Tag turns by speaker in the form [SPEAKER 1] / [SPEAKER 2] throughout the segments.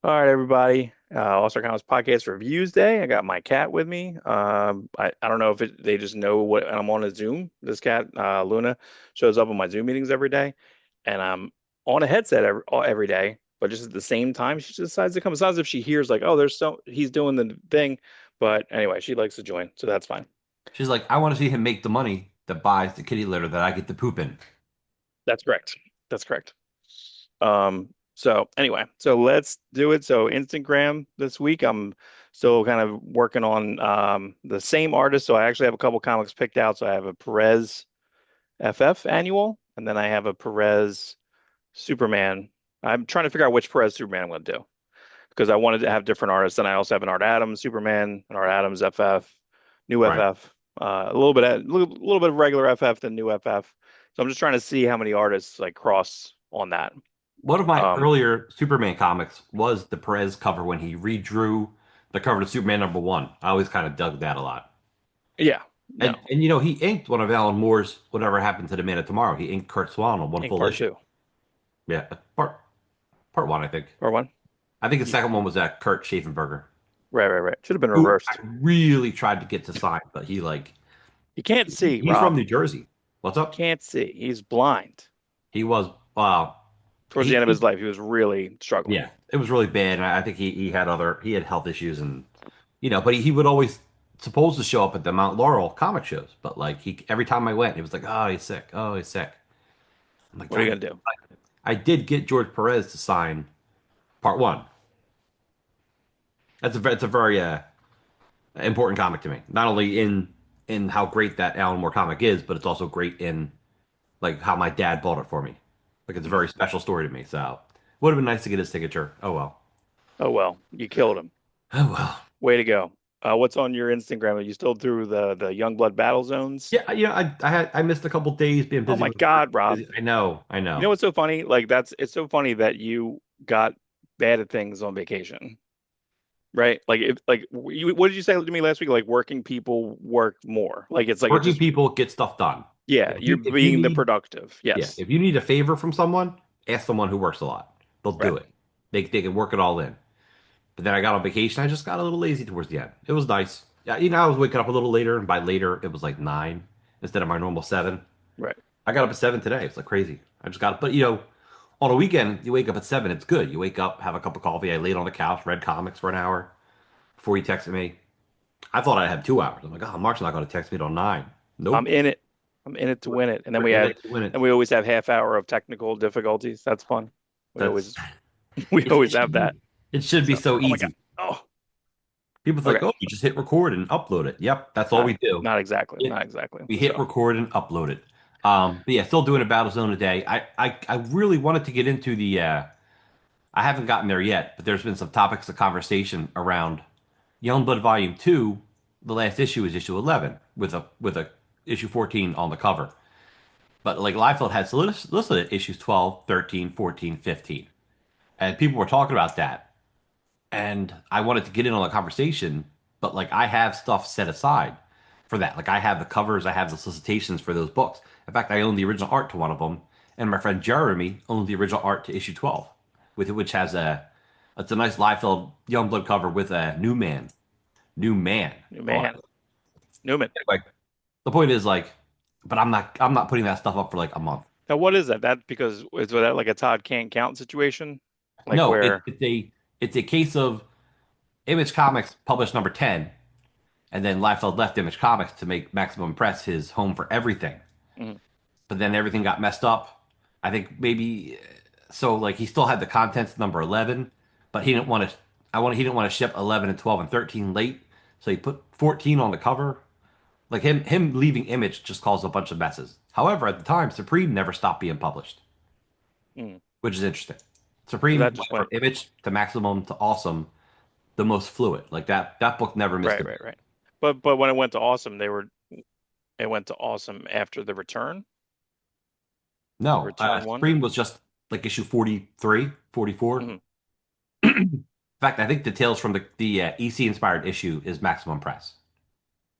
[SPEAKER 1] All right, everybody. All-Star Comics Podcast Reviews Day. I got my cat with me. I don't know if they just know what I'm on a Zoom. This cat, Luna, shows up on my Zoom meetings every day, and I'm on a headset every day. But just at the same time, she just decides to come. It's not as if she hears like, oh, he's doing the thing. But anyway, she likes to join, so that's fine.
[SPEAKER 2] She's like, I want to see him make the money that buys the kitty litter that I get to poop in.
[SPEAKER 1] That's correct. That's correct. So anyway, so let's do it. So Instagram this week, I'm still kind of working on the same artist. So I actually have a couple comics picked out. So I have a Perez FF annual, and then I have a Perez Superman. I'm trying to figure out which Perez Superman I'm going to do because I wanted to have different artists. And I also have an Art Adams Superman, an Art Adams FF, new
[SPEAKER 2] Right.
[SPEAKER 1] FF, a little bit of regular FF, then new FF. So I'm just trying to see how many artists like cross on that.
[SPEAKER 2] One of my
[SPEAKER 1] Um,
[SPEAKER 2] earlier Superman comics was the Perez cover when he redrew the cover to Superman #1. I always kind of dug that a lot.
[SPEAKER 1] yeah,
[SPEAKER 2] And
[SPEAKER 1] no.
[SPEAKER 2] and he inked one of Alan Moore's Whatever Happened to the Man of Tomorrow. He inked Kurt Swan on one
[SPEAKER 1] In
[SPEAKER 2] full
[SPEAKER 1] part
[SPEAKER 2] issue.
[SPEAKER 1] two
[SPEAKER 2] Yeah, part one, I think.
[SPEAKER 1] or one.
[SPEAKER 2] I think the
[SPEAKER 1] Y-
[SPEAKER 2] second one was that Kurt Schaffenberger,
[SPEAKER 1] Right, right, right. Should have been
[SPEAKER 2] who I
[SPEAKER 1] reversed.
[SPEAKER 2] really tried to get to sign, but
[SPEAKER 1] He can't see,
[SPEAKER 2] he's from
[SPEAKER 1] Rob.
[SPEAKER 2] New Jersey. What's up?
[SPEAKER 1] Can't see. He's blind.
[SPEAKER 2] He was
[SPEAKER 1] Towards the end of
[SPEAKER 2] he
[SPEAKER 1] his life, he was really struggling.
[SPEAKER 2] Yeah, it was really bad, and I think he had health issues, and but he would always supposed to show up at the Mount Laurel comic shows, but like he every time I went, it was like, oh, he's sick, oh, he's sick. I'm like,
[SPEAKER 1] What are
[SPEAKER 2] trying
[SPEAKER 1] you
[SPEAKER 2] to.
[SPEAKER 1] gonna do?
[SPEAKER 2] I did get George Perez to sign part one. It's a very important comic to me, not only in how great that Alan Moore comic is, but it's also great in like how my dad bought it for me. Like it's a very special story to me. So would have been nice to get his signature. Oh well.
[SPEAKER 1] Oh well, you killed him.
[SPEAKER 2] Oh well.
[SPEAKER 1] Way to go. What's on your Instagram? Are you still through the Youngblood battle zones?
[SPEAKER 2] Yeah, I missed a couple days being
[SPEAKER 1] Oh
[SPEAKER 2] busy
[SPEAKER 1] my
[SPEAKER 2] with work.
[SPEAKER 1] God, Rob.
[SPEAKER 2] Busy. I know, I
[SPEAKER 1] You know
[SPEAKER 2] know.
[SPEAKER 1] what's so funny? Like it's so funny that you got bad at things on vacation, right? What did you say to me last week? Like working people work more. Like it's like it
[SPEAKER 2] Working
[SPEAKER 1] just
[SPEAKER 2] people get stuff done.
[SPEAKER 1] yeah, you're
[SPEAKER 2] If you
[SPEAKER 1] being the
[SPEAKER 2] need
[SPEAKER 1] productive.
[SPEAKER 2] yeah,
[SPEAKER 1] Yes.
[SPEAKER 2] if you need a favor from someone, ask someone who works a lot. They'll
[SPEAKER 1] Right.
[SPEAKER 2] do it. They can work it all in. But then I got on vacation. I just got a little lazy towards the end. It was nice. Yeah, I was waking up a little later, and by later it was like 9 instead of my normal 7.
[SPEAKER 1] Right.
[SPEAKER 2] I got up at 7 today. It's like crazy. I just got, but on a weekend you wake up at 7. It's good. You wake up, have a cup of coffee. I laid on the couch, read comics for an hour before you texted me. I thought I'd have 2 hours. I'm like, oh, Mark's not going to text me till 9.
[SPEAKER 1] I'm
[SPEAKER 2] Nope.
[SPEAKER 1] in it. I'm in it to win it. And then
[SPEAKER 2] We're
[SPEAKER 1] we
[SPEAKER 2] in
[SPEAKER 1] had
[SPEAKER 2] it to win it.
[SPEAKER 1] and we always have half hour of technical difficulties. That's fun. We
[SPEAKER 2] That's
[SPEAKER 1] always we
[SPEAKER 2] it
[SPEAKER 1] always
[SPEAKER 2] should
[SPEAKER 1] have
[SPEAKER 2] be
[SPEAKER 1] that.
[SPEAKER 2] it should be
[SPEAKER 1] So,
[SPEAKER 2] so
[SPEAKER 1] oh my God.
[SPEAKER 2] easy.
[SPEAKER 1] Oh,
[SPEAKER 2] People think,
[SPEAKER 1] okay.
[SPEAKER 2] oh, you just hit record and upload it. Yep, that's all
[SPEAKER 1] Not
[SPEAKER 2] we do.
[SPEAKER 1] not exactly.
[SPEAKER 2] It,
[SPEAKER 1] Not exactly.
[SPEAKER 2] we hit
[SPEAKER 1] So,
[SPEAKER 2] record and upload it. But yeah, still doing a battle zone a day. I really wanted to get into the I haven't gotten there yet, but there's been some topics of conversation around Youngblood Volume 2. The last issue is issue 11 with a issue 14 on the cover. But like Liefeld had listed at issues 12, 13, 14, 15. And people were talking about that. And I wanted to get in on the conversation, but like I have stuff set aside for that. Like I have the covers, I have the solicitations for those books. In fact, I own the original art to one of them, and my friend Jeremy owns the original art to issue 12, with which has it's a nice Liefeld Youngblood cover with a new man on
[SPEAKER 1] man,
[SPEAKER 2] it.
[SPEAKER 1] Newman.
[SPEAKER 2] Anyway, the point is like, but I'm not putting that stuff up for like a month.
[SPEAKER 1] Now, what is that? That because is that like a Todd can't count situation? Like
[SPEAKER 2] No,
[SPEAKER 1] where?
[SPEAKER 2] it's a case of Image Comics published number 10. And then Liefeld left Image Comics to make Maximum Press his home for everything.
[SPEAKER 1] Mhm.
[SPEAKER 2] But then everything got messed up. I think maybe so like he still had the contents number 11, but he didn't want to he didn't want to ship 11 and 12 and 13 late. So he put 14 on the cover. Like him leaving Image just caused a bunch of messes. However, at the time, Supreme never stopped being published,
[SPEAKER 1] Mm.
[SPEAKER 2] which is interesting.
[SPEAKER 1] So
[SPEAKER 2] Supreme
[SPEAKER 1] that
[SPEAKER 2] went
[SPEAKER 1] just
[SPEAKER 2] from
[SPEAKER 1] went
[SPEAKER 2] Image to Maximum to Awesome, the most fluid. Like that book never missed
[SPEAKER 1] right,
[SPEAKER 2] a beat.
[SPEAKER 1] right, right. But when it went to awesome, it went to awesome after the
[SPEAKER 2] No,
[SPEAKER 1] return one.
[SPEAKER 2] Supreme was just like issue 43, 44.
[SPEAKER 1] Mhm.
[SPEAKER 2] In fact, I think the Tales from the EC inspired issue is Maximum Press.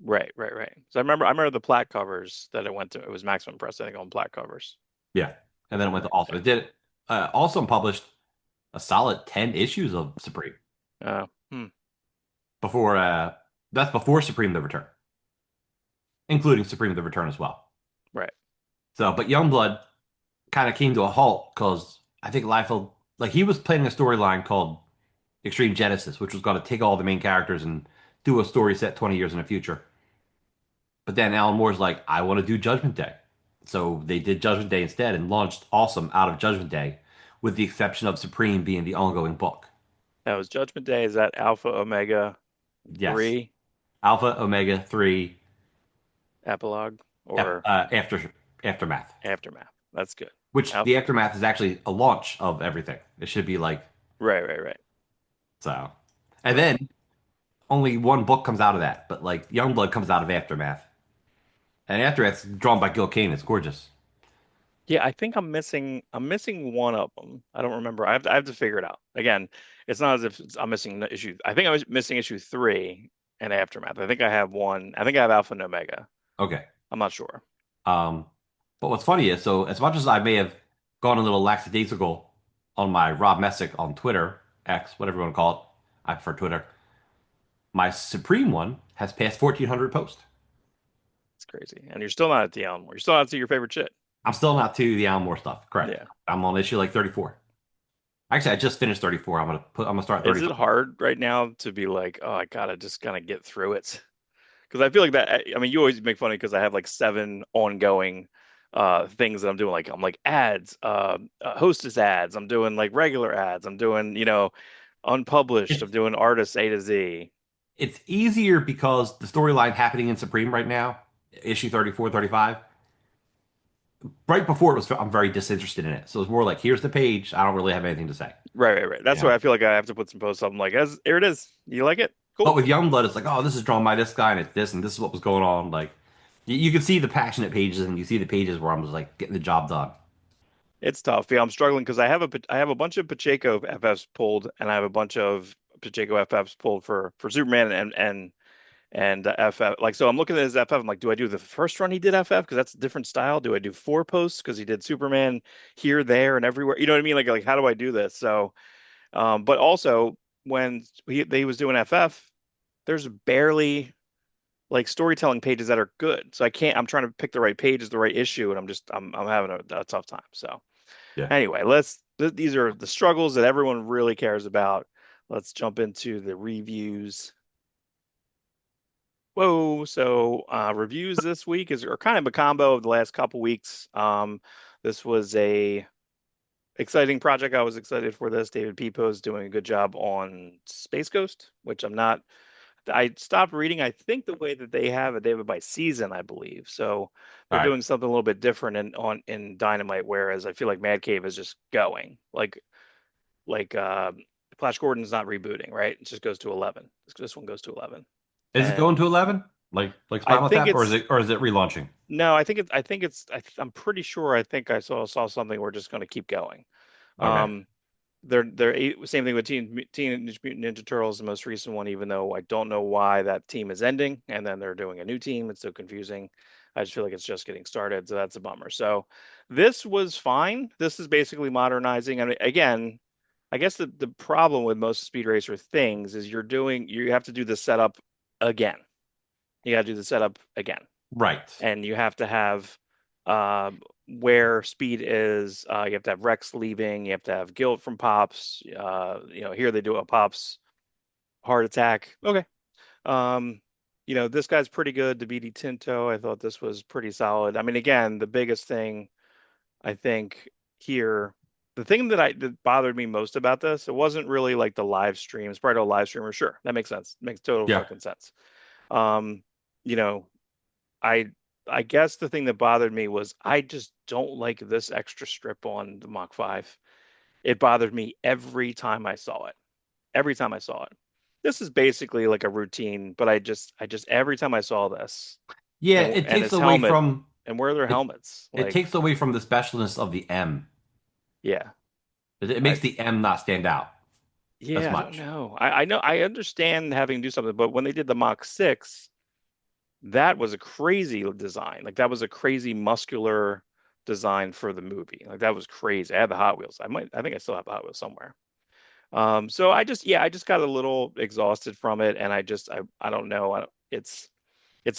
[SPEAKER 1] Right, right, right. So I remember the plat covers that it went to. It was Maximum Press, I think, on plat covers.
[SPEAKER 2] Yeah, and
[SPEAKER 1] If
[SPEAKER 2] then
[SPEAKER 1] I
[SPEAKER 2] it went
[SPEAKER 1] remember.
[SPEAKER 2] to Awesome.
[SPEAKER 1] Yeah.
[SPEAKER 2] It did Awesome published a solid 10 issues of Supreme
[SPEAKER 1] Hmm.
[SPEAKER 2] before that's before Supreme the Return, including Supreme the Return as well.
[SPEAKER 1] Right.
[SPEAKER 2] So, but Youngblood kind of came to a halt because I think Liefeld, like he was planning a storyline called Extreme Genesis, which was going to take all the main characters and do a story set 20 years in the future. But then Alan Moore's like, I want to do Judgment Day. So they did Judgment Day instead and launched Awesome out of Judgment Day, with the exception of Supreme being the ongoing book.
[SPEAKER 1] That was Judgment Day. Is that Alpha Omega
[SPEAKER 2] Yes.
[SPEAKER 1] 3
[SPEAKER 2] Alpha, Omega, 3,
[SPEAKER 1] epilogue or
[SPEAKER 2] Aftermath.
[SPEAKER 1] aftermath? That's good.
[SPEAKER 2] Which
[SPEAKER 1] Alpha.
[SPEAKER 2] the Aftermath is actually a launch of everything. It should be like
[SPEAKER 1] Right, right, right,
[SPEAKER 2] so. And
[SPEAKER 1] right.
[SPEAKER 2] then only one book comes out of that, but like Youngblood comes out of Aftermath. And Aftermath's drawn by Gil Kane. It's gorgeous.
[SPEAKER 1] Yeah, I think I'm missing one of them. I don't remember. I have to figure it out. Again, it's not as if I'm missing the issue. I think I was missing issue 3 and aftermath. I think I have one. I think I have Alpha and Omega.
[SPEAKER 2] Okay.
[SPEAKER 1] I'm not sure.
[SPEAKER 2] Um, but what's funny is, so as much as I may have gone a little lackadaisical on my Rob Messick on Twitter, X, whatever you want to call it, I prefer Twitter. My Supreme one has passed 1,400 posts.
[SPEAKER 1] It's crazy. And you're still not at the Elmore. You're still not to your favorite shit.
[SPEAKER 2] I'm still not to the Alan Moore stuff. Correct.
[SPEAKER 1] Yeah.
[SPEAKER 2] I'm on issue like 34. Actually, I just finished 34. I'm gonna start
[SPEAKER 1] Is it
[SPEAKER 2] 35.
[SPEAKER 1] hard right now to be like, oh, I gotta just kind of get through it? Because I feel like that. I mean, you always make fun of me because I have like 7 ongoing things that I'm doing. Like I'm like ads, hostess ads. I'm doing like regular ads. I'm doing unpublished.
[SPEAKER 2] It's
[SPEAKER 1] I'm doing artists A to Z.
[SPEAKER 2] it's easier because the storyline happening in Supreme right now, issue 34, 35. Right before it was, I'm very disinterested in it. So it's more like, here's the page. I don't really have anything to say.
[SPEAKER 1] Right, right, right.
[SPEAKER 2] You
[SPEAKER 1] That's why
[SPEAKER 2] know?
[SPEAKER 1] I feel like I have to put some posts up. I'm like, as here it is. You like it?
[SPEAKER 2] But
[SPEAKER 1] Cool.
[SPEAKER 2] with Youngblood, it's like, oh, this is drawn by this guy and it's this and this is what was going on. Like, you can see the passionate pages and you see the pages where I'm just like getting the job done.
[SPEAKER 1] It's tough. Yeah, I'm struggling because I have a bunch of Pacheco FFs pulled, and I have a bunch of Pacheco FFs pulled for Superman and FF. Like, so I'm looking at his FF. I'm like, do I do the first run he did FF because that's a different style? Do I do 4 posts because he did Superman here, there, and everywhere? You know what I mean? Like how do I do this? So, but also when they was doing FF, there's barely like storytelling pages that are good. So I can't. I'm trying to pick the right pages, the right issue, and I'm having a tough time. So.
[SPEAKER 2] Yeah.
[SPEAKER 1] Anyway, these are the struggles that everyone really cares about. Let's jump into the reviews. Whoa, so reviews this week are kind of a combo of the last couple weeks. This was a exciting project. I was excited for this. David Pepose is doing a good job on Space Ghost, which I'm not. I stopped reading. I think the way that they have it by season, I believe. So
[SPEAKER 2] All
[SPEAKER 1] they're
[SPEAKER 2] right.
[SPEAKER 1] doing something a little bit different in Dynamite, whereas I feel like Mad Cave is just going like Flash Gordon's not rebooting, right? It just goes to 11. This one goes to 11.
[SPEAKER 2] Is it going
[SPEAKER 1] And
[SPEAKER 2] to 11? Like
[SPEAKER 1] I
[SPEAKER 2] Spinal
[SPEAKER 1] think
[SPEAKER 2] Tap,
[SPEAKER 1] it's
[SPEAKER 2] or is it relaunching?
[SPEAKER 1] no, I think it's I'm pretty sure I think I saw something we're just going to keep going.
[SPEAKER 2] Okay.
[SPEAKER 1] Um same thing with Teenage Mutant Ninja Turtles, the most recent one, even though I don't know why that team is ending and then they're doing a new team. It's so confusing. I just feel like it's just getting started, so that's a bummer. So this was fine. This is basically modernizing. I mean, again, I guess the problem with most Speed Racer things is you have to do the setup again. You got to do the setup again,
[SPEAKER 2] Right.
[SPEAKER 1] and you have to have uh, where Speed is. You have to have Rex leaving. You have to have Guilt from Pops. Here they do a Pops heart attack. Okay. Um, this guy's pretty good. DeVito Tinto. I thought this was pretty solid. I mean, again, the biggest thing I think here, the thing that bothered me most about this, it wasn't really like the live streams. Probably a live streamer, sure, that makes sense. Makes total
[SPEAKER 2] Yeah.
[SPEAKER 1] fucking sense. Um, you know, I I guess the thing that bothered me was I just don't like this extra strip on the Mach 5. It bothered me every time I saw it. Every time I saw it. This is basically like a routine, but I just every time I saw this
[SPEAKER 2] Yeah,
[SPEAKER 1] and
[SPEAKER 2] it takes
[SPEAKER 1] his
[SPEAKER 2] away
[SPEAKER 1] helmet
[SPEAKER 2] from
[SPEAKER 1] and where are their
[SPEAKER 2] it
[SPEAKER 1] helmets?
[SPEAKER 2] it
[SPEAKER 1] Like,
[SPEAKER 2] takes away from the specialness of the M.
[SPEAKER 1] yeah.
[SPEAKER 2] It
[SPEAKER 1] I
[SPEAKER 2] makes the M not stand out as
[SPEAKER 1] Yeah, I don't
[SPEAKER 2] much.
[SPEAKER 1] know. I know I understand having to do something, but when they did the Mach 6, that was a crazy design. Like that was a crazy muscular design for the movie. Like that was crazy. I had the Hot Wheels. I think I still have the Hot Wheels somewhere. So I just got a little exhausted from it, and I don't know. It's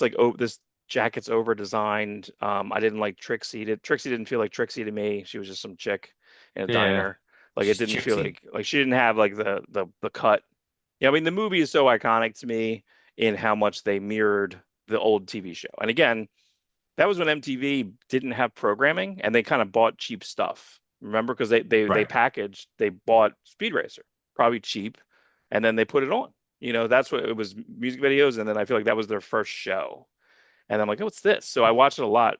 [SPEAKER 1] like, oh, this jacket's over designed. I didn't like Trixie. Trixie didn't feel like Trixie to me. She was just some chick in a
[SPEAKER 2] Yeah,
[SPEAKER 1] diner. Like it
[SPEAKER 2] she's
[SPEAKER 1] didn't feel
[SPEAKER 2] chicksy.
[SPEAKER 1] like she didn't have like the cut. Yeah, I mean the movie is so iconic to me in how much they mirrored the old TV show. And again, that was when MTV didn't have programming and they kind of bought cheap stuff. Remember? Because
[SPEAKER 2] Right.
[SPEAKER 1] they bought Speed Racer, probably cheap, and then they put it on. That's what it was, music videos, and then I feel like that was their first show. And I'm like, oh, what's this? So I watched it a lot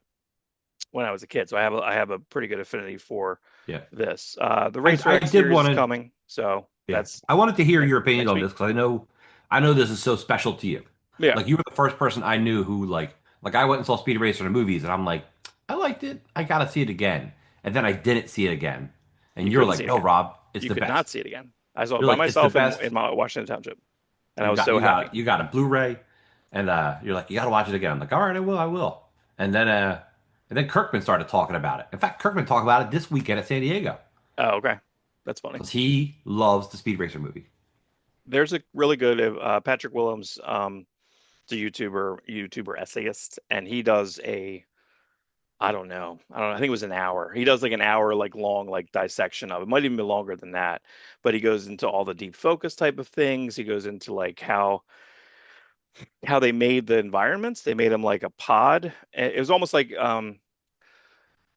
[SPEAKER 1] when I was a kid. So I have a pretty good affinity for
[SPEAKER 2] Yeah.
[SPEAKER 1] this. The Racer
[SPEAKER 2] I
[SPEAKER 1] X
[SPEAKER 2] did
[SPEAKER 1] series
[SPEAKER 2] want
[SPEAKER 1] is
[SPEAKER 2] to.
[SPEAKER 1] coming, so
[SPEAKER 2] Yeah,
[SPEAKER 1] that's
[SPEAKER 2] I wanted to hear your opinion
[SPEAKER 1] next
[SPEAKER 2] on
[SPEAKER 1] week.
[SPEAKER 2] this because I know this is so special to you.
[SPEAKER 1] Yeah,
[SPEAKER 2] Like you were the first person I knew who like I went and saw Speed Racer in the movies, and I'm like, I liked it. I gotta see it again, and then I didn't see it again,
[SPEAKER 1] you
[SPEAKER 2] and you're
[SPEAKER 1] couldn't see
[SPEAKER 2] like,
[SPEAKER 1] it
[SPEAKER 2] no,
[SPEAKER 1] again.
[SPEAKER 2] Rob, it's
[SPEAKER 1] You
[SPEAKER 2] the
[SPEAKER 1] could not
[SPEAKER 2] best.
[SPEAKER 1] see it again. I saw it
[SPEAKER 2] You're
[SPEAKER 1] by
[SPEAKER 2] like, it's the
[SPEAKER 1] myself
[SPEAKER 2] best.
[SPEAKER 1] in my Washington Township, and I was so happy.
[SPEAKER 2] You got a Blu-ray, and you're like, you gotta watch it again. I'm like, all right, I will. And then Kirkman started talking about it. In fact, Kirkman talked about it this weekend at San Diego
[SPEAKER 1] Oh, okay, that's funny.
[SPEAKER 2] because he loves the Speed Racer movie.
[SPEAKER 1] There's a really good Patrick Willems, the YouTuber essayist, and he does a I don't know. I think it was an hour. He does like an hour like long like dissection of it. Might even be longer than that. But he goes into all the deep focus type of things. He goes into like how they made the environments. They made them like a pod. It was almost like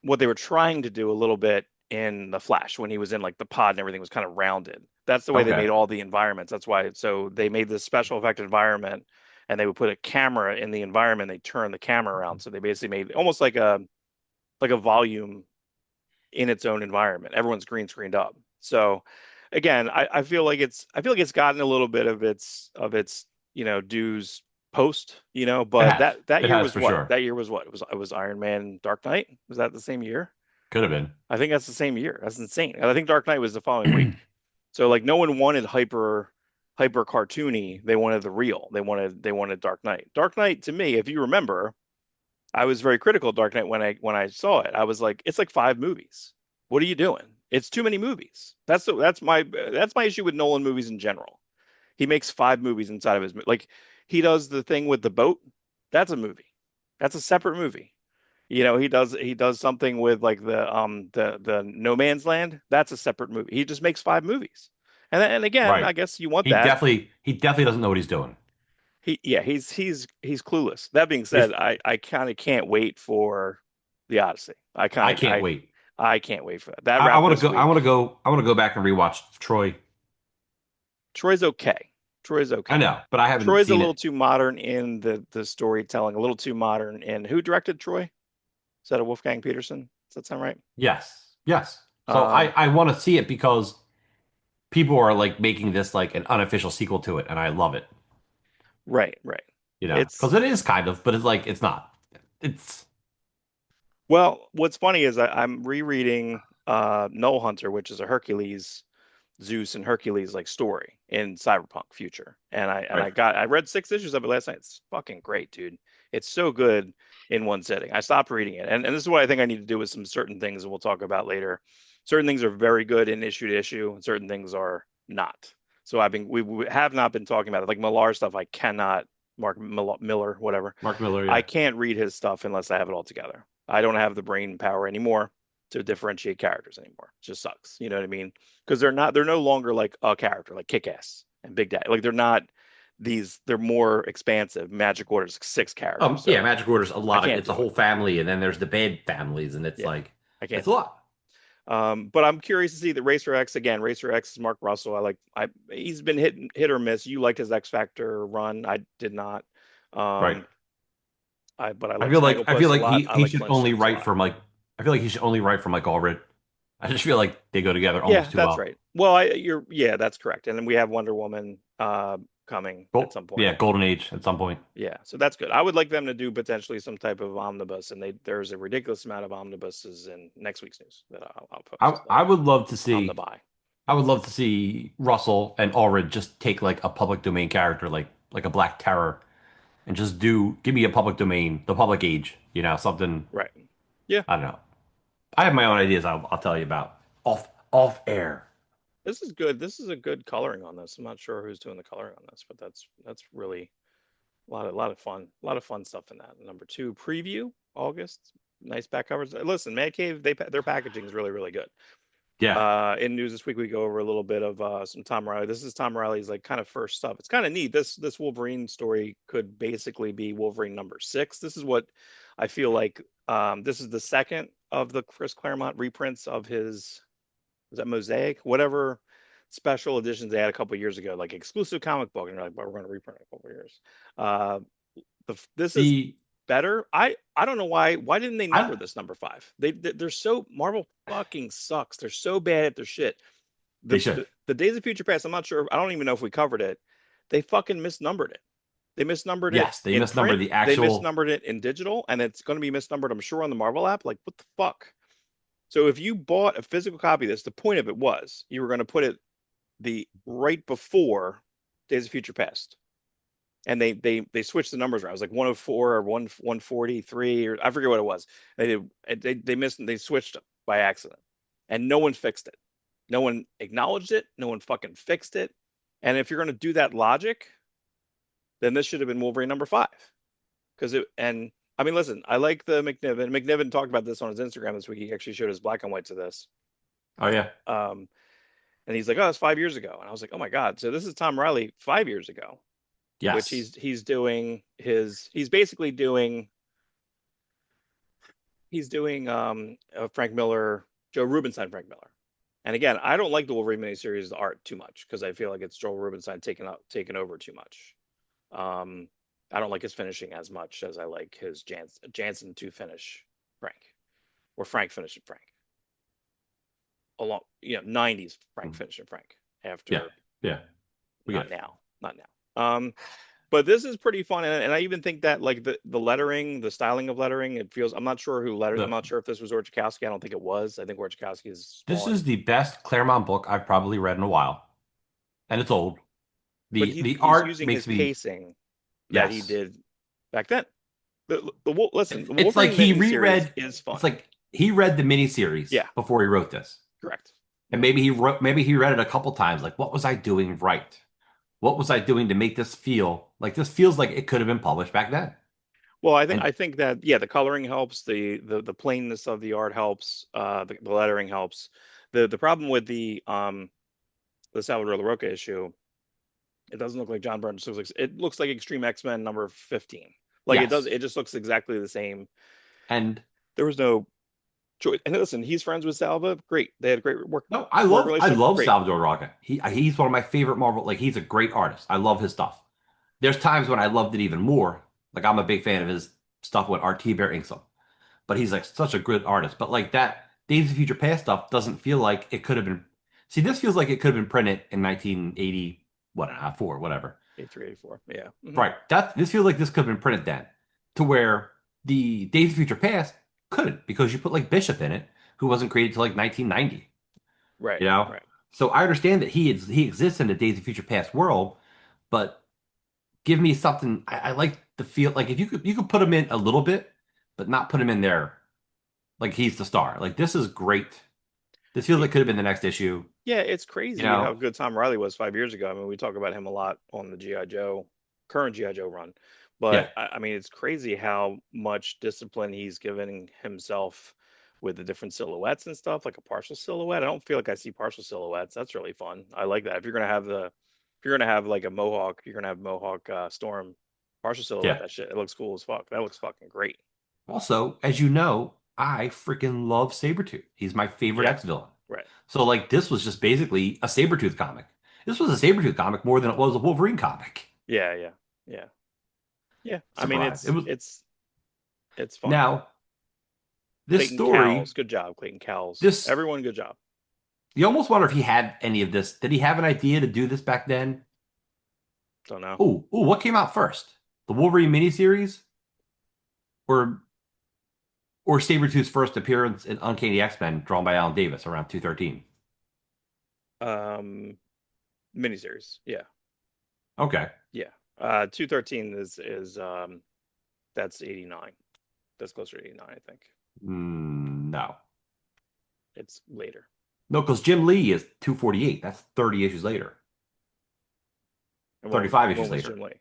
[SPEAKER 1] what they were trying to do a little bit in the Flash when he was in like the pod and everything was kind of rounded. That's the way they
[SPEAKER 2] Okay.
[SPEAKER 1] made all the environments. That's why. So they made this special effect environment, and they would put a camera in the environment. They turn the camera around. So they basically made almost like a volume in its own environment. Everyone's green screened up. So again, I feel like it's gotten a little bit of its dues post,
[SPEAKER 2] It
[SPEAKER 1] but
[SPEAKER 2] has.
[SPEAKER 1] that
[SPEAKER 2] It
[SPEAKER 1] year
[SPEAKER 2] has
[SPEAKER 1] was
[SPEAKER 2] for
[SPEAKER 1] what?
[SPEAKER 2] sure.
[SPEAKER 1] That year was what? It was Iron Man Dark Knight? Was that the same year?
[SPEAKER 2] Could have been.
[SPEAKER 1] I think that's the same year. That's insane. And I think Dark Knight was the following week. So like no one wanted hyper cartoony. They wanted the real. They wanted Dark Knight. Dark Knight to me, if you remember, I was very critical of Dark Knight when I saw it. I was like, it's like five movies. What are you doing? It's too many movies. That's my issue with Nolan movies in general. He makes five movies inside of his like he does the thing with the boat. That's a movie. That's a separate movie. He does something with like the No Man's Land. That's a separate movie. He just makes five movies. And again,
[SPEAKER 2] Right.
[SPEAKER 1] I guess you want that.
[SPEAKER 2] He definitely doesn't know what he's doing.
[SPEAKER 1] He's clueless. That being
[SPEAKER 2] If
[SPEAKER 1] said, I kind of can't wait for the Odyssey.
[SPEAKER 2] I can't wait.
[SPEAKER 1] I can't wait for that. That wrap this week.
[SPEAKER 2] I want to go back and rewatch Troy.
[SPEAKER 1] Troy's okay. Troy's
[SPEAKER 2] I
[SPEAKER 1] okay.
[SPEAKER 2] know, but I haven't
[SPEAKER 1] Troy's a
[SPEAKER 2] seen
[SPEAKER 1] little
[SPEAKER 2] it.
[SPEAKER 1] too modern in the storytelling, a little too modern in who directed Troy? Is that a Wolfgang Peterson? Does that sound right?
[SPEAKER 2] Yes. Yes. So
[SPEAKER 1] Um,
[SPEAKER 2] I want to see it because people are like making this like an unofficial sequel to it, and I love it.
[SPEAKER 1] right, right.
[SPEAKER 2] You know,
[SPEAKER 1] It's
[SPEAKER 2] because it is kind of, but it's like it's not. It's
[SPEAKER 1] well, what's funny is I'm rereading Null Hunter, which is a Hercules Zeus and Hercules like story in cyberpunk future.
[SPEAKER 2] right.
[SPEAKER 1] I read 6 issues of it last night. It's fucking great, dude. It's so good in one sitting. I stopped reading it. And this is what I think I need to do with some certain things that we'll talk about later. Certain things are very good in issue to issue, and certain things are not. So we have not been talking about it. Like Millar stuff, I cannot Miller, whatever.
[SPEAKER 2] Mark Miller,
[SPEAKER 1] I
[SPEAKER 2] yeah.
[SPEAKER 1] can't read his stuff unless I have it all together. I don't have the brain power anymore to differentiate characters anymore. It just sucks. You know what I mean? Because they're no longer like a character like Kick-Ass and Big Daddy. Like they're not they're more expansive. Magic Order's six characters.
[SPEAKER 2] Yeah,
[SPEAKER 1] So
[SPEAKER 2] Magic Order's a
[SPEAKER 1] I
[SPEAKER 2] lot of
[SPEAKER 1] can't
[SPEAKER 2] it's a
[SPEAKER 1] do it.
[SPEAKER 2] whole family, and then there's the bad families, and it's
[SPEAKER 1] Yeah,
[SPEAKER 2] like
[SPEAKER 1] I can't
[SPEAKER 2] it's a
[SPEAKER 1] do it.
[SPEAKER 2] lot.
[SPEAKER 1] But I'm curious to see the Racer X again. Racer X is Mark Russell. He's been hit or miss. You liked his X Factor run. I did not.
[SPEAKER 2] Right.
[SPEAKER 1] Um, but I like
[SPEAKER 2] I feel
[SPEAKER 1] Snagglepuss a
[SPEAKER 2] like
[SPEAKER 1] lot. I
[SPEAKER 2] he
[SPEAKER 1] like
[SPEAKER 2] should only
[SPEAKER 1] Flintstones a
[SPEAKER 2] write
[SPEAKER 1] lot.
[SPEAKER 2] from like I feel like he should only write from like Allred. I just feel like they go together
[SPEAKER 1] Yeah,
[SPEAKER 2] almost too
[SPEAKER 1] that's
[SPEAKER 2] well.
[SPEAKER 1] right. Well, yeah, that's correct. And then we have Wonder Woman coming at some point.
[SPEAKER 2] Yeah, Golden Age at some point.
[SPEAKER 1] Yeah, so that's good. I would like them to do potentially some type of omnibus, and there's a ridiculous amount of omnibuses in next week's news that I'll post,
[SPEAKER 2] I
[SPEAKER 1] like
[SPEAKER 2] would love to
[SPEAKER 1] omnibuy.
[SPEAKER 2] I would love to see Russell and Allred just take like a public domain character like a Black Terror and just do give me a public domain, the public age, you know, something
[SPEAKER 1] Right. Yeah.
[SPEAKER 2] I don't know. I have my own ideas I'll tell you about off air.
[SPEAKER 1] This is good. This is a good coloring on this. I'm not sure who's doing the coloring on this, but that's really a lot of fun. A lot of fun stuff in that. Number two, preview, August. Nice back covers. Listen, Man Cave, their packaging is really, really good.
[SPEAKER 2] Yeah.
[SPEAKER 1] In news this week, we go over a little bit of some Tom Riley. This is Tom Riley's like kind of first stuff. It's kind of neat. This Wolverine story could basically be Wolverine number six. This is what I feel like. This is the second of the Chris Claremont reprints of his, was that Mosaic, whatever special editions they had a couple years ago, like exclusive comic book, and they're like, well, we're going to reprint it a couple of years. Uh, this is
[SPEAKER 2] The
[SPEAKER 1] better. I don't know why didn't they
[SPEAKER 2] I
[SPEAKER 1] number this number five? They're so, Marvel fucking sucks. They're so bad at their shit.
[SPEAKER 2] they should.
[SPEAKER 1] The Days of Future Past, I'm not sure. I don't even know if we covered it. They fucking misnumbered it. They misnumbered it
[SPEAKER 2] Yes, they
[SPEAKER 1] in
[SPEAKER 2] misnumbered
[SPEAKER 1] print.
[SPEAKER 2] the
[SPEAKER 1] They
[SPEAKER 2] actual.
[SPEAKER 1] misnumbered it in digital, and it's going to be misnumbered, I'm sure, on the Marvel app. Like, what the fuck? So if you bought a physical copy of this, the point of it was you were going to put it the right before Days of Future Past, and they switched the numbers around. It was like 104 or 143, or I forget what it was. They missed, they switched by accident, and no one fixed it. No one acknowledged it. No one fucking fixed it. And if you're going to do that logic, then this should have been Wolverine number five. Because it, and I mean, listen, I like the McNiven. McNiven talked about this on his Instagram this week. He actually showed his black and whites of this.
[SPEAKER 2] Oh yeah.
[SPEAKER 1] Um, and he's like, "Oh, it's 5 years ago." And I was like, "Oh my God!" So this is Tom Riley 5 years ago, which
[SPEAKER 2] Yes.
[SPEAKER 1] he's doing he's basically doing Frank Miller, Joe Rubinstein, Frank Miller. And again, I don't like the Wolverine miniseries art too much because I feel like it's Joel Rubinstein taking over too much. Um, I don't like his finishing as much as I like his Jansen to finish Frank, or Frank finishing Frank. Along, 90s Frank
[SPEAKER 2] Mhm.
[SPEAKER 1] finishing Frank
[SPEAKER 2] Yeah.
[SPEAKER 1] after,
[SPEAKER 2] Yeah. We get
[SPEAKER 1] not
[SPEAKER 2] it.
[SPEAKER 1] now, not now. But this is pretty fun, and I even think that like the lettering, the styling of lettering, it feels. I'm not sure who lettered. I'm
[SPEAKER 2] The
[SPEAKER 1] not sure if this was Orchakowski. I don't think it was. I think Orchakowski is
[SPEAKER 2] This
[SPEAKER 1] smaller,
[SPEAKER 2] is the best Claremont book I've probably read in a while, and it's old.
[SPEAKER 1] but
[SPEAKER 2] The
[SPEAKER 1] he's
[SPEAKER 2] art
[SPEAKER 1] using his
[SPEAKER 2] makes me
[SPEAKER 1] pacing that he
[SPEAKER 2] yes.
[SPEAKER 1] did back then. Listen, the
[SPEAKER 2] It's like
[SPEAKER 1] Wolverine
[SPEAKER 2] he
[SPEAKER 1] miniseries
[SPEAKER 2] reread.
[SPEAKER 1] is
[SPEAKER 2] It's
[SPEAKER 1] fun.
[SPEAKER 2] like he read the miniseries
[SPEAKER 1] Yeah,
[SPEAKER 2] before he wrote this,
[SPEAKER 1] correct.
[SPEAKER 2] and maybe he read it a couple times. Like, what was I doing right? What was I doing to make this feel like this feels like it could have been published back then?
[SPEAKER 1] Well,
[SPEAKER 2] And
[SPEAKER 1] I think that, yeah, the coloring helps, the plainness of the art helps, the lettering helps. The problem with the Salvador LaRocca issue, it doesn't look like John Byrne. It looks like Extreme X-Men number 15. Like it does,
[SPEAKER 2] yes,
[SPEAKER 1] it just looks exactly the same.
[SPEAKER 2] and
[SPEAKER 1] There was no choice. And listen, he's friends with Salva. Great. They had a great
[SPEAKER 2] no,
[SPEAKER 1] work
[SPEAKER 2] I
[SPEAKER 1] relationship.
[SPEAKER 2] love
[SPEAKER 1] Great.
[SPEAKER 2] Salvador Rocca. He's one of my favorite Marvel. Like he's a great artist. I love his stuff. There's times when I loved it even more. Like I'm a big fan of his stuff when RT Bear inks them. But he's like such a good artist. But like that Days of Future Past stuff doesn't feel like it could have been. See, this feels like it could have been printed in 1980, what, 4, whatever.
[SPEAKER 1] 83, 84. Yeah.
[SPEAKER 2] Right. This feels like this could have been printed then, to where the Days of Future Past couldn't because you put like Bishop in it, who wasn't created till like 1990.
[SPEAKER 1] Right.
[SPEAKER 2] You know.
[SPEAKER 1] Right.
[SPEAKER 2] So I understand that he exists in the Days of Future Past world, but give me something. I like the feel like if you could put him in a little bit, but not put him in there like he's the star. Like this is great. This feels like could have been the next issue.
[SPEAKER 1] Yeah, it's
[SPEAKER 2] You
[SPEAKER 1] crazy how
[SPEAKER 2] know?
[SPEAKER 1] good Tom Riley was 5 years ago. I mean, we talk about him a lot on the GI Joe, current GI Joe run,
[SPEAKER 2] Yeah,
[SPEAKER 1] but I mean, it's crazy how much discipline he's given himself with the different silhouettes and stuff, like a partial silhouette. I don't feel like I see partial silhouettes. That's really fun. I like that. If you're gonna have like a Mohawk, you're gonna have Mohawk Storm partial silhouette.
[SPEAKER 2] yeah.
[SPEAKER 1] That shit, it looks cool as fuck. That looks fucking great.
[SPEAKER 2] Also, as you know, I freaking love Sabretooth. He's my favorite
[SPEAKER 1] Yeah,
[SPEAKER 2] X-villain.
[SPEAKER 1] right.
[SPEAKER 2] So like this was just basically a Sabretooth comic. This was a Sabretooth comic more than it was a Wolverine comic.
[SPEAKER 1] Yeah, yeah, yeah, yeah. I mean,
[SPEAKER 2] Surprise. It was
[SPEAKER 1] it's fun.
[SPEAKER 2] now this
[SPEAKER 1] Clayton
[SPEAKER 2] story,
[SPEAKER 1] Cowles. Good job, Clayton Cowles.
[SPEAKER 2] this
[SPEAKER 1] Everyone, good job.
[SPEAKER 2] you almost wonder if he had any of this. Did he have an idea to do this back then?
[SPEAKER 1] Don't know.
[SPEAKER 2] Oh, what came out first? The Wolverine miniseries or Sabretooth's first appearance in Uncanny X-Men drawn by Alan Davis around 213?
[SPEAKER 1] Um, Miniseries. Yeah,
[SPEAKER 2] Okay.
[SPEAKER 1] yeah. 213 is that's 89. That's closer to 89, I think.
[SPEAKER 2] No.
[SPEAKER 1] It's later.
[SPEAKER 2] No, because Jim Lee is 248. That's 30 issues later,
[SPEAKER 1] And
[SPEAKER 2] 35
[SPEAKER 1] when
[SPEAKER 2] issues
[SPEAKER 1] was
[SPEAKER 2] later.
[SPEAKER 1] Jim Lee?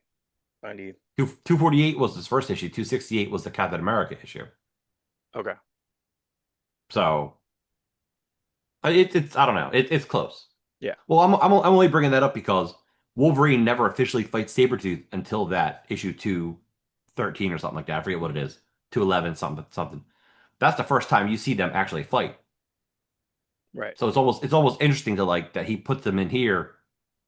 [SPEAKER 1] 90.
[SPEAKER 2] 248 was his first issue. 268 was the Captain America issue.
[SPEAKER 1] Okay.
[SPEAKER 2] So it's I don't know. It's close.
[SPEAKER 1] Yeah.
[SPEAKER 2] Well, I'm only bringing that up because Wolverine never officially fights Sabretooth until that issue 213 or something like that. I forget what it is. 211 something something. That's the first time you see them actually fight.
[SPEAKER 1] Right.
[SPEAKER 2] So it's almost interesting to like that he puts them in here.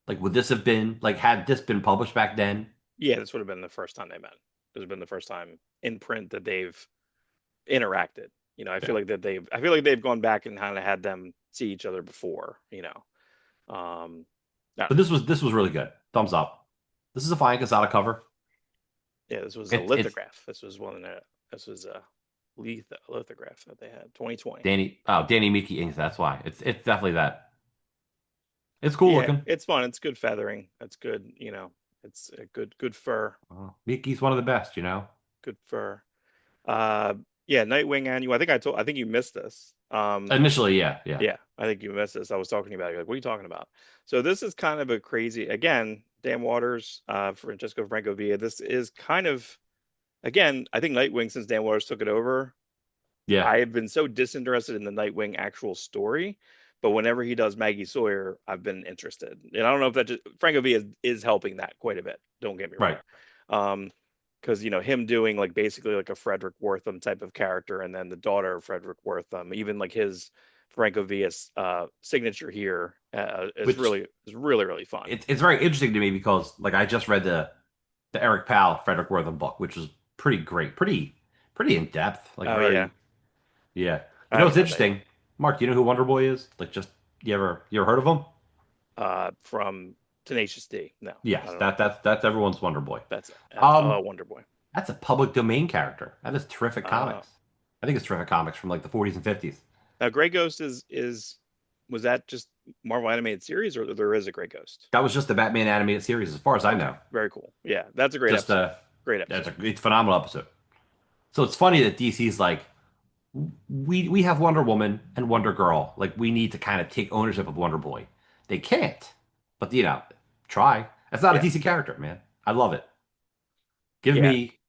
[SPEAKER 2] Like, would this have been like had this been published back then?
[SPEAKER 1] Yeah, this would have been the first time they met. This would have been the first time in print that they've interacted.
[SPEAKER 2] Yeah.
[SPEAKER 1] I feel like they've gone back and kind of had them see each other before, I don't
[SPEAKER 2] But
[SPEAKER 1] know.
[SPEAKER 2] this was really good. Thumbs up. This is a fine Casada cover.
[SPEAKER 1] Yeah, this was a
[SPEAKER 2] It's
[SPEAKER 1] lithograph. This was a lithograph that they had 2020.
[SPEAKER 2] Danny Miki ink. That's why it's definitely that. It's cool
[SPEAKER 1] Yeah,
[SPEAKER 2] looking.
[SPEAKER 1] it's fun. It's good feathering. It's good, it's a good fur.
[SPEAKER 2] Miki's one of the best, you know.
[SPEAKER 1] Good fur. Uh yeah, Nightwing annual. I think you missed this.
[SPEAKER 2] Initially, yeah, yeah,
[SPEAKER 1] Yeah, I think you missed this. I was talking about it. You're like, what are you talking about? So this is kind of a crazy, again, Dan Waters, Francesco Franco Villa. This is kind of, again, I think Nightwing, since Dan Waters took it over,
[SPEAKER 2] yeah.
[SPEAKER 1] I have been so disinterested in the Nightwing actual story, but whenever he does Maggie Sawyer, I've been interested. And I don't know if that just Franco V is helping that quite a bit. Don't get me wrong.
[SPEAKER 2] Right.
[SPEAKER 1] Because him doing like basically like a Frederick Wortham type of character, and then the daughter of Frederick Wortham, even like his Franco Villa's signature here
[SPEAKER 2] Which
[SPEAKER 1] is really really fun.
[SPEAKER 2] it's very interesting to me because like I just read the Eric Powell Frederick Wortham book, which was pretty great, pretty in depth, like
[SPEAKER 1] Oh yeah,
[SPEAKER 2] very yeah.
[SPEAKER 1] I
[SPEAKER 2] You know
[SPEAKER 1] haven't
[SPEAKER 2] what's
[SPEAKER 1] read that yet.
[SPEAKER 2] interesting, Mark? Do you know who Wonder Boy is? Like, just you ever heard of him?
[SPEAKER 1] From Tenacious D. No, I
[SPEAKER 2] Yes,
[SPEAKER 1] don't know.
[SPEAKER 2] that's everyone's Wonder Boy.
[SPEAKER 1] That's
[SPEAKER 2] Um,
[SPEAKER 1] Wonder Boy.
[SPEAKER 2] that's a public domain character. That is terrific
[SPEAKER 1] Uh,
[SPEAKER 2] comics. I think it's terrific comics from like the 40s and 50s.
[SPEAKER 1] Now Gray Ghost is was that just Marvel animated series, or there is a Gray Ghost?
[SPEAKER 2] That was just the Batman animated series, as far as I
[SPEAKER 1] Okay,
[SPEAKER 2] know.
[SPEAKER 1] very cool. Yeah, that's a great
[SPEAKER 2] Just
[SPEAKER 1] episode. Great
[SPEAKER 2] that's
[SPEAKER 1] episode.
[SPEAKER 2] it's a phenomenal episode. So it's funny that DC's like, we have Wonder Woman and Wonder Girl. Like, we need to kind of take ownership of Wonder Boy. They can't, but try. That's not a
[SPEAKER 1] Yeah,
[SPEAKER 2] DC character, man. I love it. Give
[SPEAKER 1] yeah.
[SPEAKER 2] me.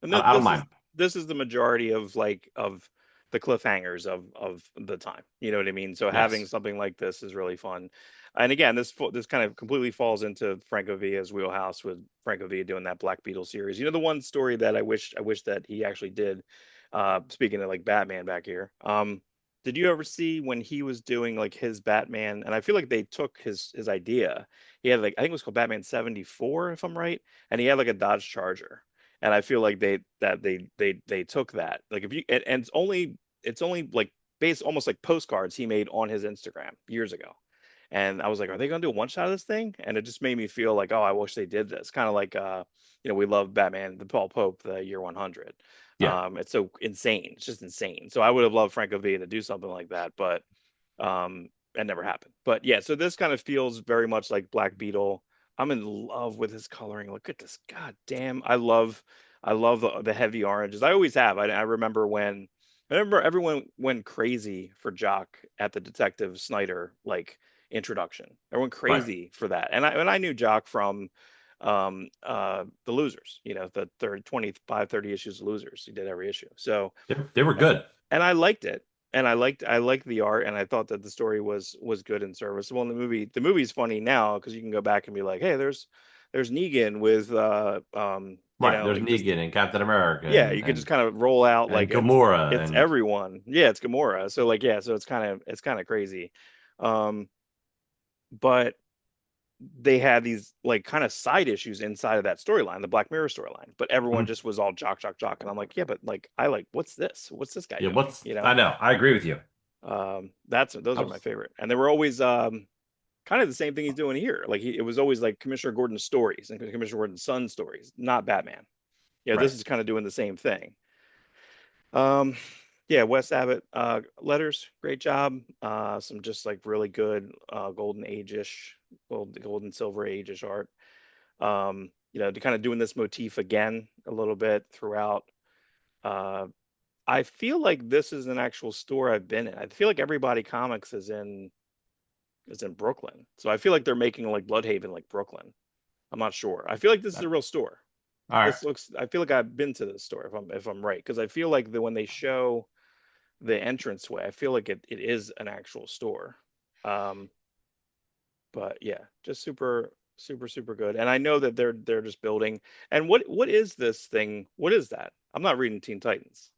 [SPEAKER 1] And
[SPEAKER 2] I don't mind.
[SPEAKER 1] this is the majority of the cliffhangers of the time. You know what I mean? So having
[SPEAKER 2] Yes.
[SPEAKER 1] something like this is really fun. And again, this kind of completely falls into Franco Villa's wheelhouse with Franco Villa doing that Black Beetle series. The one story that I wish that he actually did. Speaking of like Batman back here, did you ever see when he was doing like his Batman? And I feel like they took his idea. He had like I think it was called Batman 74, if I'm right, and he had like a Dodge Charger, and I feel like they took that like if you and it's only like based almost like postcards he made on his Instagram years ago, and I was like, are they gonna do a one shot of this thing? And it just made me feel like, oh, I wish they did this. Kind of like we love Batman, the Paul Pope, the Year 100.
[SPEAKER 2] Yeah.
[SPEAKER 1] It's so insane, it's just insane. So I would have loved Franco Villa to do something like that, but that never happened. But yeah, so this kind of feels very much like Black Beetle. I'm in love with his coloring. Look at this. God damn. I love the heavy oranges. I always have. I remember everyone went crazy for Jock at the Detective Snyder like introduction. Everyone
[SPEAKER 2] Right.
[SPEAKER 1] crazy for that. And I knew Jock from the Losers, the 30 issues of Losers. He did every issue. So
[SPEAKER 2] They were good.
[SPEAKER 1] and I liked it, and I liked the art, and I thought that the story was good and serviceable. And the movie's funny now because you can go back and be like, hey, there's Negan with
[SPEAKER 2] Right. There's
[SPEAKER 1] like just
[SPEAKER 2] Negan and Captain America
[SPEAKER 1] yeah,
[SPEAKER 2] and
[SPEAKER 1] you could just kind of roll out like
[SPEAKER 2] Gamora
[SPEAKER 1] it's
[SPEAKER 2] and
[SPEAKER 1] everyone. Yeah, it's Gamora. So like yeah, so it's kind of crazy. Um, but they had these like kind of side issues inside of that storyline, the Black Mirror storyline, but everyone
[SPEAKER 2] Mhm.
[SPEAKER 1] just was all jock, jock, jock. And I'm like, yeah, but like, I like, what's this? What's this guy
[SPEAKER 2] Yeah.
[SPEAKER 1] doing?
[SPEAKER 2] I know. I agree with you.
[SPEAKER 1] Those
[SPEAKER 2] I
[SPEAKER 1] are my
[SPEAKER 2] was
[SPEAKER 1] favorite. And they were always kind of the same thing he's doing here. Like it was always like Commissioner Gordon's stories and Commissioner Gordon's son's stories, not Batman. Yeah,
[SPEAKER 2] right.
[SPEAKER 1] this is kind of doing the same thing. Um, yeah, Wes Abbott letters, great job. Some just like really good golden age-ish, golden silver age-ish art. To kind of doing this motif again a little bit throughout. Uh, I feel like this is an actual store I've been in. I feel like Everybody Comics is in Brooklyn. So I feel like they're making like Bloodhaven like Brooklyn. I'm not sure. I feel like this is
[SPEAKER 2] All
[SPEAKER 1] a real store.
[SPEAKER 2] right.
[SPEAKER 1] This looks. I feel like I've been to this store if I'm right because I feel like when they show the entranceway, I feel like it is an actual store. Um, but yeah, just super good. And I know that they're just building. And what is this thing? What is that? I'm not reading Teen Titans.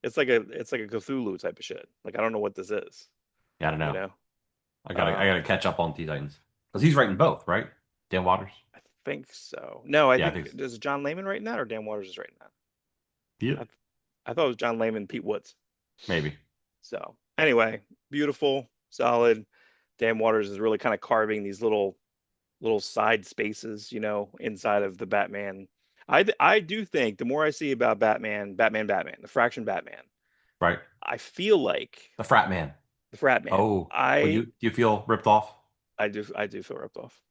[SPEAKER 1] It's like a Cthulhu type of shit. Like I don't know what this is,
[SPEAKER 2] Yeah, I don't
[SPEAKER 1] you
[SPEAKER 2] know.
[SPEAKER 1] know?
[SPEAKER 2] I
[SPEAKER 1] Um,
[SPEAKER 2] gotta catch up on Teen Titans because he's writing both, right? Dan Waters.
[SPEAKER 1] I think so. No, I
[SPEAKER 2] Yeah, I
[SPEAKER 1] think
[SPEAKER 2] think
[SPEAKER 1] is John Layman writing that or Dan Waters is writing that?
[SPEAKER 2] yeah,
[SPEAKER 1] I I thought it was John Layman, Pete Woods.
[SPEAKER 2] maybe.
[SPEAKER 1] So anyway, beautiful, solid. Dan Waters is really kind of carving these little side spaces, inside of the Batman. I do think the more I see about Batman, the Fraction Batman,
[SPEAKER 2] Right.
[SPEAKER 1] I feel like
[SPEAKER 2] The Frat Man.
[SPEAKER 1] the Frat Man.
[SPEAKER 2] Oh, well, do you feel ripped off?
[SPEAKER 1] I do feel ripped off.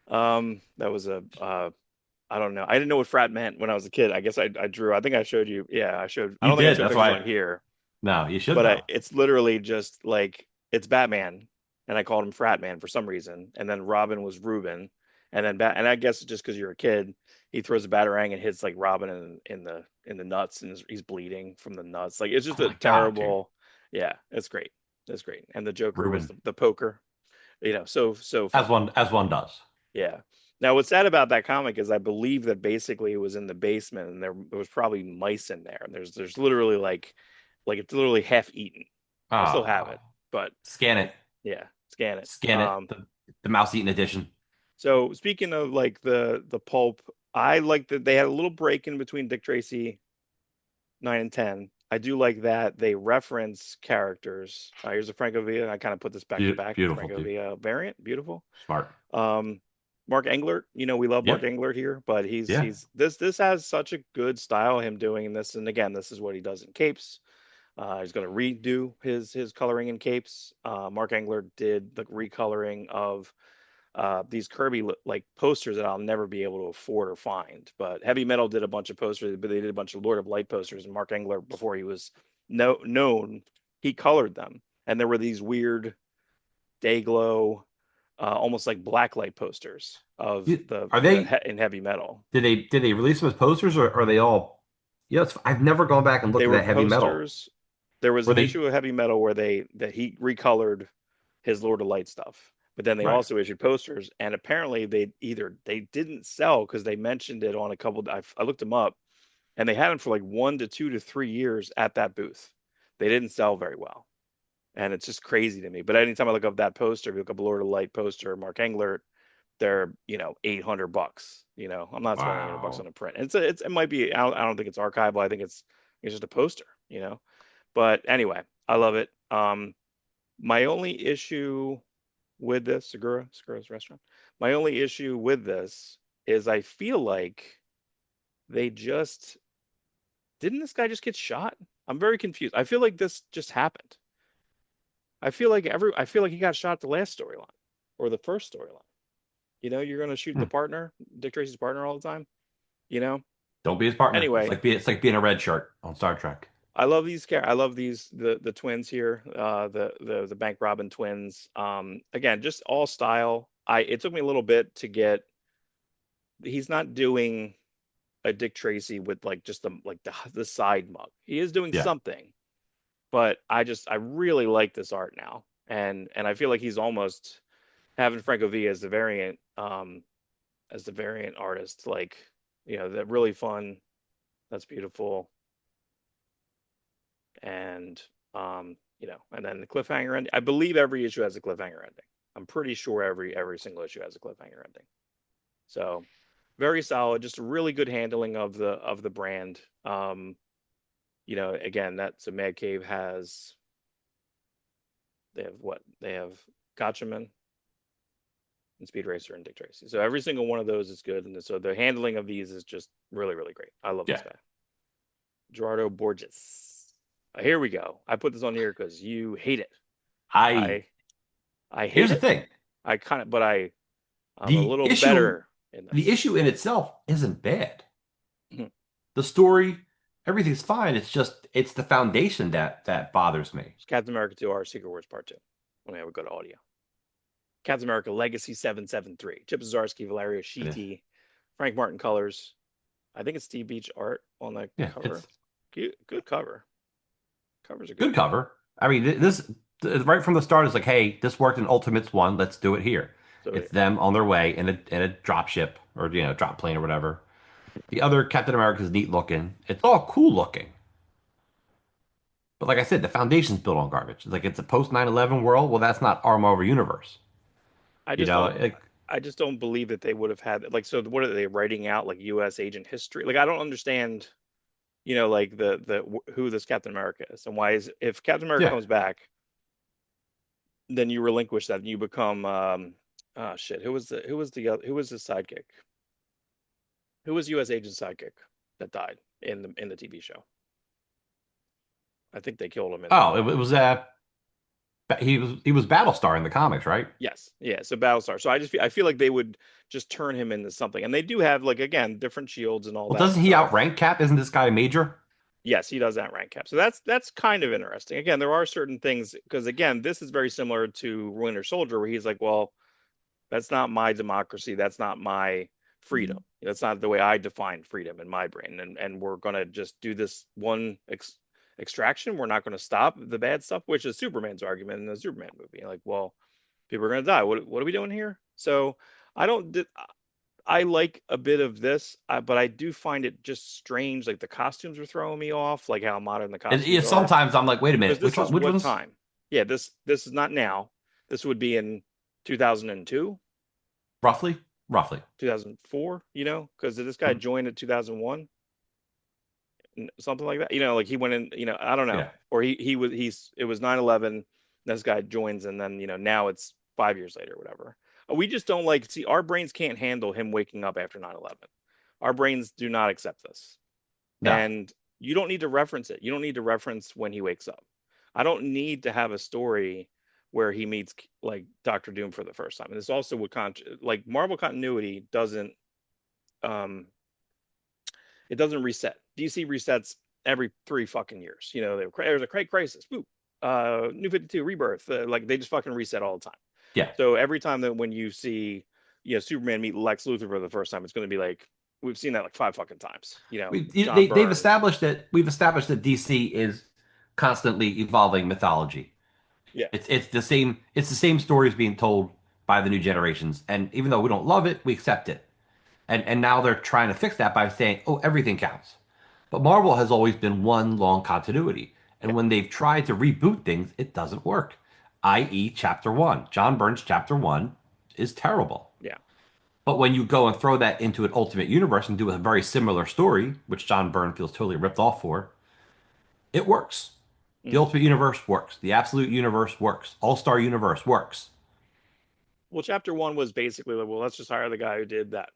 [SPEAKER 1] That was a I don't know. I didn't know what frat meant when I was a kid. I guess I drew. I think I showed you. Yeah, I showed. I
[SPEAKER 2] You
[SPEAKER 1] don't think I
[SPEAKER 2] did.
[SPEAKER 1] showed
[SPEAKER 2] That's
[SPEAKER 1] pictures
[SPEAKER 2] why.
[SPEAKER 1] on here,
[SPEAKER 2] No, you should
[SPEAKER 1] but
[SPEAKER 2] though.
[SPEAKER 1] it's literally just like it's Batman, and I called him Frat Man for some reason, and then Robin was Ruben, and then and I guess just because you're a kid, he throws a batarang and hits like Robin in the nuts, and he's bleeding from the nuts. Like it's
[SPEAKER 2] Oh
[SPEAKER 1] just a
[SPEAKER 2] my God, dude.
[SPEAKER 1] terrible. Yeah, it's great. It's great. And the Joker was
[SPEAKER 2] Ruben.
[SPEAKER 1] the poker. So funny.
[SPEAKER 2] As one does.
[SPEAKER 1] Yeah. Now, what's sad about that comic is I believe that basically it was in the basement and there was probably mice in there. And there's literally like it's literally half eaten. I still have
[SPEAKER 2] Ah,
[SPEAKER 1] it, but
[SPEAKER 2] scan it.
[SPEAKER 1] yeah, scan it.
[SPEAKER 2] Scan it. The mouse eating edition.
[SPEAKER 1] So speaking of like the pulp, I like that they had a little break in between Dick Tracy 9 and 10. I do like that they reference characters. Here's a Franco Villa. I kind of put this back to back.
[SPEAKER 2] Beautiful,
[SPEAKER 1] Franco
[SPEAKER 2] dude.
[SPEAKER 1] Villa variant, beautiful.
[SPEAKER 2] Smart.
[SPEAKER 1] Um, Mark Englert, we love Mark
[SPEAKER 2] Yeah.
[SPEAKER 1] Englert here, but
[SPEAKER 2] Yeah.
[SPEAKER 1] he's this has such a good style him doing this, and again, this is what he does in capes. He's going to redo his coloring in capes. Mark Englert did the recoloring of these Kirby like posters that I'll never be able to afford or find. But Heavy Metal did a bunch of posters, but they did a bunch of Lord of Light posters, and Mark Englert, before he was known, he colored them, and there were these weird day glow, almost like blacklight posters of
[SPEAKER 2] Are they?
[SPEAKER 1] in Heavy Metal.
[SPEAKER 2] Did they release them as posters or are they all? Yeah, I've never gone back and looked
[SPEAKER 1] They
[SPEAKER 2] at
[SPEAKER 1] were
[SPEAKER 2] that heavy metal.
[SPEAKER 1] posters. There was
[SPEAKER 2] Were
[SPEAKER 1] an
[SPEAKER 2] they?
[SPEAKER 1] issue of Heavy Metal where that he recolored his Lord of Light stuff, but then they
[SPEAKER 2] Right.
[SPEAKER 1] also issued posters, and apparently they didn't sell because they mentioned it on a couple. I looked them up, and they had them for like 1 to 2 to 3 years at that booth. They didn't sell very well, and it's just crazy to me. But anytime I look up that poster, if you look up a Lord of Light poster, Mark Englert, they're $800. I'm not spending $800
[SPEAKER 2] Wow.
[SPEAKER 1] on a print. It might be. I don't think it's archival. I think it's just a poster. But anyway, I love it. My only issue with this Segura's restaurant. My only issue with this is I feel like they just didn't this guy just get shot? I'm very confused. I feel like this just happened. I feel like he got shot at the last storyline or the first storyline. You're gonna shoot
[SPEAKER 2] Hmm.
[SPEAKER 1] the partner, Dick Tracy's partner all the time. You know.
[SPEAKER 2] Don't be his partner.
[SPEAKER 1] Anyway,
[SPEAKER 2] It's like being a red shirt on Star Trek.
[SPEAKER 1] I love these the twins here, the bank robin twins. Again, just all style. It took me a little bit to get. He's not doing a Dick Tracy with like just the side mug. He is doing
[SPEAKER 2] Yeah.
[SPEAKER 1] something, but I really like this art now, and I feel like he's almost having Franco V as the variant artist. Like that really fun. That's beautiful. And and then the cliffhanger ending. I believe every issue has a cliffhanger ending. I'm pretty sure every single issue has a cliffhanger ending. So very solid, just a really good handling of the brand. Again, that's a Mad Cave has they have what? They have Gotchaman and Speed Racer and Dick Tracy. So every single one of those is good. And so the handling of these is just really, really great. I love this
[SPEAKER 2] Yeah.
[SPEAKER 1] guy. Gerardo Borges. Here we go. I put this on here because you hate it.
[SPEAKER 2] I
[SPEAKER 1] I I
[SPEAKER 2] Here's
[SPEAKER 1] hate
[SPEAKER 2] the
[SPEAKER 1] it.
[SPEAKER 2] thing.
[SPEAKER 1] But I'm a
[SPEAKER 2] The
[SPEAKER 1] little
[SPEAKER 2] issue
[SPEAKER 1] better in
[SPEAKER 2] the
[SPEAKER 1] this.
[SPEAKER 2] issue in itself isn't bad. The story, Everything's fine. It's just it's the foundation that bothers me.
[SPEAKER 1] It's Captain America 2 R Secret Wars Part 2. Let me have a good audio. Captain America Legacy 773. Chip Zdarsky, Valerio
[SPEAKER 2] It is.
[SPEAKER 1] Schiti, Frank Martin colors. I think it's Steve Beach art on the
[SPEAKER 2] Yeah,
[SPEAKER 1] cover.
[SPEAKER 2] it's
[SPEAKER 1] Good cover. Covers are good.
[SPEAKER 2] good cover. I mean, this right from the start is like, hey, this worked in Ultimates 1. Let's do it here.
[SPEAKER 1] So
[SPEAKER 2] It's them on their way in a drop ship or drop plane or whatever. The other Captain America is neat looking. It's all cool looking. But like I said, the foundation's built on garbage. Like it's a post 9/11 world. Well, that's not our Marvel universe.
[SPEAKER 1] I
[SPEAKER 2] You
[SPEAKER 1] just
[SPEAKER 2] know,
[SPEAKER 1] don't
[SPEAKER 2] like
[SPEAKER 1] I just don't believe that they would have had like so what are they writing out like US agent history? Like I don't understand, like who this Captain America is and why is if Captain America
[SPEAKER 2] yeah.
[SPEAKER 1] comes back, then you relinquish that and you become oh shit, who was his sidekick? Who was US agent sidekick that died in the TV show? I think they killed him in
[SPEAKER 2] Oh,
[SPEAKER 1] the
[SPEAKER 2] it was he was Battlestar in the comics, right?
[SPEAKER 1] Yes, yeah. So Battlestar. So I feel like they would just turn him into something, and they do have like again different shields and all
[SPEAKER 2] Well,
[SPEAKER 1] that
[SPEAKER 2] doesn't he
[SPEAKER 1] stuff.
[SPEAKER 2] outrank Cap? Isn't this guy a major?
[SPEAKER 1] Yes, he does that rank cap. So that's kind of interesting. Again, there are certain things because again, this is very similar to Winter Soldier, where he's like, well, that's not my democracy. That's not my freedom. That's not the way I define freedom in my brain. And we're gonna just do this one extraction. We're not gonna stop the bad stuff, which is Superman's argument in the Superman movie. Like, well, people are gonna die. What are we doing here? So I don't. I like a bit of this, but I do find it just strange. Like the costumes are throwing me off, like how modern the
[SPEAKER 2] And,
[SPEAKER 1] costumes
[SPEAKER 2] yeah,
[SPEAKER 1] are.
[SPEAKER 2] sometimes I'm like, wait a
[SPEAKER 1] Because
[SPEAKER 2] minute, which
[SPEAKER 1] this
[SPEAKER 2] one?
[SPEAKER 1] is
[SPEAKER 2] Which
[SPEAKER 1] what
[SPEAKER 2] one's
[SPEAKER 1] time? Yeah, this is not now. This would be in 2002,
[SPEAKER 2] roughly? Roughly.
[SPEAKER 1] 2004. Because this guy
[SPEAKER 2] Mhm.
[SPEAKER 1] joined in 2001, something like that. Like he went in. I don't know,
[SPEAKER 2] Yeah.
[SPEAKER 1] or he's it was 9/11. This guy joins, and then now it's 5 years later, whatever. We just don't like see our brains can't handle him waking up after 9/11. Our brains do not accept this.
[SPEAKER 2] No.
[SPEAKER 1] And you don't need to reference it. You don't need to reference when he wakes up. I don't need to have a story where he meets like Doctor Doom for the first time. And this also would like Marvel continuity doesn't um it doesn't reset. DC resets every 3 fucking years. There's a great crisis. Woo. New 52 rebirth. Like they just fucking reset all the time.
[SPEAKER 2] Yeah.
[SPEAKER 1] So every time that when you see Superman meet Lex Luthor for the first time, it's going to be like we've seen that like 5 fucking times. John
[SPEAKER 2] They've
[SPEAKER 1] Byrne.
[SPEAKER 2] established that we've established that DC is constantly evolving mythology.
[SPEAKER 1] Yeah.
[SPEAKER 2] It's the same stories being told by the new generations, and even though we don't love it, we accept it. And now they're trying to fix that by saying, oh, everything counts. But Marvel has always been one long continuity,
[SPEAKER 1] Yeah.
[SPEAKER 2] and when they've tried to reboot things, it doesn't work. I.e., Chapter One, John Byrne's Chapter One is terrible.
[SPEAKER 1] Yeah.
[SPEAKER 2] But when you go and throw that into an Ultimate Universe and do a very similar story, which John Byrne feels totally ripped off for, it works. The
[SPEAKER 1] Mhm.
[SPEAKER 2] Ultimate Universe works. The Absolute Universe works. All Star Universe works.
[SPEAKER 1] Well, chapter one was basically like, well, let's just hire the guy who did that.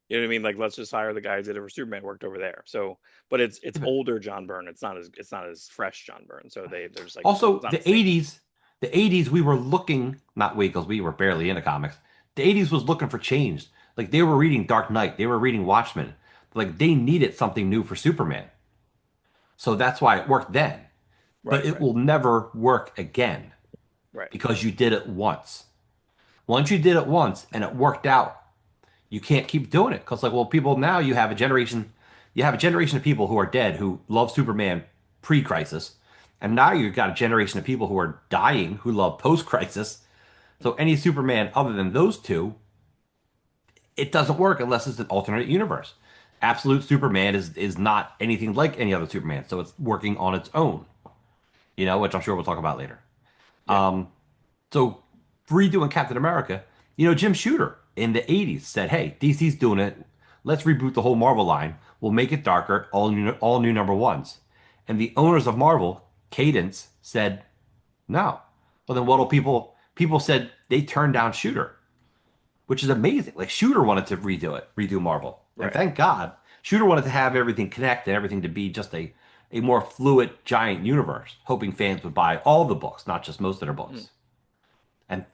[SPEAKER 1] You know what I mean? Like, let's just hire the guy who did it for Superman worked over there. So, but it's older John Byrne. It's not as fresh John Byrne. So they're just like it's
[SPEAKER 2] Also,
[SPEAKER 1] not the
[SPEAKER 2] the
[SPEAKER 1] same.
[SPEAKER 2] 80s, the 80s, we were looking, not we, because we were barely into comics. The 80s was looking for change. Like they were reading Dark Knight, they were reading Watchmen. Like they needed something new for Superman. So that's why it worked then. But
[SPEAKER 1] Right.
[SPEAKER 2] it
[SPEAKER 1] Right.
[SPEAKER 2] will never work again
[SPEAKER 1] Right.
[SPEAKER 2] because you did it once. Once you did it once and it worked out, you can't keep doing it because like well people now you have a generation of people who are dead who love Superman pre-crisis, and now you've got a generation of people who are dying who love post-crisis. So any Superman other than those two, it doesn't work unless it's an alternate universe. Absolute Superman is not anything like any other Superman, so it's working on its own, which I'm sure we'll talk about later.
[SPEAKER 1] Yeah.
[SPEAKER 2] So redoing Captain America, Jim Shooter in the 80s said, hey, DC's doing it. Let's reboot the whole Marvel line. We'll make it darker, all new number ones. And the owners of Marvel, Cadence, said, no. Well, then what'll people said they turned down Shooter, which is amazing. Like Shooter wanted to redo Marvel. And
[SPEAKER 1] Right.
[SPEAKER 2] thank God, Shooter wanted to have everything connect and everything to be just a more fluid giant universe, hoping fans would buy all the books, not just most of their
[SPEAKER 1] Mm.
[SPEAKER 2] books.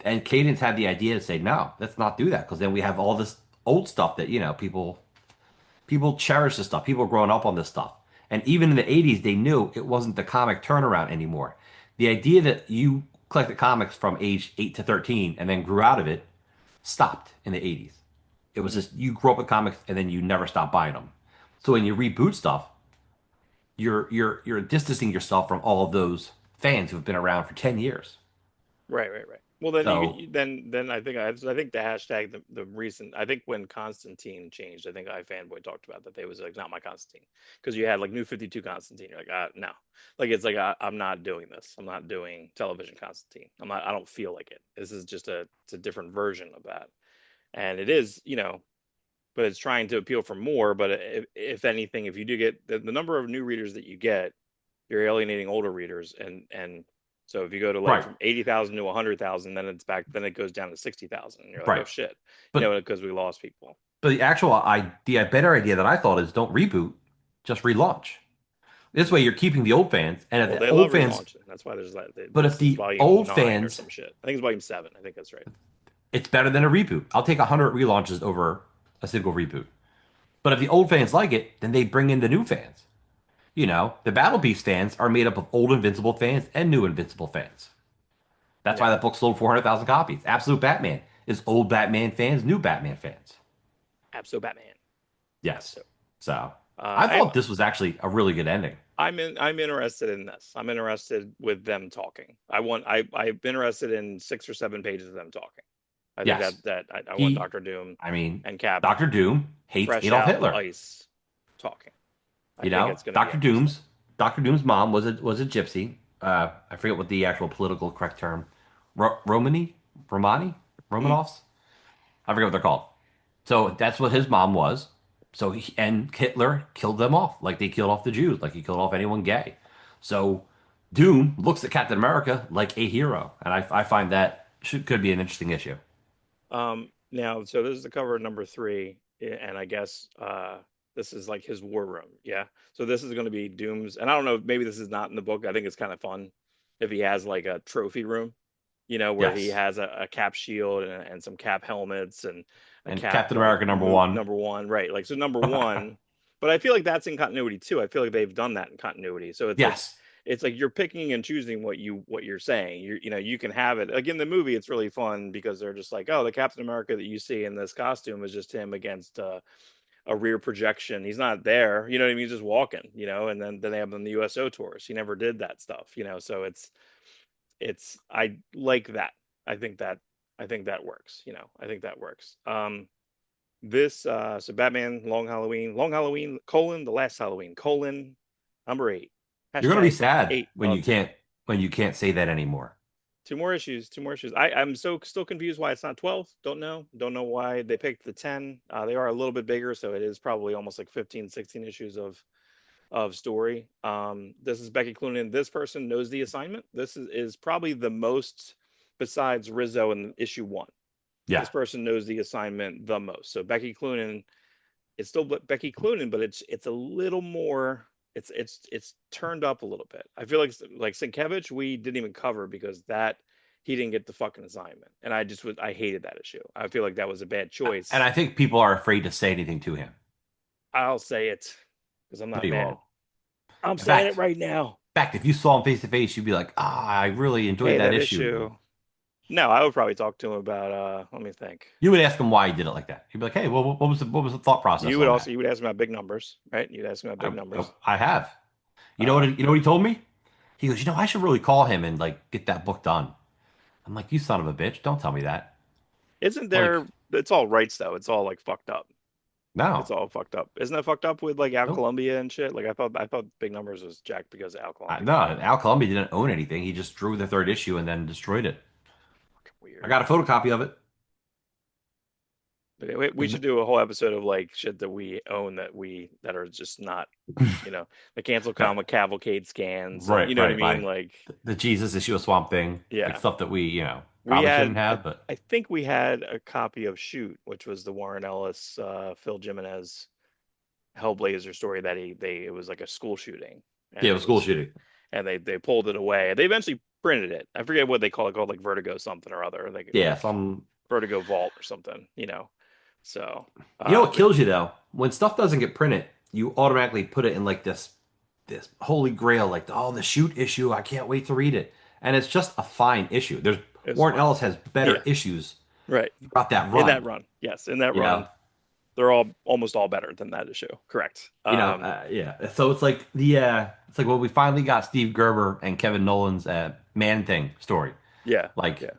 [SPEAKER 2] And Cadence had the idea to say, no, let's not do that because then we have all this old stuff that people cherish this stuff. People are growing up on this stuff, And even in the 80s, they knew it wasn't the comic turnaround anymore. The idea that you collected comics from age 8 to 13 and then grew out of it stopped in the 80s. It was
[SPEAKER 1] Hmm.
[SPEAKER 2] just you grew up with comics and then you never stopped buying them. So when you reboot stuff, you're distancing yourself from all of those fans who've been around for 10 years.
[SPEAKER 1] Right, right, right. Well, then
[SPEAKER 2] So,
[SPEAKER 1] then I think the hashtag the recent I think when Constantine changed, I think iFanboy talked about that they was like not my Constantine because you had like New 52 Constantine. You're like no, like it's like I'm not doing this. I'm not doing television Constantine. I'm not. I don't feel like it. This is just it's a different version of that, and it is but it's trying to appeal for more. But if anything, if you do get the number of new readers that you get, you're alienating older readers, and so if you go to like
[SPEAKER 2] right,
[SPEAKER 1] from 80,000 to 100,000, then it goes down to 60,000, and you're like,
[SPEAKER 2] right.
[SPEAKER 1] oh shit,
[SPEAKER 2] But
[SPEAKER 1] because we lost people.
[SPEAKER 2] the actual idea, better idea that I thought is don't reboot, just relaunch. This way you're keeping the old fans, and if
[SPEAKER 1] Well,
[SPEAKER 2] the
[SPEAKER 1] they
[SPEAKER 2] old
[SPEAKER 1] love
[SPEAKER 2] fans,
[SPEAKER 1] relaunching. That's why there's that.
[SPEAKER 2] but if
[SPEAKER 1] This is
[SPEAKER 2] the
[SPEAKER 1] volume
[SPEAKER 2] old
[SPEAKER 1] 9 or
[SPEAKER 2] fans,
[SPEAKER 1] some shit. I think it's volume 7. I think that's right.
[SPEAKER 2] it's better than a reboot. I'll take 100 relaunches over a single reboot. But if the old fans like it, then they bring in the new fans. The Battle Beast fans are made up of old Invincible fans and new Invincible fans. That's why
[SPEAKER 1] Yeah,
[SPEAKER 2] that book sold 400,000 copies. Absolute Batman is old Batman fans, new Batman fans.
[SPEAKER 1] Abso Batman.
[SPEAKER 2] Yes.
[SPEAKER 1] So
[SPEAKER 2] So I
[SPEAKER 1] I'm
[SPEAKER 2] thought this was actually a really good ending.
[SPEAKER 1] I'm interested in this. I'm interested with them talking. I'm interested in 6 or 7 pages of them talking. I think
[SPEAKER 2] Yes.
[SPEAKER 1] I want
[SPEAKER 2] He,
[SPEAKER 1] Doctor Doom
[SPEAKER 2] I mean,
[SPEAKER 1] and Cap
[SPEAKER 2] Doctor Doom hates
[SPEAKER 1] fresh
[SPEAKER 2] Adolf
[SPEAKER 1] out the
[SPEAKER 2] Hitler.
[SPEAKER 1] ice talking. I think it's going to be
[SPEAKER 2] Doctor
[SPEAKER 1] interesting.
[SPEAKER 2] Doom's mom was a gypsy. I forget what the actual political correct term. Romani,
[SPEAKER 1] Mm,
[SPEAKER 2] Romanovs. I forget what they're called. So that's what his mom was. And Hitler killed them off, like they killed off the Jews, like he killed off anyone gay. So Doom looks at Captain America like a hero, and I find that could be an interesting issue.
[SPEAKER 1] now, so this is the cover of number 3, and I guess this is like his war room. Yeah. So this is going to be Doom's, and I don't know, maybe this is not in the book. I think it's kind of fun if he has like a trophy room, where he
[SPEAKER 2] Yes,
[SPEAKER 1] has a cap shield and some cap helmets and a
[SPEAKER 2] and
[SPEAKER 1] cap
[SPEAKER 2] Captain
[SPEAKER 1] like
[SPEAKER 2] America #1.
[SPEAKER 1] number one, right? Like so number one, but I feel like that's in continuity too. I feel like they've done that in continuity. So
[SPEAKER 2] Yes,
[SPEAKER 1] it's like you're picking and choosing what you're saying. You can have it. Like in the movie, it's really fun because they're just like, oh, the Captain America that you see in this costume is just him against a rear projection. He's not there. You know what I mean? He's just walking. And then they have him on the USO tours. He never did that stuff. So it's I like that. I think that I think that works. I think that works. This so Batman Long Halloween colon the last Halloween colon number 8
[SPEAKER 2] you're gonna be
[SPEAKER 1] hashtag
[SPEAKER 2] sad
[SPEAKER 1] 8
[SPEAKER 2] when
[SPEAKER 1] of 10.
[SPEAKER 2] you can't say that anymore.
[SPEAKER 1] 2 more issues, 2 more issues. I'm so still confused why it's not 12. Don't know why they picked the 10. They are a little bit bigger, so it is probably almost like 15, 16 issues of story. This is Becky Cloonan. This person knows the assignment. This is probably the most, besides Rizzo in issue 1.
[SPEAKER 2] Yeah,
[SPEAKER 1] This person knows the assignment the most. So Becky Cloonan, it's still Becky Cloonan, but it's a little more. It's turned up a little bit. I feel like Sienkiewicz we didn't even cover because that he didn't get the fucking assignment, and I hated that issue. I feel like that was a bad
[SPEAKER 2] and
[SPEAKER 1] choice.
[SPEAKER 2] I think people are afraid to say anything to him.
[SPEAKER 1] I'll say it because I'm
[SPEAKER 2] No,
[SPEAKER 1] not
[SPEAKER 2] you
[SPEAKER 1] mad.
[SPEAKER 2] won't.
[SPEAKER 1] I'm
[SPEAKER 2] In
[SPEAKER 1] saying it
[SPEAKER 2] fact,
[SPEAKER 1] right now.
[SPEAKER 2] if you saw him face to face, you'd be like, "Ah, I really enjoyed
[SPEAKER 1] Hey,
[SPEAKER 2] that
[SPEAKER 1] that
[SPEAKER 2] issue."
[SPEAKER 1] issue. No, I would probably talk to him about let me think.
[SPEAKER 2] You would ask him why he did it like that. You'd be like, "Hey, well, what was the thought process on that?"
[SPEAKER 1] You would ask me about big numbers, right? You'd ask me about big numbers.
[SPEAKER 2] I have.
[SPEAKER 1] Uh,
[SPEAKER 2] You know what he told me? He goes, I should really call him and like get that book done. I'm like, you son of a bitch! Don't tell me that.
[SPEAKER 1] isn't
[SPEAKER 2] Like,
[SPEAKER 1] there? It's all rights though. It's all like fucked up.
[SPEAKER 2] no,
[SPEAKER 1] It's all fucked up. Isn't that fucked up with like Al
[SPEAKER 2] nope.
[SPEAKER 1] Columbia and shit? Like I thought Big Numbers was jacked because of Al
[SPEAKER 2] No,
[SPEAKER 1] Columbia.
[SPEAKER 2] Al Columbia didn't own anything. He just drew the third issue and then destroyed it.
[SPEAKER 1] Fucking
[SPEAKER 2] I
[SPEAKER 1] weird.
[SPEAKER 2] got a photocopy of it.
[SPEAKER 1] But we should do a whole episode of like shit that we own that are just not, the cancel
[SPEAKER 2] That-
[SPEAKER 1] comic cavalcade scans and
[SPEAKER 2] right,
[SPEAKER 1] you know what I
[SPEAKER 2] right.
[SPEAKER 1] mean? Like,
[SPEAKER 2] The Jesus issue of Swamp Thing, like
[SPEAKER 1] yeah.
[SPEAKER 2] stuff that we,
[SPEAKER 1] We
[SPEAKER 2] probably shouldn't
[SPEAKER 1] had
[SPEAKER 2] have, but
[SPEAKER 1] I think we had a copy of Shoot, which was the Warren Ellis, Phil Jimenez Hellblazer story that it was like a school shooting
[SPEAKER 2] yeah,
[SPEAKER 1] and
[SPEAKER 2] it
[SPEAKER 1] it
[SPEAKER 2] was school
[SPEAKER 1] was
[SPEAKER 2] shooting.
[SPEAKER 1] and they pulled it away. They eventually printed it. I forget what they call it, called like Vertigo something or other,
[SPEAKER 2] Yeah,
[SPEAKER 1] like
[SPEAKER 2] some.
[SPEAKER 1] Vertigo Vault or something. So,
[SPEAKER 2] You know what
[SPEAKER 1] but
[SPEAKER 2] kills you though? When stuff doesn't get printed, you automatically put it in like this. this holy grail, like, oh, the shoot issue. I can't wait to read it. And it's just a fine issue. There's
[SPEAKER 1] It's
[SPEAKER 2] Warren
[SPEAKER 1] fine.
[SPEAKER 2] Ellis has better
[SPEAKER 1] Yeah,
[SPEAKER 2] issues
[SPEAKER 1] right.
[SPEAKER 2] throughout that
[SPEAKER 1] In
[SPEAKER 2] run.
[SPEAKER 1] that run, yes, in that
[SPEAKER 2] You know,
[SPEAKER 1] run, they're all almost all better than that issue. Correct.
[SPEAKER 2] yeah. So it's like it's like when we finally got Steve Gerber and Kevin Nolan's Man Thing story.
[SPEAKER 1] Yeah,
[SPEAKER 2] Like
[SPEAKER 1] yeah,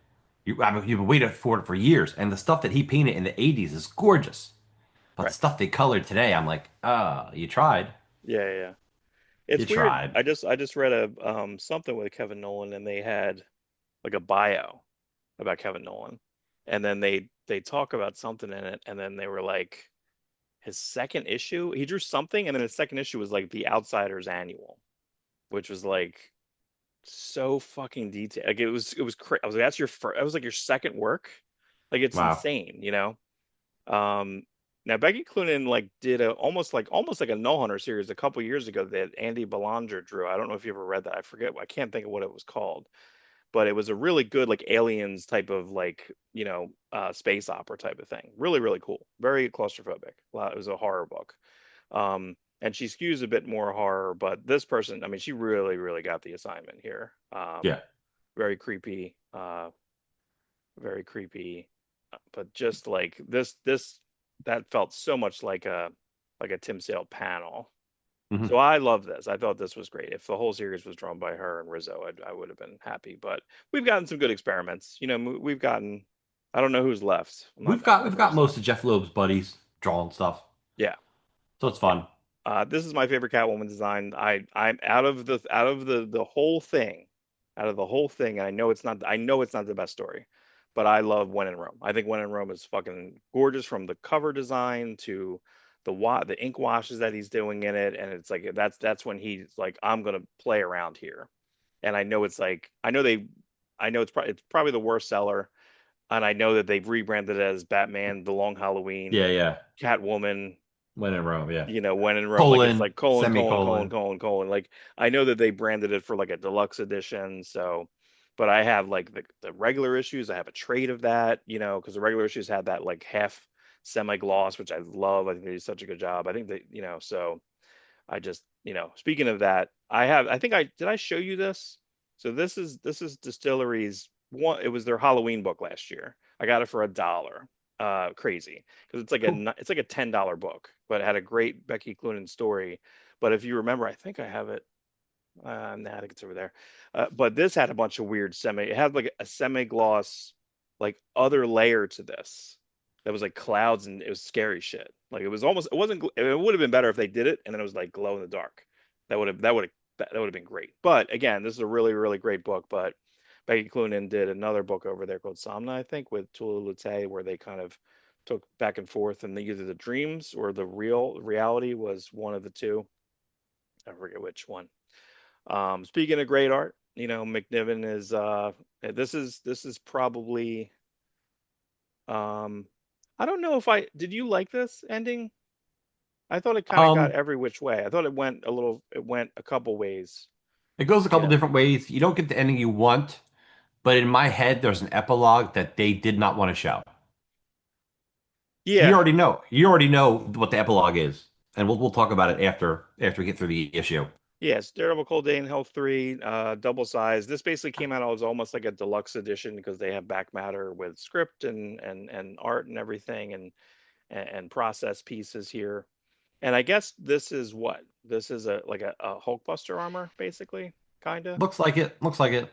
[SPEAKER 2] you've been waiting for it for years, and the stuff that he painted in the '80s is gorgeous. But the
[SPEAKER 1] right.
[SPEAKER 2] stuff they colored today, I'm like, you tried,
[SPEAKER 1] Yeah, yeah, yeah.
[SPEAKER 2] you
[SPEAKER 1] It's weird.
[SPEAKER 2] tried.
[SPEAKER 1] I just read a something with Kevin Nolan, and they had like a bio about Kevin Nolan, and then they talk about something in it, and then they were like his second issue, he drew something, and then his second issue was like the Outsiders Annual, which was like so fucking detailed. Like it was I was like, that's your first, that was like your second work. Like it's
[SPEAKER 2] Wow.
[SPEAKER 1] insane, you know? Um, Now Becky Cloonan like did a almost like a No Hunter series a couple years ago that Andy Belanger drew. I don't know if you ever read that. I forget. I can't think of what it was called, but it was a really good like aliens type of like space opera type of thing. Really really cool. Very claustrophobic. It was a horror book. And she skews a bit more horror, but this person, I mean, she really really got the assignment here.
[SPEAKER 2] Yeah.
[SPEAKER 1] Very creepy. Very creepy, but just like this that felt so much like a Tim Sale panel. So
[SPEAKER 2] Hmm.
[SPEAKER 1] I love this. I thought this was great. If the whole series was drawn by her and Rizzo, I would have been happy. But we've gotten some good experiments. We've gotten. I don't know who's left. I don't
[SPEAKER 2] We've
[SPEAKER 1] remember
[SPEAKER 2] got
[SPEAKER 1] who's
[SPEAKER 2] most
[SPEAKER 1] left.
[SPEAKER 2] of Jeff Loeb's buddies drawing stuff,
[SPEAKER 1] Yeah,
[SPEAKER 2] so it's
[SPEAKER 1] yeah.
[SPEAKER 2] fun.
[SPEAKER 1] This is my favorite Catwoman design. I'm out of the whole thing, out of the whole thing. I know it's not. I know it's not the best story, but I love When in Rome. I think When in Rome is fucking gorgeous from the cover design to the ink washes that he's doing in it, and it's like that's when he's like I'm gonna play around here, and I know it's like I know it's probably the worst seller, and I know that they've rebranded it as Batman: The Long Halloween,
[SPEAKER 2] Yeah, yeah.
[SPEAKER 1] Catwoman,
[SPEAKER 2] When in Rome, yeah.
[SPEAKER 1] when in Rome, like it's
[SPEAKER 2] Colon,
[SPEAKER 1] like colon, colon, colon,
[SPEAKER 2] semicolon.
[SPEAKER 1] colon, colon. Like I know that they branded it for like a deluxe edition. So, but I have like the regular issues. I have a trade of that, because the regular issues had that like half semi-gloss, which I love. I think they did such a good job. I think that, so I just, speaking of that, I think I show you this? So this is Distillery's one. It was their Halloween book last year. I got it for $1. Crazy because
[SPEAKER 2] Cool.
[SPEAKER 1] it's like a $10 book, but it had a great Becky Cloonan story. But if you remember, I think I have it. Nah, I think it's over there. But this had a bunch of weird it had like a semi-gloss, like other layer to this that was like clouds, and it was scary shit. Like it wasn't, it would have been better if they did it and then it was like glow in the dark. That would have been great. But again, this is a really, really great book. But Becky Cloonan did another book over there called Somna, I think, with Tula Lute, where they kind of took back and forth, and either the dreams or the reality was one of the two. I forget which one. Speaking of great art, McNiven is this is probably um I don't know if I did you like this ending? I thought it kind of got
[SPEAKER 2] Um,
[SPEAKER 1] every which way. I thought it went a couple ways,
[SPEAKER 2] it goes a
[SPEAKER 1] you
[SPEAKER 2] couple
[SPEAKER 1] know.
[SPEAKER 2] different ways. You don't get the ending you want, but in my head, there's an epilogue that they did not want to show. You
[SPEAKER 1] Yeah.
[SPEAKER 2] already know. You already know what the epilogue is, and we'll talk about it after we get through the issue.
[SPEAKER 1] Yes, Daredevil Cold Day and Health 3, double size. This basically came out as almost like a deluxe edition because they have back matter with script and art and everything and process pieces here. And I guess this is what? This is a Hulkbuster armor, basically, kinda.
[SPEAKER 2] Looks like it. Looks like it.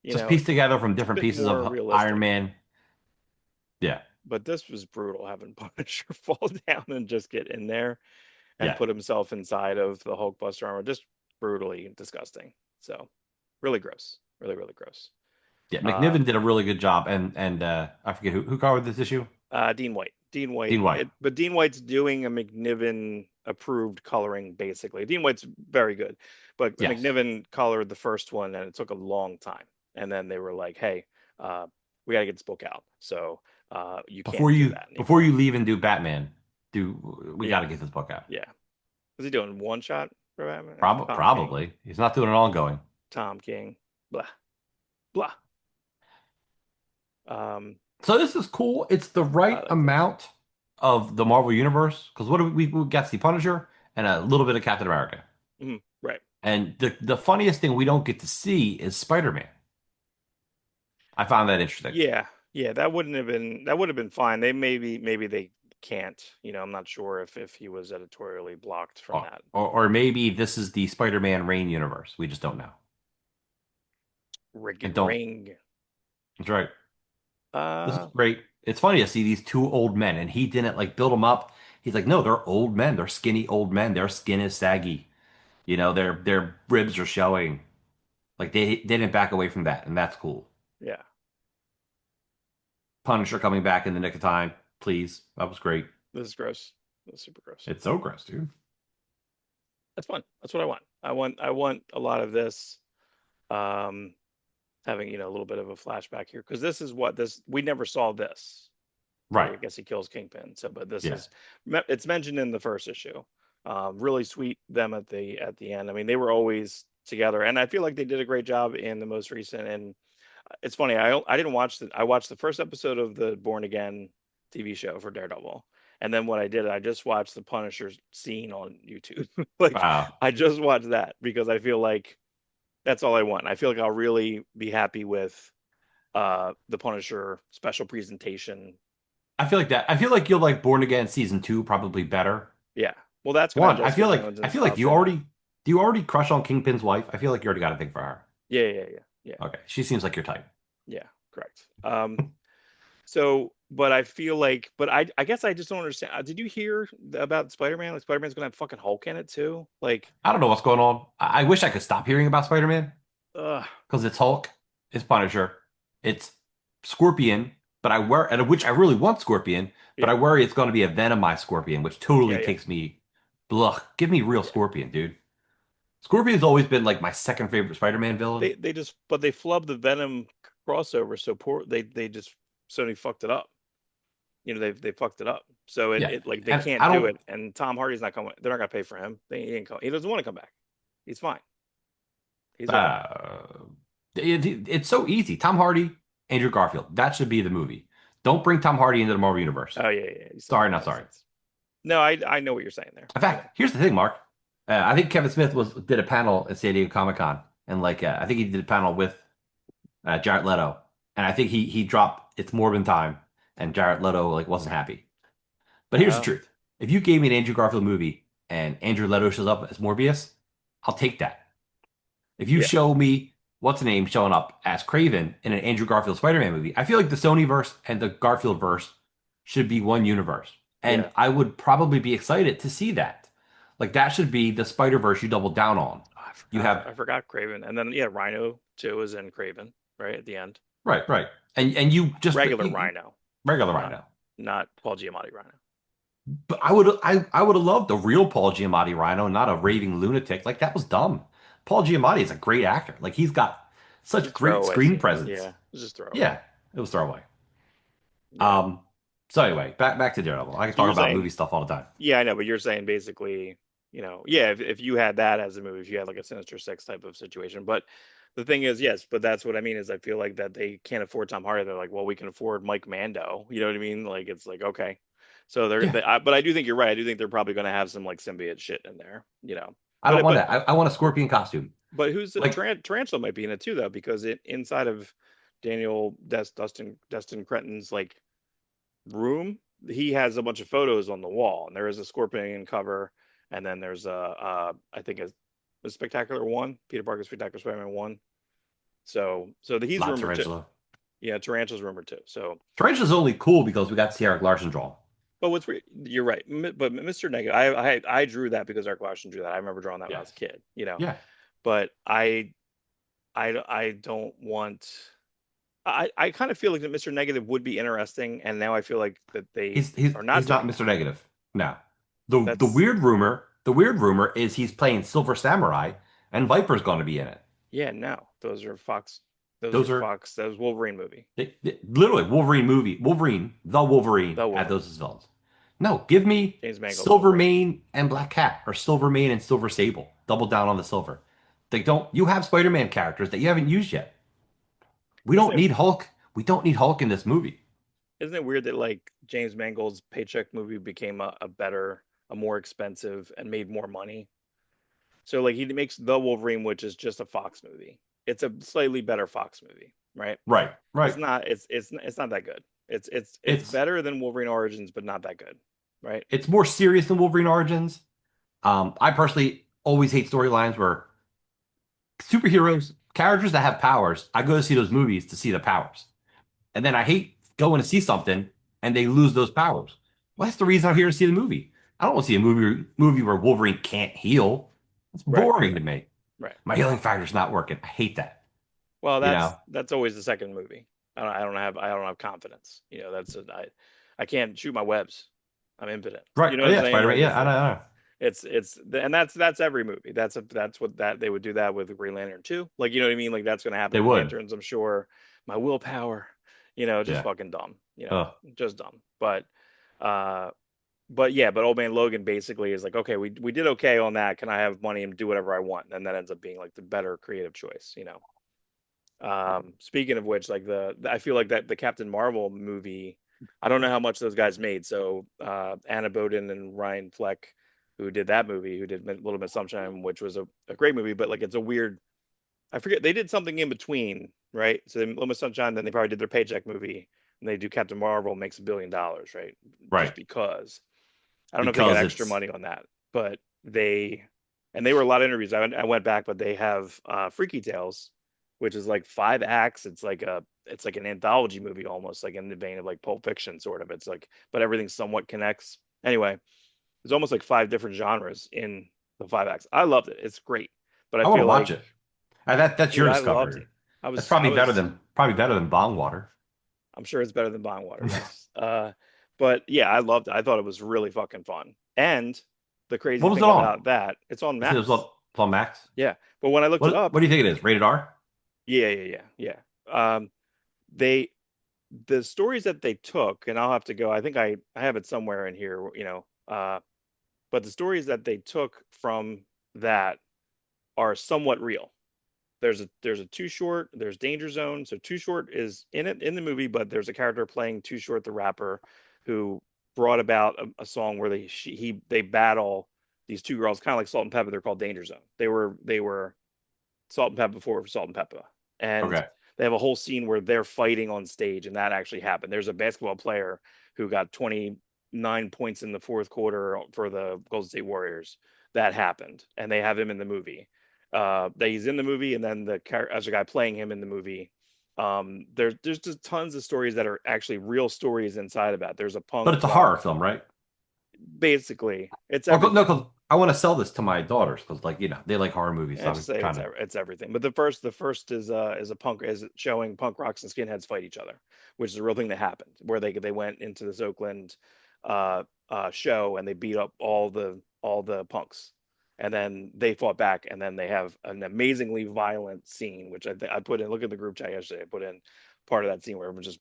[SPEAKER 1] You
[SPEAKER 2] Just
[SPEAKER 1] know,
[SPEAKER 2] pieced together from
[SPEAKER 1] it's a
[SPEAKER 2] different
[SPEAKER 1] bit
[SPEAKER 2] pieces
[SPEAKER 1] more
[SPEAKER 2] of Iron
[SPEAKER 1] realistic.
[SPEAKER 2] Man. Yeah,
[SPEAKER 1] But this was brutal having Punisher fall down and just get in there and
[SPEAKER 2] yeah,
[SPEAKER 1] put himself inside of the Hulkbuster armor. Just brutally disgusting. So really gross. Really, really gross.
[SPEAKER 2] yeah.
[SPEAKER 1] Uh,
[SPEAKER 2] McNiven did a really good job, and I forget who covered this issue.
[SPEAKER 1] Dean White. Dean White.
[SPEAKER 2] Dean White.
[SPEAKER 1] But Dean White's doing a McNiven approved coloring basically. Dean White's very good, but
[SPEAKER 2] Yes.
[SPEAKER 1] McNiven colored the first one and it took a long time. And then they were like, "Hey, we got to get this book out, so you can't do that
[SPEAKER 2] Before
[SPEAKER 1] anymore."
[SPEAKER 2] you leave and do Batman, do we got
[SPEAKER 1] Yeah,
[SPEAKER 2] to get this book out?
[SPEAKER 1] yeah. Was he doing one shot for Batman? Tom King.
[SPEAKER 2] Probably. He's not doing it ongoing.
[SPEAKER 1] Tom King. Blah blah. Um,
[SPEAKER 2] So this is cool. It's the
[SPEAKER 1] I
[SPEAKER 2] right
[SPEAKER 1] like this.
[SPEAKER 2] amount of the Marvel Universe because what do we got? The Punisher and a little bit of Captain America.
[SPEAKER 1] Mhm, right.
[SPEAKER 2] And the funniest thing we don't get to see is Spider-Man. I found that interesting.
[SPEAKER 1] Yeah, yeah, that would have been fine. They maybe they can't. I'm not sure if he was editorially blocked from that.
[SPEAKER 2] Or maybe this is the Spider-Man Reign universe. We just don't know.
[SPEAKER 1] Rick
[SPEAKER 2] And don't.
[SPEAKER 1] Ring.
[SPEAKER 2] That's right. This is
[SPEAKER 1] Uh,
[SPEAKER 2] great. It's funny to see these two old men, and he didn't like build them up. He's like, no, they're old men. They're skinny old men. Their skin is saggy. Their ribs are showing. Like they didn't back away from that, and that's cool.
[SPEAKER 1] yeah,
[SPEAKER 2] Punisher coming back in the nick of time, please. That was great.
[SPEAKER 1] this is gross. This is super gross.
[SPEAKER 2] It's so gross, dude.
[SPEAKER 1] That's fun. That's what I want. I want a lot of this. Um, Having a little bit of a flashback here because this is what this we never saw this. Right,
[SPEAKER 2] Right.
[SPEAKER 1] I guess he kills Kingpin. So, but this
[SPEAKER 2] Yeah.
[SPEAKER 1] is it's mentioned in the first issue. Really sweet them at the end. I mean, they were always together, and I feel like they did a great job in the most recent. And it's funny, I didn't watch the I watched the first episode of the Born Again TV show for Daredevil, and then what I did, I just watched the Punisher scene on YouTube. Like
[SPEAKER 2] Wow.
[SPEAKER 1] I just watched that because I feel like that's all I want. I feel like I'll really be happy with the Punisher special presentation.
[SPEAKER 2] I feel like that. I feel like you'll like Born Again season two probably better.
[SPEAKER 1] Yeah. Well, that's gonna have
[SPEAKER 2] One,
[SPEAKER 1] Jessica Jones
[SPEAKER 2] I
[SPEAKER 1] and
[SPEAKER 2] feel like
[SPEAKER 1] stuff in it.
[SPEAKER 2] do you already crush on Kingpin's wife? I feel like you already got a thing for her.
[SPEAKER 1] Yeah, yeah, yeah, yeah,
[SPEAKER 2] Okay. She seems like your type.
[SPEAKER 1] yeah. Correct. So, but I feel like, but I guess I just don't understand. Did you hear about Spider-Man? Like Spider-Man's gonna have fucking Hulk in it too. Like,
[SPEAKER 2] I don't know what's going on. I wish I could stop hearing about Spider-Man
[SPEAKER 1] ugh,
[SPEAKER 2] because it's Hulk, it's Punisher, it's Scorpion, but which I really want Scorpion, but
[SPEAKER 1] yeah,
[SPEAKER 2] I worry it's going to be a Venomized Scorpion, which
[SPEAKER 1] yeah,
[SPEAKER 2] totally
[SPEAKER 1] yeah,
[SPEAKER 2] takes me, ugh, give me real
[SPEAKER 1] yeah.
[SPEAKER 2] Scorpion, dude. Scorpion's always been like my second favorite Spider-Man villain.
[SPEAKER 1] They just, but they flubbed the Venom crossover so poor. They just Sony fucked it up. They fucked it up. So
[SPEAKER 2] Yeah,
[SPEAKER 1] it like they
[SPEAKER 2] and
[SPEAKER 1] can't
[SPEAKER 2] I
[SPEAKER 1] do
[SPEAKER 2] don't.
[SPEAKER 1] it. And Tom Hardy's not coming. They're not gonna pay for him. He ain't coming. He doesn't want to come back. He's fine. He's okay.
[SPEAKER 2] Uh, it's so easy. Tom Hardy, Andrew Garfield. That should be the movie. Don't bring Tom Hardy into the Marvel universe.
[SPEAKER 1] Oh yeah, yeah. He's
[SPEAKER 2] Sorry,
[SPEAKER 1] somewhere
[SPEAKER 2] not
[SPEAKER 1] else.
[SPEAKER 2] sorry.
[SPEAKER 1] No, I know what you're saying there.
[SPEAKER 2] In
[SPEAKER 1] I know.
[SPEAKER 2] fact, here's the thing, Mark. I think Kevin Smith was did a panel at San Diego Comic Con, and like I think he did a panel with Jared Leto, and I think he dropped "It's Morbin Time," and Jared Leto like wasn't happy. But here's the
[SPEAKER 1] Oh
[SPEAKER 2] truth: if you gave me an Andrew Garfield movie and Andrew Leto shows up as Morbius, I'll take that. If you
[SPEAKER 1] yeah,
[SPEAKER 2] show me what's the name showing up as Craven in an Andrew Garfield Spider-Man movie, I feel like the Sony verse and the Garfield verse should be one universe. And
[SPEAKER 1] yeah.
[SPEAKER 2] I would probably be excited to see that. Like that should be the Spider-Verse you double down on.
[SPEAKER 1] Oh,
[SPEAKER 2] You have
[SPEAKER 1] I forgot Craven. And then yeah, Rhino too is in Craven right at the end.
[SPEAKER 2] right. And you just
[SPEAKER 1] Regular Rhino,
[SPEAKER 2] regular
[SPEAKER 1] not
[SPEAKER 2] Rhino.
[SPEAKER 1] not Paul Giamatti Rhino.
[SPEAKER 2] But I would have loved the real Paul Giamatti Rhino, not a raving lunatic. Like that was dumb. Paul Giamatti is a great actor. Like he's got such
[SPEAKER 1] Just
[SPEAKER 2] great
[SPEAKER 1] throwaway
[SPEAKER 2] screen
[SPEAKER 1] scene.
[SPEAKER 2] presence.
[SPEAKER 1] Yeah, it's just throwaway.
[SPEAKER 2] Yeah, it was throwaway.
[SPEAKER 1] Yeah.
[SPEAKER 2] Um, so anyway, back to Daredevil. I can
[SPEAKER 1] So
[SPEAKER 2] talk
[SPEAKER 1] you're
[SPEAKER 2] about
[SPEAKER 1] saying,
[SPEAKER 2] movie stuff all the time.
[SPEAKER 1] yeah, I know, but you're saying basically, yeah, if you had that as a movie, if you had like a Sinister Six type of situation, but the thing is, yes, but that's what I mean is I feel like that they can't afford Tom Hardy. They're like, well, we can afford Mike Mando. You know what I mean? Like it's like okay, so
[SPEAKER 2] Yeah,
[SPEAKER 1] but I do think you're right. I do think they're probably going to have some like symbiote shit in there.
[SPEAKER 2] I don't
[SPEAKER 1] But
[SPEAKER 2] want that. I want a scorpion costume.
[SPEAKER 1] who's the
[SPEAKER 2] Like,
[SPEAKER 1] Tarantula might be in it too though because it inside of Dustin Cretton's like room, he has a bunch of photos on the wall, and there is a Scorpion cover, and then there's I think a Spectacular One, Peter Parker's Spectacular Spider-Man one. So he's
[SPEAKER 2] not
[SPEAKER 1] rumored too.
[SPEAKER 2] Tarantula.
[SPEAKER 1] Yeah, Tarantula's rumored too. So,
[SPEAKER 2] Tarantula's only cool because we got to see Eric Larson draw.
[SPEAKER 1] but you're right. But Mr. Negative, I drew that because Eric Larson drew that. I remember drawing that when I was
[SPEAKER 2] Yes.
[SPEAKER 1] a kid.
[SPEAKER 2] Yeah.
[SPEAKER 1] But I don't want. I kind of feel like that Mr. Negative would be interesting, and now I feel like that they are not
[SPEAKER 2] He's not
[SPEAKER 1] doing
[SPEAKER 2] Mr.
[SPEAKER 1] that.
[SPEAKER 2] Negative. No.
[SPEAKER 1] That's
[SPEAKER 2] The weird rumor is he's playing Silver Samurai and Viper's going to be in it.
[SPEAKER 1] Yeah, no, those are Fox. Those are
[SPEAKER 2] Those are
[SPEAKER 1] Fox. That was Wolverine movie.
[SPEAKER 2] literally Wolverine movie. the Wolverine
[SPEAKER 1] The
[SPEAKER 2] had those
[SPEAKER 1] Wolverine.
[SPEAKER 2] as villains. No, give me
[SPEAKER 1] James Mangold's
[SPEAKER 2] Silver
[SPEAKER 1] Wolverine.
[SPEAKER 2] Mane and Black Cat or Silver Mane and Silver Sable. Double down on the silver. They don't. You have Spider-Man characters that you haven't used yet. We
[SPEAKER 1] Isn't
[SPEAKER 2] don't
[SPEAKER 1] it
[SPEAKER 2] need Hulk. We don't need Hulk in this movie.
[SPEAKER 1] isn't it weird that like James Mangold's Paycheck movie became a more expensive and made more money? So like he makes the Wolverine, which is just a Fox movie. It's a slightly better Fox movie, right?
[SPEAKER 2] Right, right.
[SPEAKER 1] It's not that good. It's
[SPEAKER 2] It's
[SPEAKER 1] better than Wolverine Origins, but not that good, right?
[SPEAKER 2] it's more serious than Wolverine Origins. I personally always hate storylines where superheroes, characters that have powers, I go to see those movies to see the powers. And then I hate going to see something and they lose those powers. Well, that's the reason I'm here to see the movie. I don't want to see a movie where Wolverine can't heal. It's
[SPEAKER 1] Right,
[SPEAKER 2] boring to me.
[SPEAKER 1] right.
[SPEAKER 2] My healing factor's not working. I hate that.
[SPEAKER 1] Well,
[SPEAKER 2] You know?
[SPEAKER 1] that's always the second movie. I don't have confidence. You know, I can't shoot my webs. I'm impotent.
[SPEAKER 2] Right.
[SPEAKER 1] You know
[SPEAKER 2] Oh
[SPEAKER 1] what I'm
[SPEAKER 2] yeah,
[SPEAKER 1] saying?
[SPEAKER 2] Spider-Man.
[SPEAKER 1] Like
[SPEAKER 2] Yeah, I know.
[SPEAKER 1] and that's every movie. That's what that they would do that with Green Lantern too. Like you know what I mean? Like that's gonna happen
[SPEAKER 2] They
[SPEAKER 1] in
[SPEAKER 2] would.
[SPEAKER 1] Lanterns, I'm sure. My willpower, you know, just
[SPEAKER 2] Yeah.
[SPEAKER 1] fucking dumb. You know,
[SPEAKER 2] Oh.
[SPEAKER 1] just dumb. Uh but yeah, but Old Man Logan basically is like, okay, we did okay on that. Can I have money and do whatever I want? And that ends up being like the better creative choice, you know. Speaking of which, like I feel like that the Captain Marvel movie, I don't know how much those guys made. So Anna Boden and Ryan Fleck, who did that movie, who did Little Miss Sunshine, which was a great movie, but like it's a weird. I forget they did something in between, right? So Little Miss Sunshine, then they probably did their paycheck movie, and they do Captain Marvel makes $1 billion, right? Just
[SPEAKER 2] Right.
[SPEAKER 1] because. I don't know if they got
[SPEAKER 2] Because
[SPEAKER 1] extra
[SPEAKER 2] it's
[SPEAKER 1] money on that, but they were a lot of interviews. I went back, but they have Freaky Tales, which is like 5 acts. It's like an anthology movie almost, like in the vein of like Pulp Fiction, sort of. It's like, but everything somewhat connects. Anyway, there's almost like 5 different genres in the 5 acts. I loved it. It's great, but I
[SPEAKER 2] I want to
[SPEAKER 1] feel
[SPEAKER 2] watch
[SPEAKER 1] like,
[SPEAKER 2] it. That's
[SPEAKER 1] dude,
[SPEAKER 2] your
[SPEAKER 1] I loved
[SPEAKER 2] discovery.
[SPEAKER 1] it.
[SPEAKER 2] That's
[SPEAKER 1] I was
[SPEAKER 2] probably better than Bong Water.
[SPEAKER 1] I'm sure it's better than Bong Water, yes. But yeah, I loved it. I thought it was really fucking fun. And the crazy
[SPEAKER 2] What was it
[SPEAKER 1] thing
[SPEAKER 2] on?
[SPEAKER 1] about that, it's on
[SPEAKER 2] You said it was
[SPEAKER 1] Max.
[SPEAKER 2] on Max.
[SPEAKER 1] Yeah. But when I looked it up,
[SPEAKER 2] What do you think it is? Rated R?
[SPEAKER 1] yeah. They the stories that they took, and I'll have to go, I have it somewhere in here, you know, but the stories that they took from that are somewhat real. There's a Too Short, there's Danger Zone. So Too Short is in it in the movie, but there's a character playing Too Short the rapper who brought about a song where they battle these two girls, kind of like Salt and Pepper. They're called Danger Zone. They were Salt and Pepper before Salt and Pepper, and
[SPEAKER 2] Okay.
[SPEAKER 1] they have a whole scene where they're fighting on stage, and that actually happened. There's a basketball player who got 29 points in the fourth quarter for the Golden State Warriors. That happened, and they have him in the movie. That he's in the movie, and then as a guy playing him in the movie. There's just tons of stories that are actually real stories inside of that. There's a
[SPEAKER 2] But
[SPEAKER 1] punk
[SPEAKER 2] it's a
[SPEAKER 1] rock,
[SPEAKER 2] horror film, right?
[SPEAKER 1] basically. It's
[SPEAKER 2] Oh, no,
[SPEAKER 1] everything.
[SPEAKER 2] because I want to sell this to my daughters because, they like horror movies. So
[SPEAKER 1] I just
[SPEAKER 2] I'm
[SPEAKER 1] say
[SPEAKER 2] trying to.
[SPEAKER 1] it's everything. But the first is a punk is showing punk rocks and skinheads fight each other, which is a real thing that happened where they went into this Oakland show and they beat up all the punks, and then they fought back, and then they have an amazingly violent scene, which I put in. Look at the group chat yesterday. I put in part of that scene where it was just,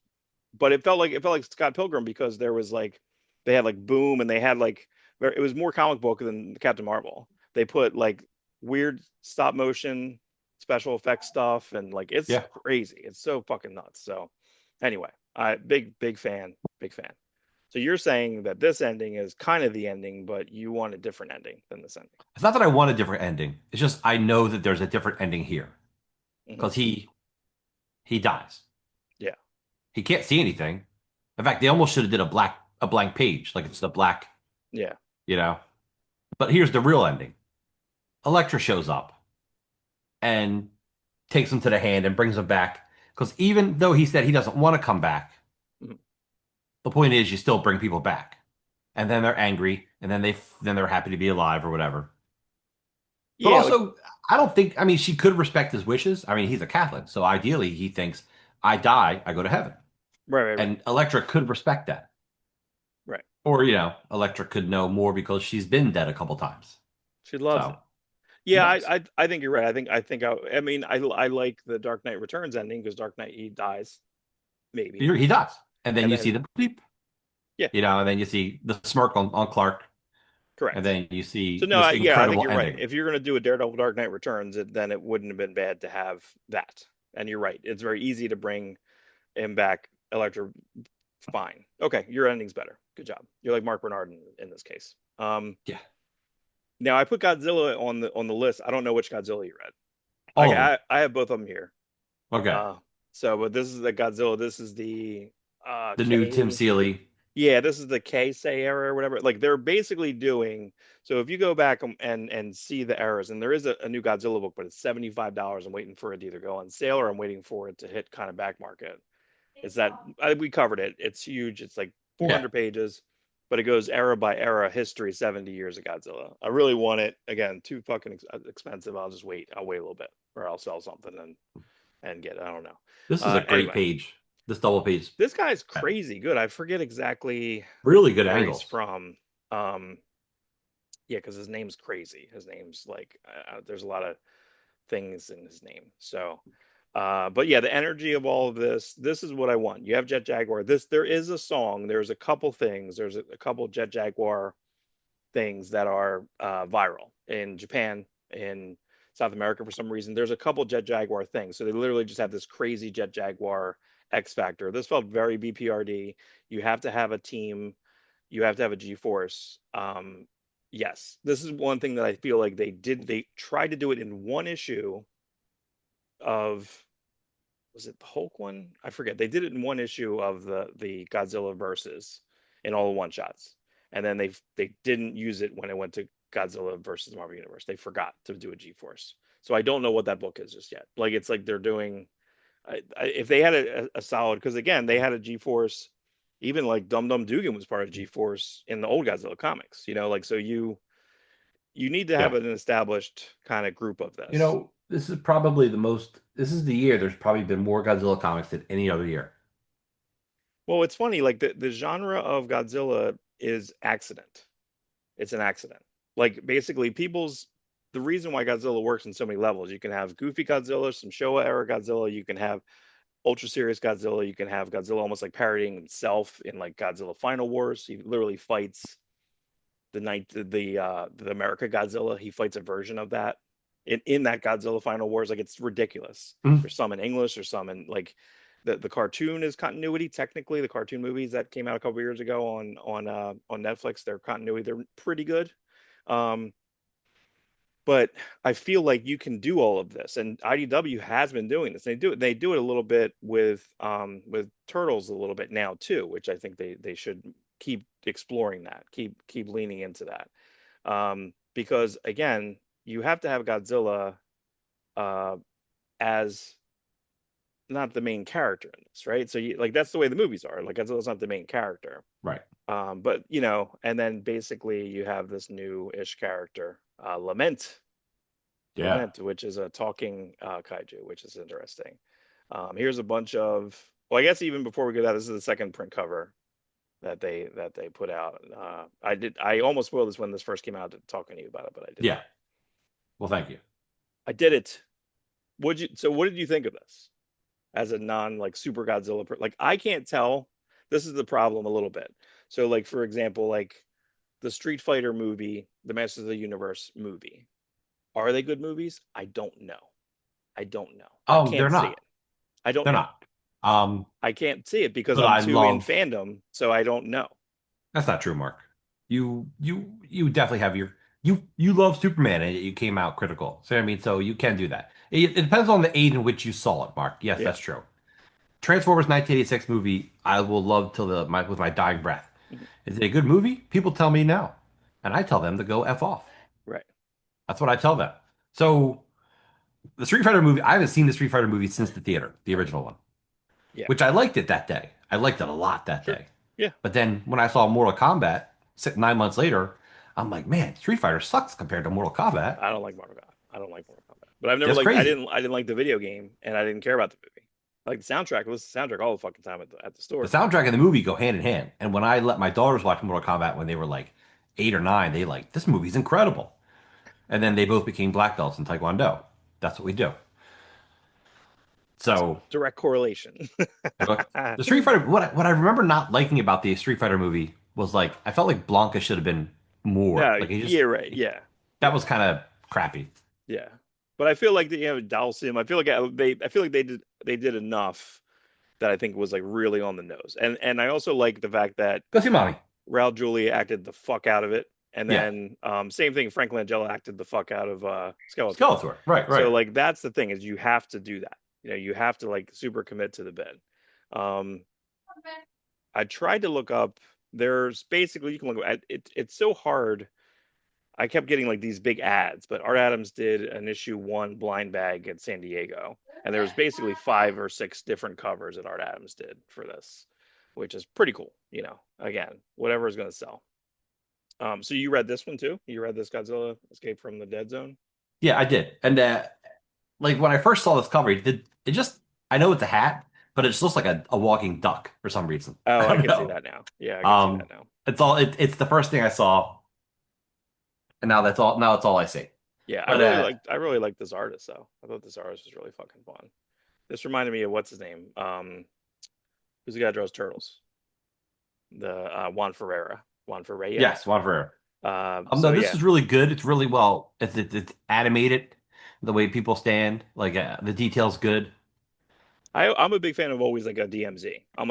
[SPEAKER 1] but it felt like Scott Pilgrim because there was like they had like boom and they had like it was more comic book than Captain Marvel. They put like weird stop motion special effects stuff and like it's
[SPEAKER 2] Yeah.
[SPEAKER 1] crazy. It's so fucking nuts. So anyway, I big fan, big fan. So you're saying that this ending is kind of the ending, but you want a different ending than this ending.
[SPEAKER 2] It's not that I want a different ending. It's just I know that there's a different ending here
[SPEAKER 1] Hmm.
[SPEAKER 2] because he dies.
[SPEAKER 1] Yeah,
[SPEAKER 2] He can't see anything. In fact, they almost should have did a blank page, like it's the black,
[SPEAKER 1] yeah,
[SPEAKER 2] you know. But here's the real ending. Elektra shows up and takes him to the hand and brings him back. Because even though he said he doesn't want to come back,
[SPEAKER 1] mhm.
[SPEAKER 2] the point is you still bring people back. And then they're angry, and then they're happy to be alive or whatever. But
[SPEAKER 1] Yeah. Like
[SPEAKER 2] also, I don't think I mean she could respect his wishes. I mean, he's a Catholic, so ideally he thinks I die, I go to heaven.
[SPEAKER 1] right.
[SPEAKER 2] And Elektra could respect that.
[SPEAKER 1] Right.
[SPEAKER 2] Or, Elektra could know more because she's been dead a couple times.
[SPEAKER 1] She loves
[SPEAKER 2] So
[SPEAKER 1] it.
[SPEAKER 2] she
[SPEAKER 1] Yeah,
[SPEAKER 2] does.
[SPEAKER 1] I think you're right. I mean I like the Dark Knight Returns ending because Dark Knight he dies maybe,
[SPEAKER 2] He does. And then
[SPEAKER 1] and
[SPEAKER 2] you see
[SPEAKER 1] then
[SPEAKER 2] the bleep,
[SPEAKER 1] yeah,
[SPEAKER 2] and then you see the smirk on Clark, and
[SPEAKER 1] correct.
[SPEAKER 2] then you
[SPEAKER 1] So
[SPEAKER 2] see
[SPEAKER 1] no,
[SPEAKER 2] this
[SPEAKER 1] yeah, I think
[SPEAKER 2] incredible
[SPEAKER 1] you're right.
[SPEAKER 2] ending.
[SPEAKER 1] If you're gonna do a Daredevil Dark Knight Returns, then it wouldn't have been bad to have that. And you're right. It's very easy to bring him back. Electra, fine. Okay, your ending's better. Good job. You're like Mark Bernard in this case.
[SPEAKER 2] Yeah.
[SPEAKER 1] Now I put Godzilla on the list. I don't know which Godzilla you read.
[SPEAKER 2] All of them.
[SPEAKER 1] I have both of them here.
[SPEAKER 2] Okay.
[SPEAKER 1] Uh, but this is the Godzilla. This is the
[SPEAKER 2] The new Tim
[SPEAKER 1] K.
[SPEAKER 2] Seeley.
[SPEAKER 1] Yeah, this is the Say era or whatever. Like they're basically doing. So if you go back and see the eras, and there is a new Godzilla book, but it's $75. I'm waiting for it to either go on sale or I'm waiting for it to hit kind of back market. It's that we covered it. It's huge. It's like
[SPEAKER 2] Yeah.
[SPEAKER 1] 400 pages, but it goes era by era history, 70 years of Godzilla. I really want it. Again, too fucking expensive. I'll just wait. I'll wait a little bit, or I'll sell something and get it. I don't know.
[SPEAKER 2] This is a great
[SPEAKER 1] Anyway,
[SPEAKER 2] page. This double page.
[SPEAKER 1] this guy's
[SPEAKER 2] Yeah.
[SPEAKER 1] crazy good. I forget exactly
[SPEAKER 2] Really good
[SPEAKER 1] where he's
[SPEAKER 2] angles.
[SPEAKER 1] from. Yeah, because his name's crazy. His name's like there's a lot of things in his name. So, but yeah, the energy of all of this is what I want. You have Jet Jaguar. There is a song. There's a couple things. There's a couple Jet Jaguar things that are viral in Japan, in South America for some reason. There's a couple Jet Jaguar things. So they literally just have this crazy Jet Jaguar X Factor. This felt very BPRD. You have to have a team. You have to have a G-force. Yes, this is one thing that I feel like they did. They tried to do it in one issue of, was it the Hulk one? I forget. They did it in one issue of the Godzilla versus in all the one shots, and then they didn't use it when it went to Godzilla versus Marvel Universe. They forgot to do a G Force, so I don't know what that book is just yet. Like it's like they're doing. If they had a solid, because again they had a G Force, even like Dum Dum Dugan was part of G Force in the old Godzilla comics. Like so you need to have
[SPEAKER 2] Yeah.
[SPEAKER 1] an established kind of group of
[SPEAKER 2] You
[SPEAKER 1] this.
[SPEAKER 2] know, this is probably the most, this is the year there's probably been more Godzilla comics than any other year.
[SPEAKER 1] Well, it's funny, like the genre of Godzilla is accident. It's an accident. Like basically the reason why Godzilla works in so many levels, you can have goofy Godzilla, some Showa era Godzilla, you can have ultra serious Godzilla, you can have Godzilla almost like parodying himself in like Godzilla Final Wars. He literally fights the America Godzilla. He fights a version of that in that Godzilla Final Wars. Like it's ridiculous.
[SPEAKER 2] Mhm.
[SPEAKER 1] There's some in English, there's some in like the cartoon is continuity. Technically, the cartoon movies that came out a couple years ago on Netflix, their continuity, they're pretty good. Um, but I feel like you can do all of this, and IDW has been doing this. They do it a little bit with Turtles a little bit now too, which I think they should keep exploring that, keep leaning into that. Because again, you have to have Godzilla uh, as not the main character in this, right? So you like that's the way the movies are. Like Godzilla's not the main character.
[SPEAKER 2] Right.
[SPEAKER 1] But and then basically you have this new-ish character,
[SPEAKER 2] Yeah.
[SPEAKER 1] Lament, which is a talking kaiju, which is interesting. Here's a bunch of, well, I guess even before we go that, this is the second print cover that they put out. I almost spoiled this when this first came out talking to you about it, but I did
[SPEAKER 2] Yeah.
[SPEAKER 1] not.
[SPEAKER 2] Well, thank you.
[SPEAKER 1] I did it. What did you think of this as a non like super Godzilla like I can't tell. This is the problem a little bit. So like for example, like the Street Fighter movie, the Masters of the Universe movie. Are they good movies? I don't know. I don't know. I
[SPEAKER 2] They're
[SPEAKER 1] can't see
[SPEAKER 2] not.
[SPEAKER 1] it. I don't
[SPEAKER 2] They're
[SPEAKER 1] know.
[SPEAKER 2] not. Um,
[SPEAKER 1] I can't see it because
[SPEAKER 2] but
[SPEAKER 1] I'm
[SPEAKER 2] I
[SPEAKER 1] too in
[SPEAKER 2] love,
[SPEAKER 1] fandom, so I don't know.
[SPEAKER 2] that's not true, Mark. You definitely have you love Superman and you came out critical. So I mean, so you can do that. It depends on the age in which you saw it, Mark. Yes,
[SPEAKER 1] Yeah.
[SPEAKER 2] that's true. Transformers 1986 movie, I will love till with my dying breath.
[SPEAKER 1] Mhm.
[SPEAKER 2] Is it a good movie? People tell me no. And I tell them to go F off.
[SPEAKER 1] Right.
[SPEAKER 2] That's what I tell them. So the Street Fighter movie, I haven't seen the Street Fighter movie since the theater, the original one,
[SPEAKER 1] Yeah.
[SPEAKER 2] which I liked it that day. I liked it a lot that
[SPEAKER 1] Sure.
[SPEAKER 2] day.
[SPEAKER 1] Yeah.
[SPEAKER 2] But then when I saw Mortal Kombat 9 months later, I'm like, man, Street Fighter sucks compared to Mortal Kombat.
[SPEAKER 1] I don't like Mortal Kombat. I don't like Mortal Kombat. But I've never
[SPEAKER 2] That's
[SPEAKER 1] liked
[SPEAKER 2] crazy.
[SPEAKER 1] I didn't like the video game and I didn't care about the movie. Like the soundtrack, it was the soundtrack all the fucking time at the
[SPEAKER 2] The
[SPEAKER 1] store.
[SPEAKER 2] soundtrack and the movie go hand in hand. And when I let my daughters watch Mortal Kombat when they were like 8 or 9, they like, this movie's incredible. And then they both became black belts in Taekwondo. That's what we do.
[SPEAKER 1] So
[SPEAKER 2] So
[SPEAKER 1] direct correlation.
[SPEAKER 2] the Street Fighter, what I remember not liking about the Street Fighter movie was like I felt like Blanca should have been more.
[SPEAKER 1] No,
[SPEAKER 2] Like
[SPEAKER 1] yeah, right. Yeah.
[SPEAKER 2] that
[SPEAKER 1] Yeah.
[SPEAKER 2] was kind of crappy.
[SPEAKER 1] Yeah. But I feel like the Dalsim, I feel like they did enough that I think was like really on the nose. And I also like the fact that
[SPEAKER 2] Go see mommy.
[SPEAKER 1] Raul Julia acted the fuck out of it And
[SPEAKER 2] Yeah.
[SPEAKER 1] then same thing, Frank Langella acted the fuck out of Skeletor.
[SPEAKER 2] Skeletor. Right,
[SPEAKER 1] So
[SPEAKER 2] right.
[SPEAKER 1] like that's the thing is you have to do that. You have to like super commit to the bit. Um, I tried to look up. There's basically you can look at it. It's so hard. I kept getting like these big ads, but Art Adams did an issue 1 blind bag at San Diego, and there was basically 5 or 6 different covers that Art Adams did for this, which is pretty cool. Again, whatever is going to sell. So you read this one too? You read this Godzilla Escape from the Dead Zone?
[SPEAKER 2] Yeah, I did. And like when I first saw this cover, it just I know it's a hat, but it just looks like a walking duck for some reason.
[SPEAKER 1] Oh,
[SPEAKER 2] I
[SPEAKER 1] I
[SPEAKER 2] don't
[SPEAKER 1] can see
[SPEAKER 2] know.
[SPEAKER 1] that now. Yeah, I can see that now.
[SPEAKER 2] It's the first thing I saw, and now it's all I see.
[SPEAKER 1] Yeah,
[SPEAKER 2] But
[SPEAKER 1] I really like this artist though. I thought this artist was really fucking fun. This reminded me of what's his name? Who's the guy that draws turtles? The Juan Ferreira. Juan Ferreira.
[SPEAKER 2] yes, Juan Ferrer.
[SPEAKER 1] So
[SPEAKER 2] No, this
[SPEAKER 1] yeah,
[SPEAKER 2] is really good. It's really well. It's animated, the way people stand, like the details good.
[SPEAKER 1] I'm a big fan of always like a DMZ. I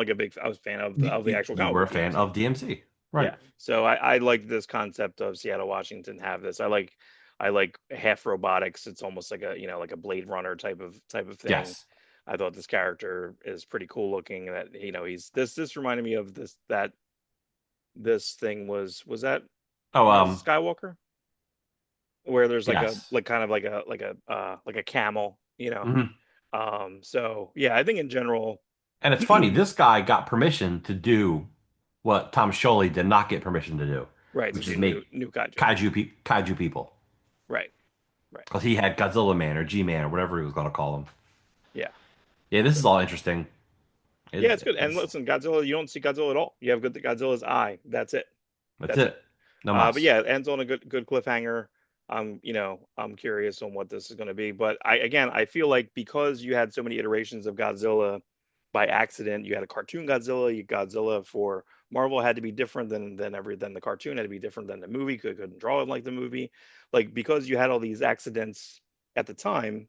[SPEAKER 1] was a fan of the actual
[SPEAKER 2] You
[SPEAKER 1] comic
[SPEAKER 2] were
[SPEAKER 1] book
[SPEAKER 2] a fan
[SPEAKER 1] DMZ.
[SPEAKER 2] of DMC,
[SPEAKER 1] Yeah.
[SPEAKER 2] right?
[SPEAKER 1] So I like this concept of Seattle, Washington have this. I like half robotics. It's almost like like a Blade Runner type of thing.
[SPEAKER 2] Yes.
[SPEAKER 1] I thought this character is pretty cool looking. That he's this reminded me of this thing was that
[SPEAKER 2] Oh,
[SPEAKER 1] Rise of Skywalker, where there's like a
[SPEAKER 2] yes.
[SPEAKER 1] like kind of like a camel.
[SPEAKER 2] Mhm.
[SPEAKER 1] So yeah, I think in general,
[SPEAKER 2] And it's funny, this guy got permission to do what Tom Scioli did not get permission to do,
[SPEAKER 1] right, to
[SPEAKER 2] which
[SPEAKER 1] do
[SPEAKER 2] is
[SPEAKER 1] new
[SPEAKER 2] make
[SPEAKER 1] new kaiju.
[SPEAKER 2] kaiju people.
[SPEAKER 1] Right, right.
[SPEAKER 2] Because he had Godzilla Man or G Man or whatever he was going to call him.
[SPEAKER 1] Yeah.
[SPEAKER 2] Yeah, this
[SPEAKER 1] So
[SPEAKER 2] is all interesting.
[SPEAKER 1] yeah,
[SPEAKER 2] It's,
[SPEAKER 1] it's good. And
[SPEAKER 2] it's
[SPEAKER 1] listen, Godzilla, you don't see Godzilla at all. You have good Godzilla's eye. That's it.
[SPEAKER 2] that's
[SPEAKER 1] That's it.
[SPEAKER 2] it. No
[SPEAKER 1] But
[SPEAKER 2] mas.
[SPEAKER 1] yeah, it ends on a good cliffhanger. I'm curious on what this is going to be. But I feel like because you had so many iterations of Godzilla by accident, you had a cartoon Godzilla, Godzilla for Marvel had to be different than the cartoon had to be different than the movie. Couldn't draw it like the movie. Like because you had all these accidents at the time,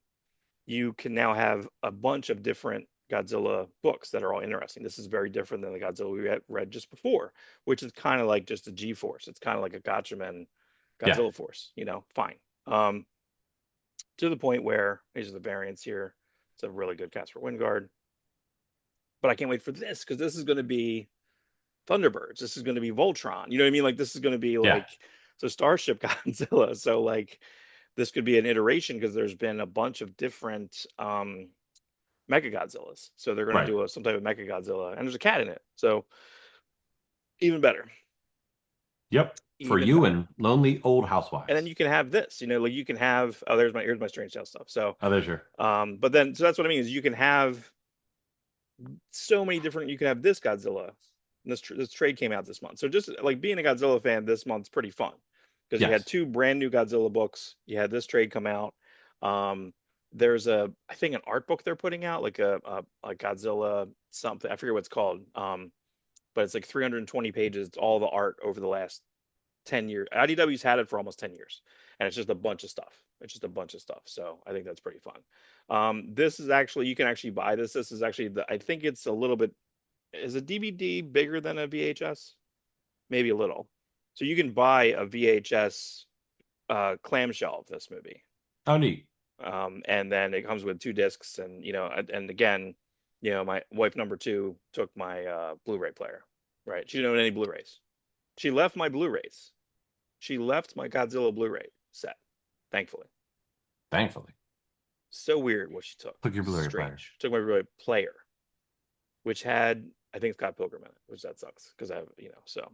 [SPEAKER 1] you can now have a bunch of different Godzilla books that are all interesting. This is very different than the Godzilla we had read just before, which is kind of like just a G Force. It's kind of like a Gatchaman
[SPEAKER 2] Yeah.
[SPEAKER 1] Godzilla Force, fine. Um, to the point where these are the variants here. It's a really good Casper Wingard. But I can't wait for this because this is going to be Thunderbirds. This is going to be Voltron. You know what I mean? Like this is going to be
[SPEAKER 2] Yeah.
[SPEAKER 1] like so Starship Godzilla. So like this could be an iteration because there's been a bunch of different Mecha Godzillas. So they're going to
[SPEAKER 2] Right.
[SPEAKER 1] do some type of Mecha Godzilla, and there's a cat in it. So even better,
[SPEAKER 2] Yep. For
[SPEAKER 1] even
[SPEAKER 2] you
[SPEAKER 1] better.
[SPEAKER 2] and lonely old
[SPEAKER 1] And then
[SPEAKER 2] housewives.
[SPEAKER 1] you can have this, like you can have. Oh, here's my Strange Tale stuff. So,
[SPEAKER 2] Oh, there's your.
[SPEAKER 1] but then so that's what I mean is you can have so many different. You can have this Godzilla. And this trade came out this month. So just like being a Godzilla fan this month's pretty fun because you had
[SPEAKER 2] Yes.
[SPEAKER 1] 2 brand new Godzilla books. You had this trade come out. Um, there's I think an art book they're putting out like a Godzilla something. I forget what it's called. But it's like 320 pages. It's all the art over the last 10 years. IDW's had it for almost 10 years, and it's just a bunch of stuff. It's just a bunch of stuff. So I think that's pretty fun. This is actually, you can actually buy this. This is actually I think it's a little bit, is a DVD bigger than a VHS? Maybe a little. So you can buy a VHS clamshell of this movie.
[SPEAKER 2] Oh, neat.
[SPEAKER 1] And then it comes with 2 discs, and and again, my wife number 2 took my Blu-ray player, right? She didn't own any Blu-rays. She left my Blu-rays. She left my Godzilla Blu-ray set, thankfully.
[SPEAKER 2] Thankfully.
[SPEAKER 1] So weird what she took.
[SPEAKER 2] Took your Blu-ray player.
[SPEAKER 1] Strange. Took my Blu-ray player, which had, I think, Scott Pilgrim in it, which that sucks because I have, so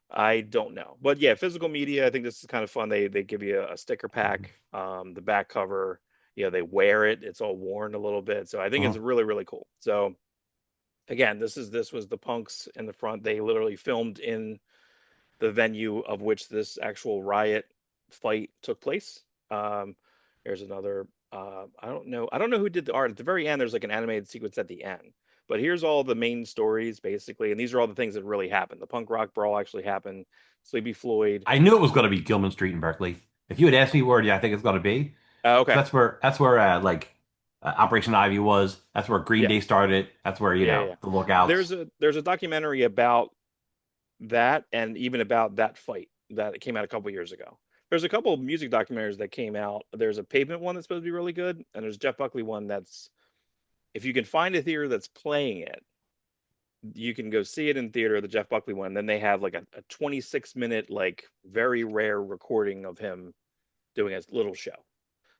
[SPEAKER 1] I don't know. But yeah, physical media, I think this is kind of fun. They give you a sticker pack, the back cover, they wear it. It's all worn a little bit. So I think it's
[SPEAKER 2] Mhm.
[SPEAKER 1] really, really cool. So again, this was the punks in the front. They literally filmed in the venue of which this actual riot fight took place. Um, there's another. I don't know who did the art at the very end. There's like an animated sequence at the end, but here's all the main stories basically, and these are all the things that really happened. The punk rock brawl actually happened. Sleepy Floyd.
[SPEAKER 2] I knew it was going to be Gilman Street in Berkeley. If you had asked me where, yeah, I think it's going to be, because
[SPEAKER 1] Okay,
[SPEAKER 2] that's where like Operation Ivy was. That's where Green
[SPEAKER 1] yeah,
[SPEAKER 2] Day started. That's where
[SPEAKER 1] yeah.
[SPEAKER 2] the lookouts.
[SPEAKER 1] There's a documentary about that and even about that fight. that came out a couple years ago. There's a couple of music documentaries that came out. There's a Pavement one that's supposed to be really good, and there's a Jeff Buckley one that's, if you can find a theater that's playing it, you can go see it in theater, the Jeff Buckley one. Then they have like a 26-minute, like very rare recording of him doing a little show.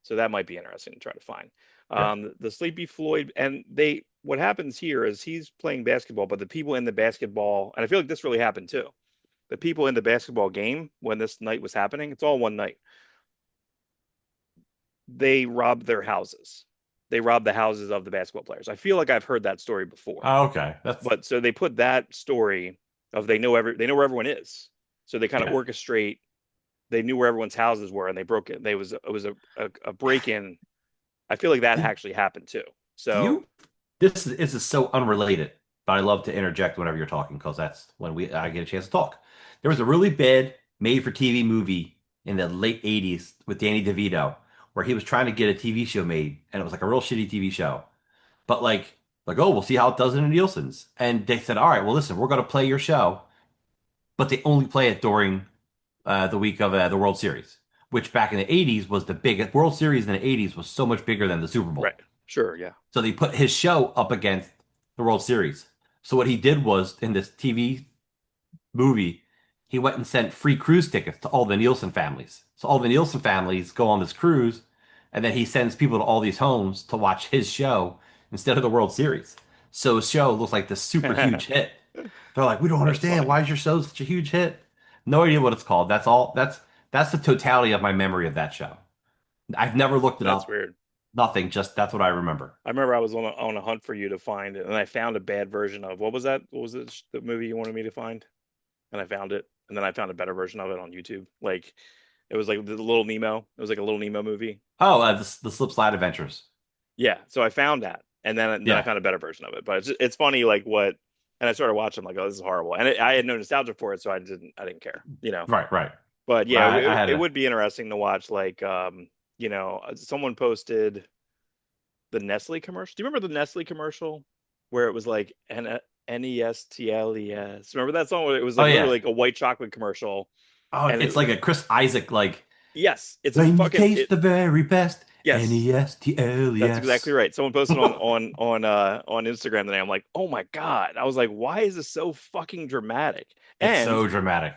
[SPEAKER 1] So that might be interesting to try to find.
[SPEAKER 2] Yeah.
[SPEAKER 1] The Sleepy Floyd, and they, what happens here is he's playing basketball, but the people in the basketball, and I feel like this really happened too. The people in the basketball game when this night was happening, it's all one night. They robbed their houses. They robbed the houses of the basketball players. I feel like I've heard that story before.
[SPEAKER 2] Oh, okay. That's
[SPEAKER 1] But so they put that story of they know where everyone is. So they kind of
[SPEAKER 2] yeah.
[SPEAKER 1] orchestrate. They knew where everyone's houses were, and they broke it. They was it was a break in. I feel like that
[SPEAKER 2] Do,
[SPEAKER 1] actually happened too.
[SPEAKER 2] do
[SPEAKER 1] So
[SPEAKER 2] you? This is so unrelated, but I love to interject whenever you're talking because that's when we I get a chance to talk. There was a really bad made-for-TV movie in the late '80s with Danny DeVito where he was trying to get a TV show made, and it was like a real shitty TV show. But like oh, we'll see how it does in Nielsen's, and they said, all right, well listen, we're going to play your show, but they only play it during the week of the World Series, which back in the '80s was the biggest. World Series in the '80s was so much bigger than the Super
[SPEAKER 1] right,
[SPEAKER 2] Bowl.
[SPEAKER 1] sure, yeah,
[SPEAKER 2] So they put his show up against the World Series. So what he did was in this TV movie, he went and sent free cruise tickets to all the Nielsen families. So all the Nielsen families go on this cruise, and then he sends people to all these homes to watch his show instead of the World Series. So his show looks like this super huge
[SPEAKER 1] that's
[SPEAKER 2] hit. They're like, we don't understand.
[SPEAKER 1] funny.
[SPEAKER 2] Why is your show such a huge hit? No idea what it's called. That's all. That's the totality of my memory of that show. I've never looked it
[SPEAKER 1] That's
[SPEAKER 2] up.
[SPEAKER 1] weird.
[SPEAKER 2] Nothing. Just that's what I remember.
[SPEAKER 1] I remember I was on a hunt for you to find it, and I found a bad version of what was that? What was it? The movie you wanted me to find? And I found it, and then I found a better version of it on YouTube. Like it was like the Little Nemo. It was like a Little Nemo movie.
[SPEAKER 2] Oh, the Slip Slide Adventures.
[SPEAKER 1] Yeah, so I found that, and then I
[SPEAKER 2] Yeah.
[SPEAKER 1] found a better version of it. But it's funny like what, and I started watching like, oh, this is horrible, and I had no nostalgia for it, so I didn't care, you know.
[SPEAKER 2] Right. Right.
[SPEAKER 1] But
[SPEAKER 2] But
[SPEAKER 1] yeah,
[SPEAKER 2] I had
[SPEAKER 1] it
[SPEAKER 2] a.
[SPEAKER 1] would be interesting to watch like someone posted the Nestle commercial. Do you remember the Nestle commercial where it was like Nestles? Remember that song? Where it was
[SPEAKER 2] Oh
[SPEAKER 1] like
[SPEAKER 2] yeah.
[SPEAKER 1] literally like a white chocolate commercial,
[SPEAKER 2] Oh,
[SPEAKER 1] and
[SPEAKER 2] it's like a Chris Isaac like
[SPEAKER 1] yes, it's a
[SPEAKER 2] when you
[SPEAKER 1] fucking
[SPEAKER 2] taste
[SPEAKER 1] it.
[SPEAKER 2] the very best.
[SPEAKER 1] Yes, that's exactly
[SPEAKER 2] Nestles.
[SPEAKER 1] right. Someone posted on Instagram today. I'm like, oh my God. I was like, why is this so fucking dramatic?
[SPEAKER 2] It's
[SPEAKER 1] And
[SPEAKER 2] so dramatic.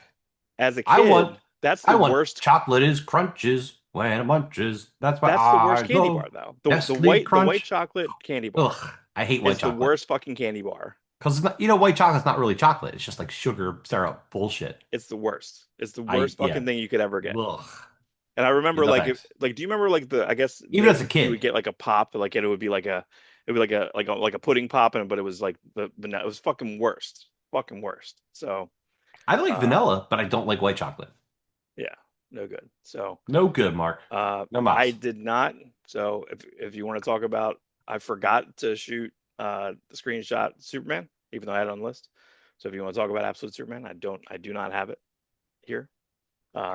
[SPEAKER 1] as a
[SPEAKER 2] I want.
[SPEAKER 1] kid, that's the
[SPEAKER 2] I want
[SPEAKER 1] worst.
[SPEAKER 2] chocolate is crunches when it munches. That's why
[SPEAKER 1] That's the
[SPEAKER 2] I
[SPEAKER 1] worst candy bar
[SPEAKER 2] love
[SPEAKER 1] though.
[SPEAKER 2] Nestle
[SPEAKER 1] The white
[SPEAKER 2] Crunch.
[SPEAKER 1] chocolate candy bar
[SPEAKER 2] Ugh, I hate white
[SPEAKER 1] is the
[SPEAKER 2] chocolate
[SPEAKER 1] worst fucking candy bar.
[SPEAKER 2] because white chocolate's not really chocolate. It's just like sugar syrup bullshit.
[SPEAKER 1] It's the worst. It's the
[SPEAKER 2] I
[SPEAKER 1] worst
[SPEAKER 2] yeah.
[SPEAKER 1] fucking thing you could ever get.
[SPEAKER 2] Ugh.
[SPEAKER 1] And I
[SPEAKER 2] Yeah,
[SPEAKER 1] remember
[SPEAKER 2] no
[SPEAKER 1] like
[SPEAKER 2] thanks.
[SPEAKER 1] do you remember like the I guess
[SPEAKER 2] Even as a
[SPEAKER 1] you would
[SPEAKER 2] kid,
[SPEAKER 1] get like a pop like and it would be like a it would be like a pudding pop and but it was like it was fucking worst. Fucking worst. So
[SPEAKER 2] I like
[SPEAKER 1] uh
[SPEAKER 2] vanilla, but I don't like white chocolate.
[SPEAKER 1] yeah, no good. So
[SPEAKER 2] No good, Mark. No
[SPEAKER 1] I
[SPEAKER 2] mas.
[SPEAKER 1] did not. So if you want to talk about I forgot to shoot the screenshot Superman, even though I had it on the list. So if you want to talk about Absolute Superman, I do not have it here.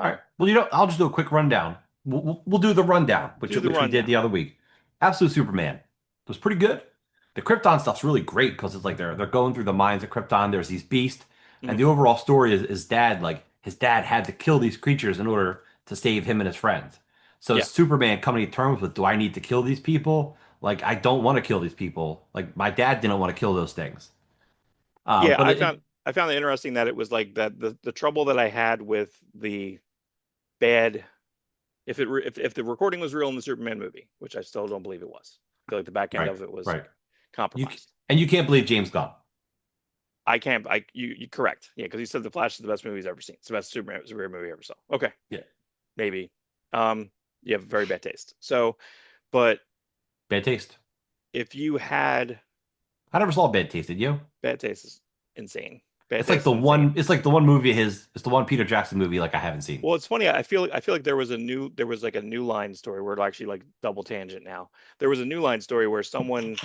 [SPEAKER 2] All
[SPEAKER 1] Uh
[SPEAKER 2] right. Well, I'll just do a quick rundown. We'll do the rundown, which
[SPEAKER 1] do the
[SPEAKER 2] which we did
[SPEAKER 1] rundown.
[SPEAKER 2] the other week. Absolute Superman was pretty good. The Krypton stuff's really great because it's like they're going through the mines of Krypton. There's these beasts, and
[SPEAKER 1] Mhm.
[SPEAKER 2] the overall story is dad like his dad had to kill these creatures in order to save him and his friends. So
[SPEAKER 1] Yeah.
[SPEAKER 2] Superman coming to terms with, do I need to kill these people? Like I don't want to kill these people. Like my dad didn't want to kill those things.
[SPEAKER 1] Yeah,
[SPEAKER 2] But
[SPEAKER 1] I found it interesting that it was like that the trouble that I had with the bad if the recording was real in the Superman movie, which I still don't believe it was. I feel like the back end
[SPEAKER 2] right,
[SPEAKER 1] of it was
[SPEAKER 2] right. You
[SPEAKER 1] compromised.
[SPEAKER 2] and you can't believe James Gunn.
[SPEAKER 1] I can't I you correct. Yeah, because you said The Flash is the best movie he's ever seen. It's the best Superman movie I ever saw. Okay,
[SPEAKER 2] Yeah.
[SPEAKER 1] maybe. You have very bad taste. So, but
[SPEAKER 2] Bad taste.
[SPEAKER 1] if you had
[SPEAKER 2] I never saw Bad Taste, did you?
[SPEAKER 1] bad taste is insane. Bad
[SPEAKER 2] It's like
[SPEAKER 1] taste
[SPEAKER 2] the
[SPEAKER 1] is insane.
[SPEAKER 2] one. It's like the one movie of his. It's the one Peter Jackson movie like I haven't seen.
[SPEAKER 1] Well, it's funny. I feel like there was like a new line story where it actually like double tangent now. There was a new line story where someone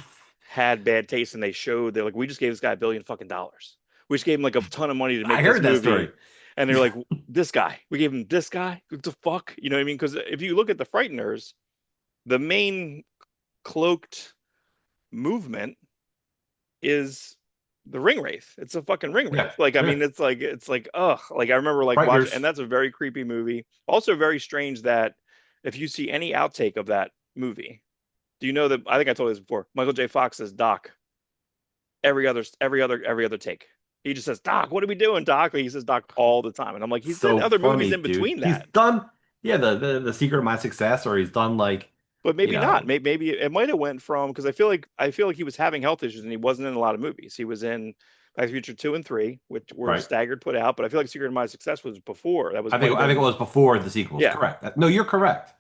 [SPEAKER 1] had bad taste and they're like, we just gave this guy $1 billion fucking dollars. We just gave him like a ton of money to
[SPEAKER 2] I
[SPEAKER 1] make this
[SPEAKER 2] heard that story.
[SPEAKER 1] movie. And they're like, this guy, we gave him this guy. What the fuck? You know what I mean? Because if you look at the Frighteners, the main cloaked movement is the ring wraith. It's a fucking ring
[SPEAKER 2] Yeah,
[SPEAKER 1] wraith. Like, I mean,
[SPEAKER 2] yeah.
[SPEAKER 1] it's like, ugh. Like I remember like watching, and
[SPEAKER 2] Frighteners.
[SPEAKER 1] that's a very creepy movie. Also very strange that if you see any outtake of that movie, do you know that I think I told you this before? Michael J. Fox says Doc every other take. He just says, Doc, what are we doing, Doc? Like, he says Doc all the time. And I'm like, he's did
[SPEAKER 2] So
[SPEAKER 1] other movies
[SPEAKER 2] funny,
[SPEAKER 1] in
[SPEAKER 2] dude.
[SPEAKER 1] between
[SPEAKER 2] He's
[SPEAKER 1] that.
[SPEAKER 2] done, yeah, the Secret of My Success, or he's done like,
[SPEAKER 1] But
[SPEAKER 2] you
[SPEAKER 1] maybe not.
[SPEAKER 2] know,
[SPEAKER 1] Maybe it might have went from because I feel like he was having health issues and he wasn't in a lot of movies. He was in Back to the Future 2 and 3, which were
[SPEAKER 2] right.
[SPEAKER 1] staggered put out, but I feel like Secret of My Success was before. That was
[SPEAKER 2] I
[SPEAKER 1] might
[SPEAKER 2] think
[SPEAKER 1] have
[SPEAKER 2] I think it
[SPEAKER 1] been
[SPEAKER 2] was before the sequels.
[SPEAKER 1] yeah.
[SPEAKER 2] Correct. No, you're correct.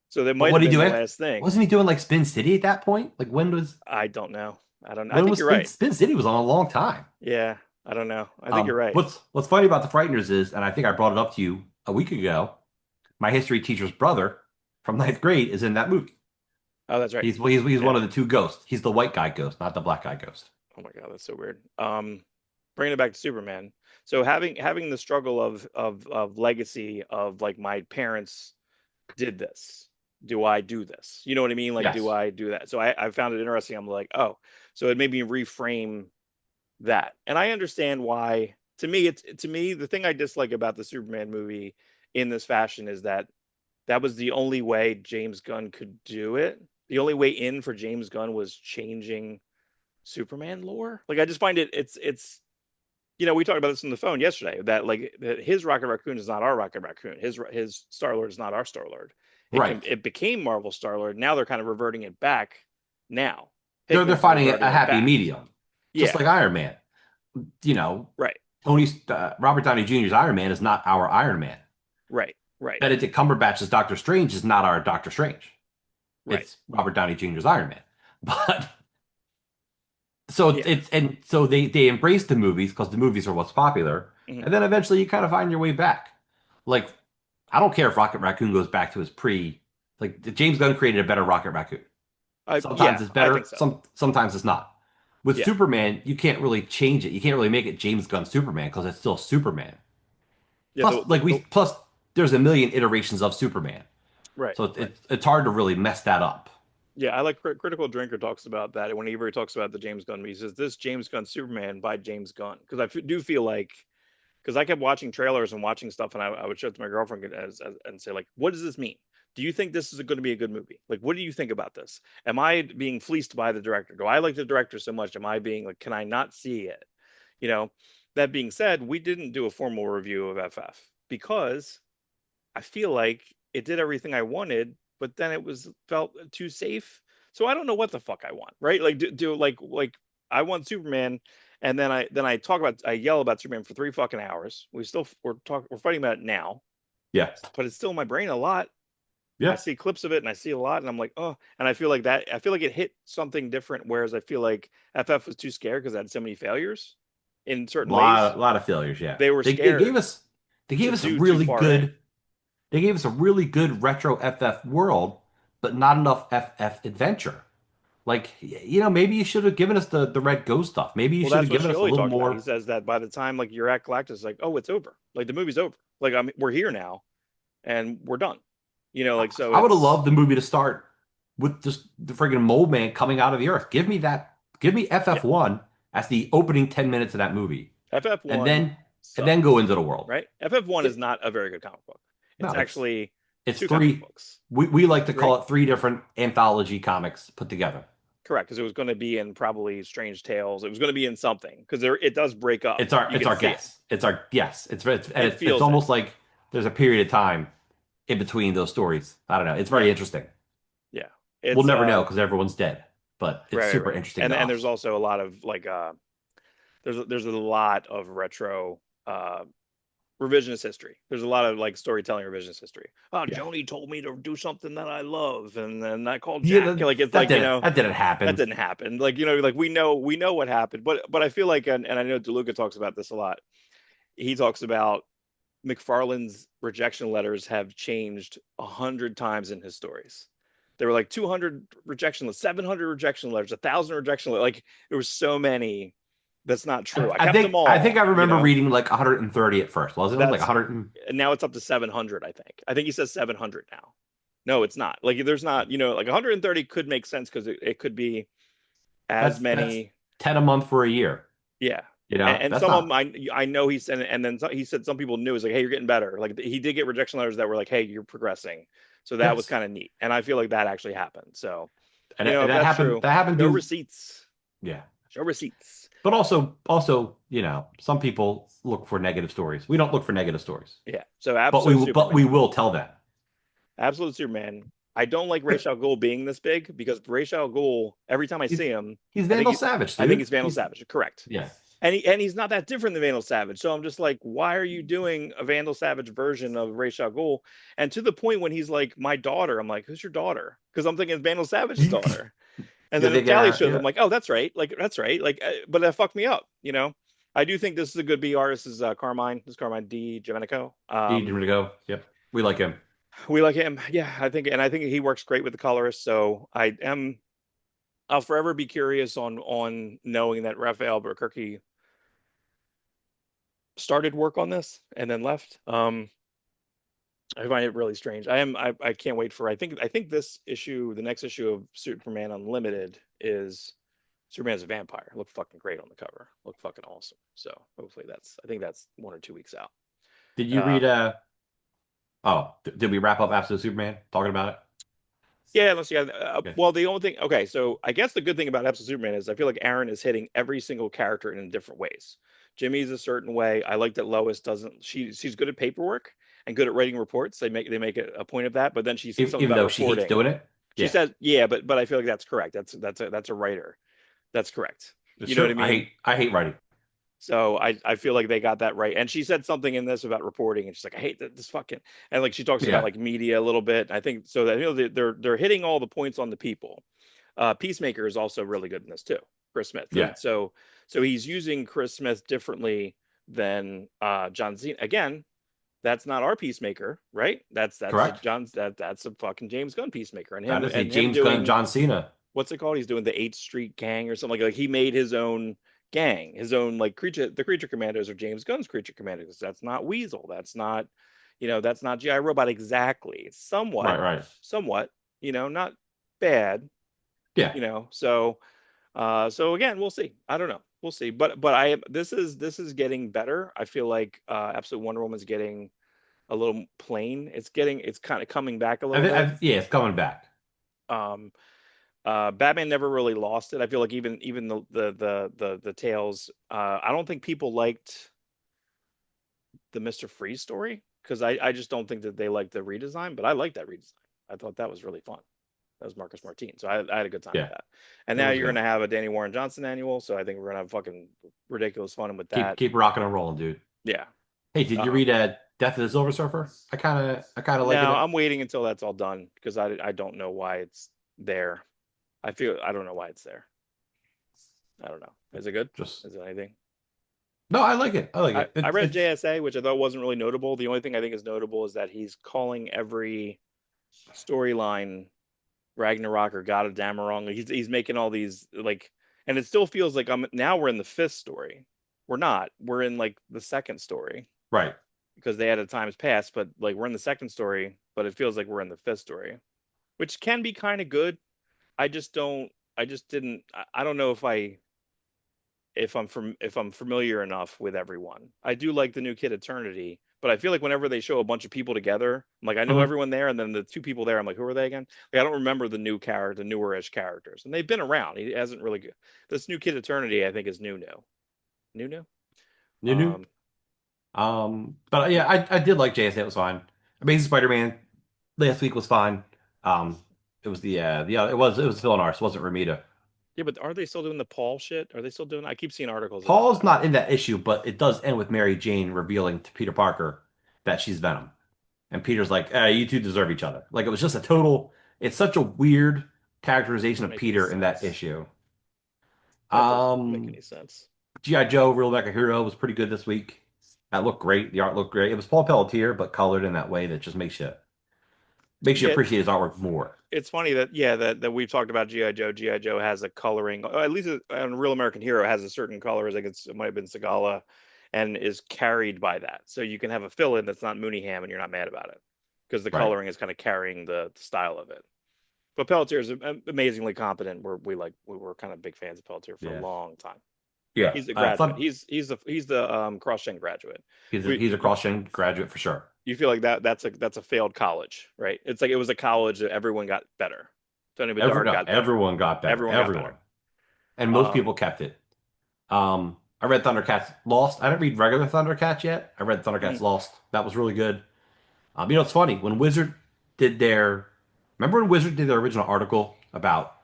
[SPEAKER 1] So that
[SPEAKER 2] But
[SPEAKER 1] might
[SPEAKER 2] what
[SPEAKER 1] have
[SPEAKER 2] did he
[SPEAKER 1] been
[SPEAKER 2] do
[SPEAKER 1] the
[SPEAKER 2] after?
[SPEAKER 1] last thing.
[SPEAKER 2] Wasn't he doing like Spin City at that point? Like
[SPEAKER 1] I don't know. I don't I
[SPEAKER 2] when
[SPEAKER 1] think
[SPEAKER 2] was
[SPEAKER 1] you're right.
[SPEAKER 2] Spin City was on a long time.
[SPEAKER 1] Yeah, I don't know. I think you're right.
[SPEAKER 2] What's funny about the Frighteners is, and I think I brought it up to you a week ago, my history teacher's brother from ninth grade is in that movie.
[SPEAKER 1] Oh, that's right.
[SPEAKER 2] He's
[SPEAKER 1] Yeah.
[SPEAKER 2] one of the two ghosts. He's the white guy ghost, not the black guy ghost.
[SPEAKER 1] Oh my God, that's so weird. Bringing it back to Superman. So having the struggle of legacy of like my parents did this. Do I do this? You know what I mean? Like, do
[SPEAKER 2] Yes.
[SPEAKER 1] I do that? So I found it interesting. I'm like, oh, so it made me reframe that. And I understand why. To me, the thing I dislike about the Superman movie in this fashion is that that was the only way James Gunn could do it. The only way in for James Gunn was changing Superman lore. Like I just find it's we talked about this on the phone yesterday that like that his Rocket Raccoon is not our Rocket Raccoon. His Star Lord is not our Star Lord.
[SPEAKER 2] Right.
[SPEAKER 1] It became Marvel Star Lord. Now they're kind of reverting it back. Now
[SPEAKER 2] They're
[SPEAKER 1] Hickman's
[SPEAKER 2] finding
[SPEAKER 1] reverting
[SPEAKER 2] a
[SPEAKER 1] it
[SPEAKER 2] happy
[SPEAKER 1] back.
[SPEAKER 2] medium, just
[SPEAKER 1] Yeah,
[SPEAKER 2] like Iron Man. You know,
[SPEAKER 1] right,
[SPEAKER 2] Robert Downey Jr.'s Iron Man is not our Iron Man.
[SPEAKER 1] right, right,
[SPEAKER 2] Benedict Cumberbatch's Doctor Strange is not our Doctor Strange.
[SPEAKER 1] right.
[SPEAKER 2] It's Robert Downey Jr.'s Iron Man. But so
[SPEAKER 1] Yeah,
[SPEAKER 2] so they embrace the movies because the movies are what's popular,
[SPEAKER 1] mhm.
[SPEAKER 2] and then eventually you kind of find your way back. Like I don't care if Rocket Raccoon goes back to his pre. Like James Gunn created a better Rocket Raccoon. Sometimes
[SPEAKER 1] Yeah,
[SPEAKER 2] it's
[SPEAKER 1] I think
[SPEAKER 2] better,
[SPEAKER 1] so.
[SPEAKER 2] sometimes it's not. With
[SPEAKER 1] Yeah,
[SPEAKER 2] Superman, you can't really change it. You can't really make it James Gunn Superman because it's still Superman.
[SPEAKER 1] yeah.
[SPEAKER 2] Plus there's a million iterations of Superman.
[SPEAKER 1] Right,
[SPEAKER 2] So
[SPEAKER 1] right.
[SPEAKER 2] it's hard to really mess that up.
[SPEAKER 1] Yeah, I like Critical Drinker talks about that whenever he talks about the James Gunn movie. He says this James Gunn Superman by James Gunn because do feel like because I kept watching trailers and watching stuff, and I would show it to my girlfriend and say like, "What does this mean? Do you think this is going to be a good movie? Like, what do you think about this? Am I being fleeced by the director? Do I like the director so much? Am I being like, can I not see it? You know." That being said, we didn't do a formal review of FF because I feel like it did everything I wanted, but then it was felt too safe. So I don't know what the fuck I want, right? Like do like I want Superman, and I yell about Superman for 3 fucking hours. We're fighting about it now,
[SPEAKER 2] Yeah.
[SPEAKER 1] but it's still in my brain a lot. I
[SPEAKER 2] Yeah.
[SPEAKER 1] see clips of it and I see a lot, and I'm like, oh, and I feel like it hit something different. Whereas I feel like FF was too scared because it had so many failures in certain ways.
[SPEAKER 2] A lot of failures, yeah.
[SPEAKER 1] They were
[SPEAKER 2] They
[SPEAKER 1] scared
[SPEAKER 2] gave
[SPEAKER 1] to
[SPEAKER 2] us a
[SPEAKER 1] do too
[SPEAKER 2] really
[SPEAKER 1] far in.
[SPEAKER 2] good they gave us a really good retro FF world, but not enough FF adventure. Like, maybe you should have given us the Red Ghost stuff. Maybe you
[SPEAKER 1] Well,
[SPEAKER 2] should
[SPEAKER 1] that's
[SPEAKER 2] have
[SPEAKER 1] what
[SPEAKER 2] given us a
[SPEAKER 1] Shioli
[SPEAKER 2] little
[SPEAKER 1] talks about. He
[SPEAKER 2] more.
[SPEAKER 1] says that by the time like you're at Galactus, like, oh, it's over. Like the movie's over. Like we're here now, and we're done. Like so
[SPEAKER 2] I would have
[SPEAKER 1] it's
[SPEAKER 2] loved the movie to start with just the friggin' mole man coming out of the earth. Give me that. Give me
[SPEAKER 1] yeah.
[SPEAKER 2] FF1 as the opening 10 minutes of that movie. And
[SPEAKER 1] FF1
[SPEAKER 2] then go
[SPEAKER 1] sucks,
[SPEAKER 2] into the world.
[SPEAKER 1] right? FF1 is
[SPEAKER 2] It,
[SPEAKER 1] not a very good comic book. It's
[SPEAKER 2] no,
[SPEAKER 1] actually
[SPEAKER 2] it's
[SPEAKER 1] two comic
[SPEAKER 2] three.
[SPEAKER 1] books.
[SPEAKER 2] We like to call
[SPEAKER 1] Three,
[SPEAKER 2] it three different anthology comics put together.
[SPEAKER 1] correct? Because it was going to be in probably Strange Tales. It was going to be in something because it does break up. You
[SPEAKER 2] It's
[SPEAKER 1] can
[SPEAKER 2] our
[SPEAKER 1] see it.
[SPEAKER 2] guess. It's our guess. And
[SPEAKER 1] It
[SPEAKER 2] it's
[SPEAKER 1] feels it.
[SPEAKER 2] almost like there's a period of time in between those stories. I don't know. It's very
[SPEAKER 1] Right.
[SPEAKER 2] interesting.
[SPEAKER 1] Yeah.
[SPEAKER 2] We'll
[SPEAKER 1] It's
[SPEAKER 2] never know because everyone's dead, but it's
[SPEAKER 1] right,
[SPEAKER 2] super
[SPEAKER 1] right.
[SPEAKER 2] interesting to
[SPEAKER 1] And there's
[SPEAKER 2] us.
[SPEAKER 1] also a lot of like there's a lot of retro revisionist history. There's a lot of like storytelling revisionist history. Oh,
[SPEAKER 2] Yeah.
[SPEAKER 1] Joni told me to do something that I love, and then I called
[SPEAKER 2] Yeah,
[SPEAKER 1] Jack. Like it's
[SPEAKER 2] that
[SPEAKER 1] like
[SPEAKER 2] didn't
[SPEAKER 1] that
[SPEAKER 2] happen.
[SPEAKER 1] didn't happen. Like like we know what happened, but I feel like and I know DeLuca talks about this a lot. He talks about McFarlane's rejection letters have changed 100 times in his stories. There were like 200 rejection letters, 700 rejection letters, 1,000 rejection letters. Like there were so many. That's not true. I kept them
[SPEAKER 2] I think
[SPEAKER 1] all.
[SPEAKER 2] I remember reading like 130 at first. Wasn't it? It was like
[SPEAKER 1] That's
[SPEAKER 2] 100
[SPEAKER 1] and now it's up to 700. I think he says 700 now. No, it's not. Like there's not. Like 130 could make sense because it could be as
[SPEAKER 2] that's
[SPEAKER 1] many.
[SPEAKER 2] 10 a month for a year.
[SPEAKER 1] Yeah.
[SPEAKER 2] You know,
[SPEAKER 1] And
[SPEAKER 2] that's
[SPEAKER 1] some of them
[SPEAKER 2] not.
[SPEAKER 1] I know he said, and then he said some people knew, it's like, hey, you're getting better. Like he did get rejection letters that were like, hey, you're progressing. So that was
[SPEAKER 2] Yes,
[SPEAKER 1] kind of neat. And I feel like that actually happened. So,
[SPEAKER 2] and
[SPEAKER 1] if
[SPEAKER 2] that
[SPEAKER 1] that's
[SPEAKER 2] happened.
[SPEAKER 1] true,
[SPEAKER 2] That happened
[SPEAKER 1] show
[SPEAKER 2] to.
[SPEAKER 1] receipts.
[SPEAKER 2] Yeah,
[SPEAKER 1] Show receipts.
[SPEAKER 2] but also, some people look for negative stories. We don't look for negative stories,
[SPEAKER 1] Yeah. So
[SPEAKER 2] but we
[SPEAKER 1] absolute
[SPEAKER 2] will. But we
[SPEAKER 1] Superman.
[SPEAKER 2] will tell them.
[SPEAKER 1] Absolute Superman. I don't like Ra's al Ghul being this big because Ra's al Ghul, every time I see
[SPEAKER 2] He's
[SPEAKER 1] him,
[SPEAKER 2] he's
[SPEAKER 1] I think
[SPEAKER 2] Vandal Savage,
[SPEAKER 1] I think
[SPEAKER 2] dude.
[SPEAKER 1] he's Vandal
[SPEAKER 2] He's
[SPEAKER 1] Savage. Correct.
[SPEAKER 2] yeah.
[SPEAKER 1] And he's not that different than Vandal Savage. So I'm just like, why are you doing a Vandal Savage version of Ra's al Ghul? And to the point when he's like, my daughter, I'm like, who's your daughter? Because I'm thinking it's Vandal Savage's daughter. And
[SPEAKER 2] You
[SPEAKER 1] then
[SPEAKER 2] think,
[SPEAKER 1] Callie shows, I'm
[SPEAKER 2] yeah,
[SPEAKER 1] like, oh, that's right. Like, that's right. Like, but that fucked me up, you know? I do think this is a good B artist. This is Carmine. This is Carmine D. Domenico.
[SPEAKER 2] need him to go. Yep, we like him.
[SPEAKER 1] We like him. Yeah, I think he works great with the colorist. So I'll forever be curious on knowing that Raphael Burkirky started work on this and then left. I find it really strange. I can't wait for I think this issue, the next issue of Superman Unlimited is Superman as a vampire. Look fucking great on the cover. Look fucking awesome. So hopefully I think that's 1 or 2 weeks out.
[SPEAKER 2] Did you
[SPEAKER 1] Uh
[SPEAKER 2] read? Oh, did we wrap up Absolute Superman talking about it?
[SPEAKER 1] yeah, unless you have
[SPEAKER 2] Okay.
[SPEAKER 1] well the only thing okay, so I guess the good thing about Absolute Superman is I feel like Aaron is hitting every single character in different ways. Jimmy's a certain way. I like that Lois doesn't she's good at paperwork and good at writing reports. They make a point of that, but then she said something
[SPEAKER 2] Even
[SPEAKER 1] about
[SPEAKER 2] though she hates
[SPEAKER 1] reporting.
[SPEAKER 2] doing it.
[SPEAKER 1] She
[SPEAKER 2] Yeah,
[SPEAKER 1] says, yeah, but I feel like that's correct. That's a writer. That's correct.
[SPEAKER 2] it's
[SPEAKER 1] You know what
[SPEAKER 2] true.
[SPEAKER 1] I mean?
[SPEAKER 2] I hate writing.
[SPEAKER 1] So I feel like they got that right. And she said something in this about reporting, and she's like, I hate this fucking, and like she talks about
[SPEAKER 2] Yeah,
[SPEAKER 1] like media a little bit. I think so that they're hitting all the points on the people. Peacemaker is also really good in this too, Chris Smith.
[SPEAKER 2] yeah,
[SPEAKER 1] So he's using Chris Smith differently than John Cena. Again, that's not our Peacemaker, right?
[SPEAKER 2] correct.
[SPEAKER 1] That's a fucking James Gunn Peacemaker,
[SPEAKER 2] That is a
[SPEAKER 1] and him
[SPEAKER 2] James Gunn,
[SPEAKER 1] doing
[SPEAKER 2] John Cena.
[SPEAKER 1] what's it called? He's doing the 8th Street Gang or something like he made his own gang, his own like creature. The creature commandos are James Gunn's creature commandos. That's not Weasel. That's not, that's not GI Robot exactly. It's
[SPEAKER 2] Right, right.
[SPEAKER 1] somewhat, not bad,
[SPEAKER 2] Yeah.
[SPEAKER 1] So, so again, we'll see. I don't know. We'll see. But this is getting better. I feel like Absolute Wonder Woman's getting a little plain. It's kind of coming back a little bit.
[SPEAKER 2] Yeah, it's coming back.
[SPEAKER 1] Um, Batman never really lost it. I feel like even the tales. I don't think people liked the Mister Freeze story because I just don't think that they liked the redesign. But I liked that redesign. I thought that was really fun. That was Marcus Martin, so I had a good time with
[SPEAKER 2] Yeah,
[SPEAKER 1] that. And
[SPEAKER 2] it
[SPEAKER 1] now
[SPEAKER 2] was
[SPEAKER 1] you're
[SPEAKER 2] good.
[SPEAKER 1] gonna have a Danny Warren Johnson annual, so I think we're gonna have fucking ridiculous fun with
[SPEAKER 2] Keep
[SPEAKER 1] that.
[SPEAKER 2] keep rocking and rolling, dude.
[SPEAKER 1] Yeah.
[SPEAKER 2] Hey, did you
[SPEAKER 1] Uh,
[SPEAKER 2] read Death of the Silver Surfer? I kind of liking
[SPEAKER 1] Now
[SPEAKER 2] it.
[SPEAKER 1] I'm waiting until that's all done because I don't know why it's there. I don't know why it's there. I don't know. Is it good?
[SPEAKER 2] Just
[SPEAKER 1] Is it anything?
[SPEAKER 2] no, I like it. I like it.
[SPEAKER 1] I
[SPEAKER 2] It's
[SPEAKER 1] read
[SPEAKER 2] it's
[SPEAKER 1] JSA, which I thought wasn't really notable. The only thing I think is notable is that he's calling every storyline Ragnarok or God of Damarong. He's making all these like, and it still feels like we're in the fifth story. We're not. We're in like the second story
[SPEAKER 2] right.
[SPEAKER 1] because they added times past, but like we're in the second story, but it feels like we're in the fifth story, which can be kind of good. I just don't. I just didn't. I don't know if I'm familiar enough with everyone. I do like the new Kid Eternity, but I feel like whenever they show a bunch of people together, I'm like I know
[SPEAKER 2] Mhm.
[SPEAKER 1] everyone there, and then the two people there, I'm like, who are they again? Like I don't remember the newer-ish characters, and they've been around. He hasn't really. This new Kid Eternity, I think, is new.
[SPEAKER 2] New new.
[SPEAKER 1] Um,
[SPEAKER 2] But yeah, I did like JSA. It was fine. Amazing Spider-Man last week was fine. Um, it was it was Phil and Ars. It wasn't Ramita.
[SPEAKER 1] yeah, but are they still doing the Paul shit? Are they still doing? I keep seeing articles about
[SPEAKER 2] Paul's
[SPEAKER 1] that.
[SPEAKER 2] not in that issue, but it does end with Mary Jane revealing to Peter Parker that she's Venom. And Peter's like, you two deserve each other. Like it was just a total, it's such a weird characterization
[SPEAKER 1] Doesn't
[SPEAKER 2] of
[SPEAKER 1] make any
[SPEAKER 2] Peter in that
[SPEAKER 1] sense.
[SPEAKER 2] issue.
[SPEAKER 1] That doesn't make
[SPEAKER 2] Um,
[SPEAKER 1] any sense.
[SPEAKER 2] G.I. Joe, Real Mecha Hero was pretty good this week. That looked great. The art looked great. It was Paul Pelletier, but colored in that way that just makes you
[SPEAKER 1] Yeah,
[SPEAKER 2] appreciate his artwork more.
[SPEAKER 1] it's funny that yeah that we've talked about GI Joe. GI Joe has a coloring, or at least on Real American Hero has a certain color. I think it might have been Segala, and is carried by that. So you can have a fill-in that's not Mooneyham, and you're not mad about it because the
[SPEAKER 2] Right.
[SPEAKER 1] coloring is kind of carrying the style of it. But Pelletier is amazingly competent. We were kind of big fans of Pelletier for a
[SPEAKER 2] Yeah.
[SPEAKER 1] long time.
[SPEAKER 2] Yeah,
[SPEAKER 1] He's the graduate.
[SPEAKER 2] Thun
[SPEAKER 1] He's the cross-gen graduate.
[SPEAKER 2] he's a cross-gen graduate for sure.
[SPEAKER 1] You feel like that's a failed college, right? It's like it was a college that everyone got better. Tony Bedard
[SPEAKER 2] No,
[SPEAKER 1] got better.
[SPEAKER 2] everyone got better.
[SPEAKER 1] Everyone got
[SPEAKER 2] Everyone.
[SPEAKER 1] better.
[SPEAKER 2] And most
[SPEAKER 1] Um,
[SPEAKER 2] people kept it. I read Thundercats Lost. I didn't read regular Thundercats yet. I read Thundercats
[SPEAKER 1] mm,
[SPEAKER 2] Lost. That was really good. It's funny when Wizard did their. Remember when Wizard did their original article about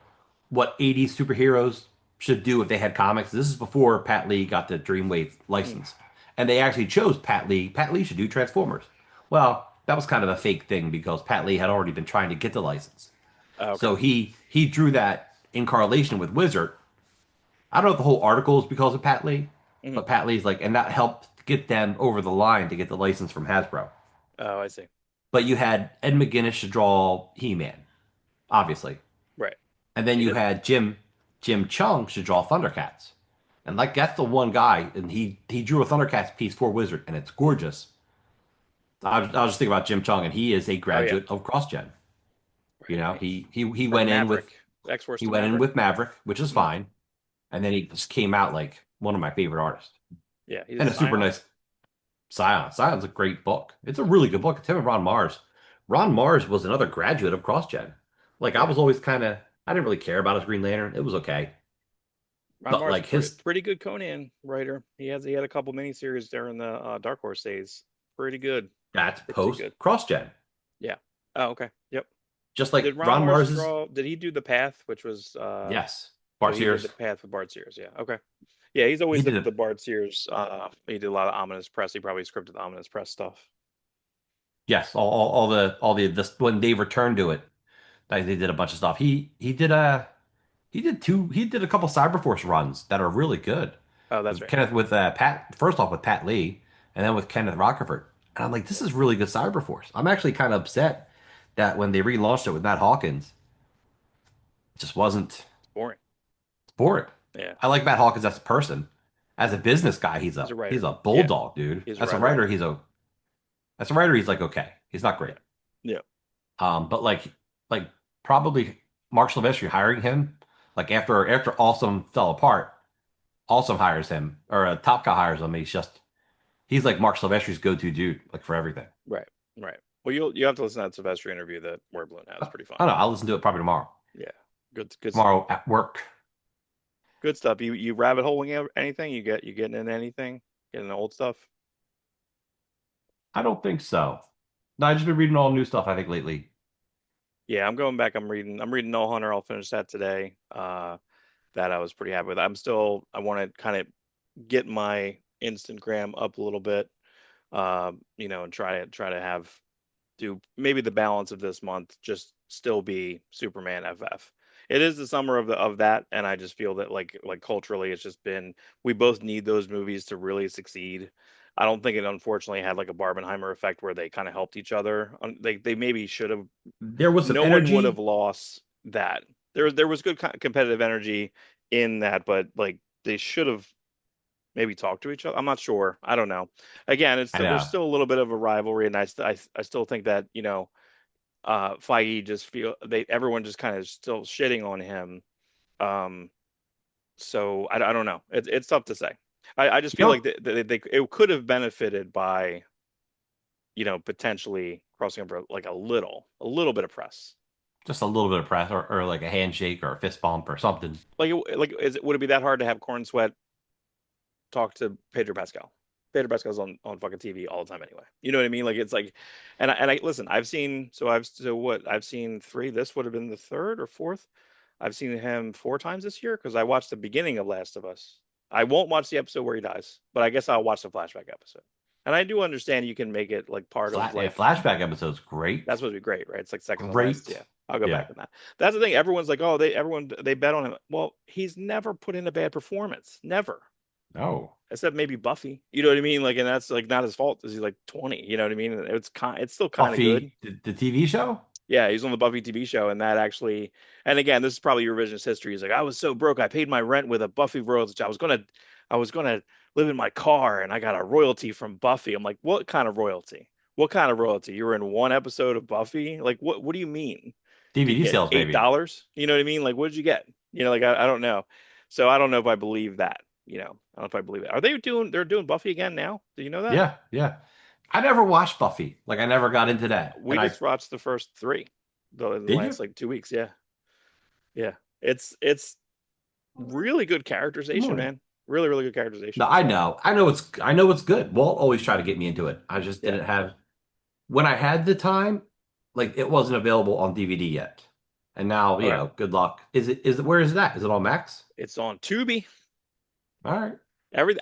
[SPEAKER 2] what 80s superheroes should do if they had comics? This is before Pat Lee got the Dreamwave
[SPEAKER 1] mm.
[SPEAKER 2] license, and they actually chose Pat Lee. Pat Lee should do Transformers. Well, that was kind of a fake thing because Pat Lee had already been trying to get the license.
[SPEAKER 1] Okay.
[SPEAKER 2] So he drew that in correlation with Wizard. I don't know if the whole article is because of Pat Lee,
[SPEAKER 1] Mhm.
[SPEAKER 2] but Pat Lee's like, and that helped get them over the line to get the license from Hasbro.
[SPEAKER 1] Oh, I see.
[SPEAKER 2] But you had Ed McGuinness to draw He-Man, obviously,
[SPEAKER 1] Right.
[SPEAKER 2] and then
[SPEAKER 1] He
[SPEAKER 2] you
[SPEAKER 1] did.
[SPEAKER 2] had Jim Chung should draw Thundercats, and like that's the one guy, and he drew a Thundercats piece for Wizard, and it's gorgeous. I was just thinking about Jim Chung, and he is a
[SPEAKER 1] Oh yeah.
[SPEAKER 2] graduate of CrossGen. You
[SPEAKER 1] Right.
[SPEAKER 2] know,
[SPEAKER 1] Right.
[SPEAKER 2] he
[SPEAKER 1] From
[SPEAKER 2] went in with
[SPEAKER 1] Maverick. X-Force
[SPEAKER 2] he
[SPEAKER 1] to
[SPEAKER 2] went in
[SPEAKER 1] Maverick.
[SPEAKER 2] with Maverick, which is
[SPEAKER 1] Mm.
[SPEAKER 2] fine, and then he just came out like one of my favorite artists,
[SPEAKER 1] Yeah. He did
[SPEAKER 2] and a super
[SPEAKER 1] Scion.
[SPEAKER 2] nice Scion. Scion's a great book. It's a really good book. It's him and Ron Mars. Ron Mars was another graduate of CrossGen. Like I
[SPEAKER 1] Yeah.
[SPEAKER 2] was always kind of I didn't really care about his Green Lantern. It was okay,
[SPEAKER 1] Ron
[SPEAKER 2] but
[SPEAKER 1] Mars,
[SPEAKER 2] like his
[SPEAKER 1] pretty good Conan writer. He had a couple miniseries there in the Dark Horse days. Pretty good.
[SPEAKER 2] that's
[SPEAKER 1] Pretty
[SPEAKER 2] post
[SPEAKER 1] good.
[SPEAKER 2] CrossGen.
[SPEAKER 1] Yeah. Oh, okay. Yep.
[SPEAKER 2] Just like
[SPEAKER 1] Did Ron
[SPEAKER 2] Ron
[SPEAKER 1] Mars
[SPEAKER 2] Mars's
[SPEAKER 1] draw? Did he do the Path, which was
[SPEAKER 2] yes,
[SPEAKER 1] so
[SPEAKER 2] Bart
[SPEAKER 1] he did the
[SPEAKER 2] Sears.
[SPEAKER 1] Path with Bart Sears. Yeah. Okay. Yeah, he's
[SPEAKER 2] He
[SPEAKER 1] always
[SPEAKER 2] did
[SPEAKER 1] the
[SPEAKER 2] it.
[SPEAKER 1] Bart Sears. He did a lot of ominous press. He probably scripted the ominous press stuff.
[SPEAKER 2] Yes, all the this when they returned to it, like they did a bunch of stuff. He did a couple Cyberforce runs that are really good
[SPEAKER 1] Oh, that's
[SPEAKER 2] with
[SPEAKER 1] right.
[SPEAKER 2] Kenneth with Pat first off with Pat Lee and then with Kenneth Rockerford. And I'm like, this
[SPEAKER 1] Yeah.
[SPEAKER 2] is really good Cyberforce. I'm actually kind of upset that when they relaunched it with Matt Hawkins, it just wasn't
[SPEAKER 1] It's boring.
[SPEAKER 2] boring.
[SPEAKER 1] Yeah.
[SPEAKER 2] I like Matt Hawkins as a person. As a business guy, he's
[SPEAKER 1] He's
[SPEAKER 2] a
[SPEAKER 1] a
[SPEAKER 2] he's
[SPEAKER 1] writer.
[SPEAKER 2] a
[SPEAKER 1] Yeah.
[SPEAKER 2] bulldog, dude.
[SPEAKER 1] He's a
[SPEAKER 2] As a
[SPEAKER 1] writer.
[SPEAKER 2] writer,
[SPEAKER 1] Writer.
[SPEAKER 2] he's like okay. He's not
[SPEAKER 1] Yeah.
[SPEAKER 2] great.
[SPEAKER 1] Yeah.
[SPEAKER 2] But like probably Mark Silvestri hiring him, like after Awesome fell apart, Awesome hires him, or Top Guy hires him. He's like Mark Silvestri's go-to dude, like for everything.
[SPEAKER 1] Right. Right. Well, you have to listen to that Sylvester interview that Word Balloon has. Pretty
[SPEAKER 2] I
[SPEAKER 1] funny.
[SPEAKER 2] don't know. I'll listen to it probably tomorrow.
[SPEAKER 1] Yeah. Good stuff.
[SPEAKER 2] Tomorrow at work.
[SPEAKER 1] Good stuff. You rabbit holing anything? You getting into anything? Getting into old stuff?
[SPEAKER 2] I don't think so. No, I've just been reading all new stuff, I think, lately.
[SPEAKER 1] Yeah, I'm going back. I'm reading No Hunter. I'll finish that today. That I was pretty happy with. I want to kind of get my Instagram up a little bit. And try to have do maybe the balance of this month just still be Superman FF. It is the summer of that, and I just feel that like culturally, it's just been we both need those movies to really succeed. I don't think it unfortunately had like a Barbenheimer effect where they kind of helped each other. They maybe should have.
[SPEAKER 2] There was some
[SPEAKER 1] No one would have
[SPEAKER 2] energy.
[SPEAKER 1] lost that. There was good competitive energy in that, but like they should have maybe talk to each other. I'm not sure. I don't know. Again,
[SPEAKER 2] I
[SPEAKER 1] there's
[SPEAKER 2] know.
[SPEAKER 1] still a little bit of a rivalry, and I still think that Feige just feel they everyone just kind of still shitting on him. Um, so I don't know. It's tough to say. I just
[SPEAKER 2] You
[SPEAKER 1] feel like
[SPEAKER 2] know,
[SPEAKER 1] they it could have benefited by potentially crossing over like a little bit of press.
[SPEAKER 2] just a little bit of press or like a handshake or a fist bump or something.
[SPEAKER 1] Would it be that hard to have Corn Sweat talk to Pedro Pascal? Pedro Pascal's on fucking TV all the time anyway. You know what I mean? Like it's like, and I listen. I've seen three. This would have been the third or fourth. I've seen him four times this year because I watched the beginning of Last of Us. I won't watch the episode where he dies, but I guess I'll watch the flashback episode. And I do understand you can make it like part of
[SPEAKER 2] Yeah,
[SPEAKER 1] like
[SPEAKER 2] flashback episode's great.
[SPEAKER 1] that's supposed to be great, right? It's like second to last.
[SPEAKER 2] Great.
[SPEAKER 1] Yeah, I'll go back
[SPEAKER 2] Yeah.
[SPEAKER 1] to that. That's the thing. Everyone's like, oh, they bet on him. Well, he's never put in a bad performance. Never.
[SPEAKER 2] Oh.
[SPEAKER 1] Except maybe Buffy. You know what I mean? Like, and that's like not his fault because he's like 20. You know what I mean? And it's still kind of good.
[SPEAKER 2] Buffy, the TV show?
[SPEAKER 1] Yeah, he's on the Buffy TV show, and that actually, and again, this is probably revisionist history. He's like, I was so broke, I paid my rent with a Buffy royalty. I was gonna live in my car, and I got a royalty from Buffy. I'm like, what kind of royalty? What kind of royalty? You were in one episode of Buffy? Like, what do you mean? Did you
[SPEAKER 2] DVD
[SPEAKER 1] get
[SPEAKER 2] sales,
[SPEAKER 1] eight
[SPEAKER 2] maybe.
[SPEAKER 1] dollars? You know what I mean? Like, what did you get? Like I don't know. So I don't know if I believe that. You know, I don't know if I believe it. Are they doing? They're doing Buffy again now? Do you know that?
[SPEAKER 2] Yeah, yeah. I never watched Buffy. Like I never got into that.
[SPEAKER 1] We
[SPEAKER 2] And I
[SPEAKER 1] just watched the first three, though, in the
[SPEAKER 2] did you?
[SPEAKER 1] last like 2 weeks. Yeah, yeah. It's really good
[SPEAKER 2] Good
[SPEAKER 1] characterization,
[SPEAKER 2] morning.
[SPEAKER 1] man. Really, really good
[SPEAKER 2] No,
[SPEAKER 1] characterization.
[SPEAKER 2] I
[SPEAKER 1] So
[SPEAKER 2] know. I know it's good. Walt always tried to get me into it. I just
[SPEAKER 1] yeah.
[SPEAKER 2] didn't have when I had the time, like it wasn't available on DVD yet. And now,
[SPEAKER 1] Okay.
[SPEAKER 2] good luck. Is it where is that? Is it on Max?
[SPEAKER 1] It's on Tubi.
[SPEAKER 2] All right.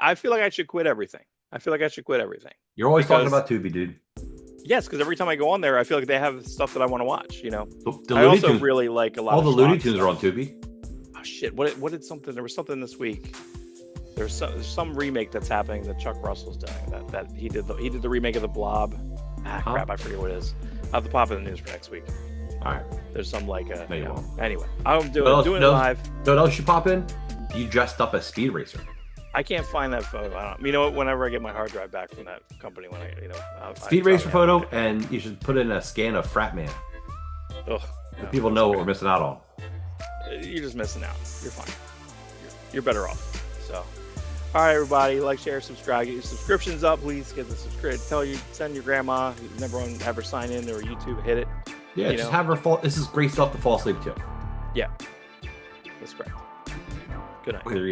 [SPEAKER 1] I feel like I should quit everything. I feel like I should quit everything
[SPEAKER 2] You're always talking
[SPEAKER 1] because
[SPEAKER 2] about Tubi, dude.
[SPEAKER 1] yes, because every time I go on there, I feel like they have stuff that I want to watch. You know,
[SPEAKER 2] The
[SPEAKER 1] I
[SPEAKER 2] Looney
[SPEAKER 1] also
[SPEAKER 2] Tunes,
[SPEAKER 1] really like a lot
[SPEAKER 2] all
[SPEAKER 1] of
[SPEAKER 2] the Looney
[SPEAKER 1] schlock
[SPEAKER 2] Tunes are on
[SPEAKER 1] stuff.
[SPEAKER 2] Tubi.
[SPEAKER 1] Oh shit! What did something? There was something this week. There's some remake that's happening that Chuck Russell's doing. That he did the remake of the Blob. Ah
[SPEAKER 2] Huh?
[SPEAKER 1] crap! I forget what it is. I'll have to pop in the news for next week.
[SPEAKER 2] All right.
[SPEAKER 1] There's some like
[SPEAKER 2] No, you won't.
[SPEAKER 1] anyway. I'm
[SPEAKER 2] What
[SPEAKER 1] doing
[SPEAKER 2] else?
[SPEAKER 1] doing it
[SPEAKER 2] No,
[SPEAKER 1] live.
[SPEAKER 2] no, no. Should pop in. You dressed up as Speed Racer.
[SPEAKER 1] I can't find that photo. I don't. You know what? Whenever I get my hard drive back from that company, when I
[SPEAKER 2] Speed Racer photo, and you should put in a scan of Frat Man.
[SPEAKER 1] Ugh,
[SPEAKER 2] So
[SPEAKER 1] no,
[SPEAKER 2] people know what we're missing out on.
[SPEAKER 1] you're just missing out. You're fine. You're better off. So, all right, everybody, like, share, subscribe. Get your subscriptions up, please. Get the subscribe. Send your grandma who's never ever sign in or YouTube, hit it.
[SPEAKER 2] Yeah,
[SPEAKER 1] You
[SPEAKER 2] just
[SPEAKER 1] know?
[SPEAKER 2] have her fall. This is great stuff to fall asleep to.
[SPEAKER 1] Yeah, that's correct. Good night.
[SPEAKER 2] Whether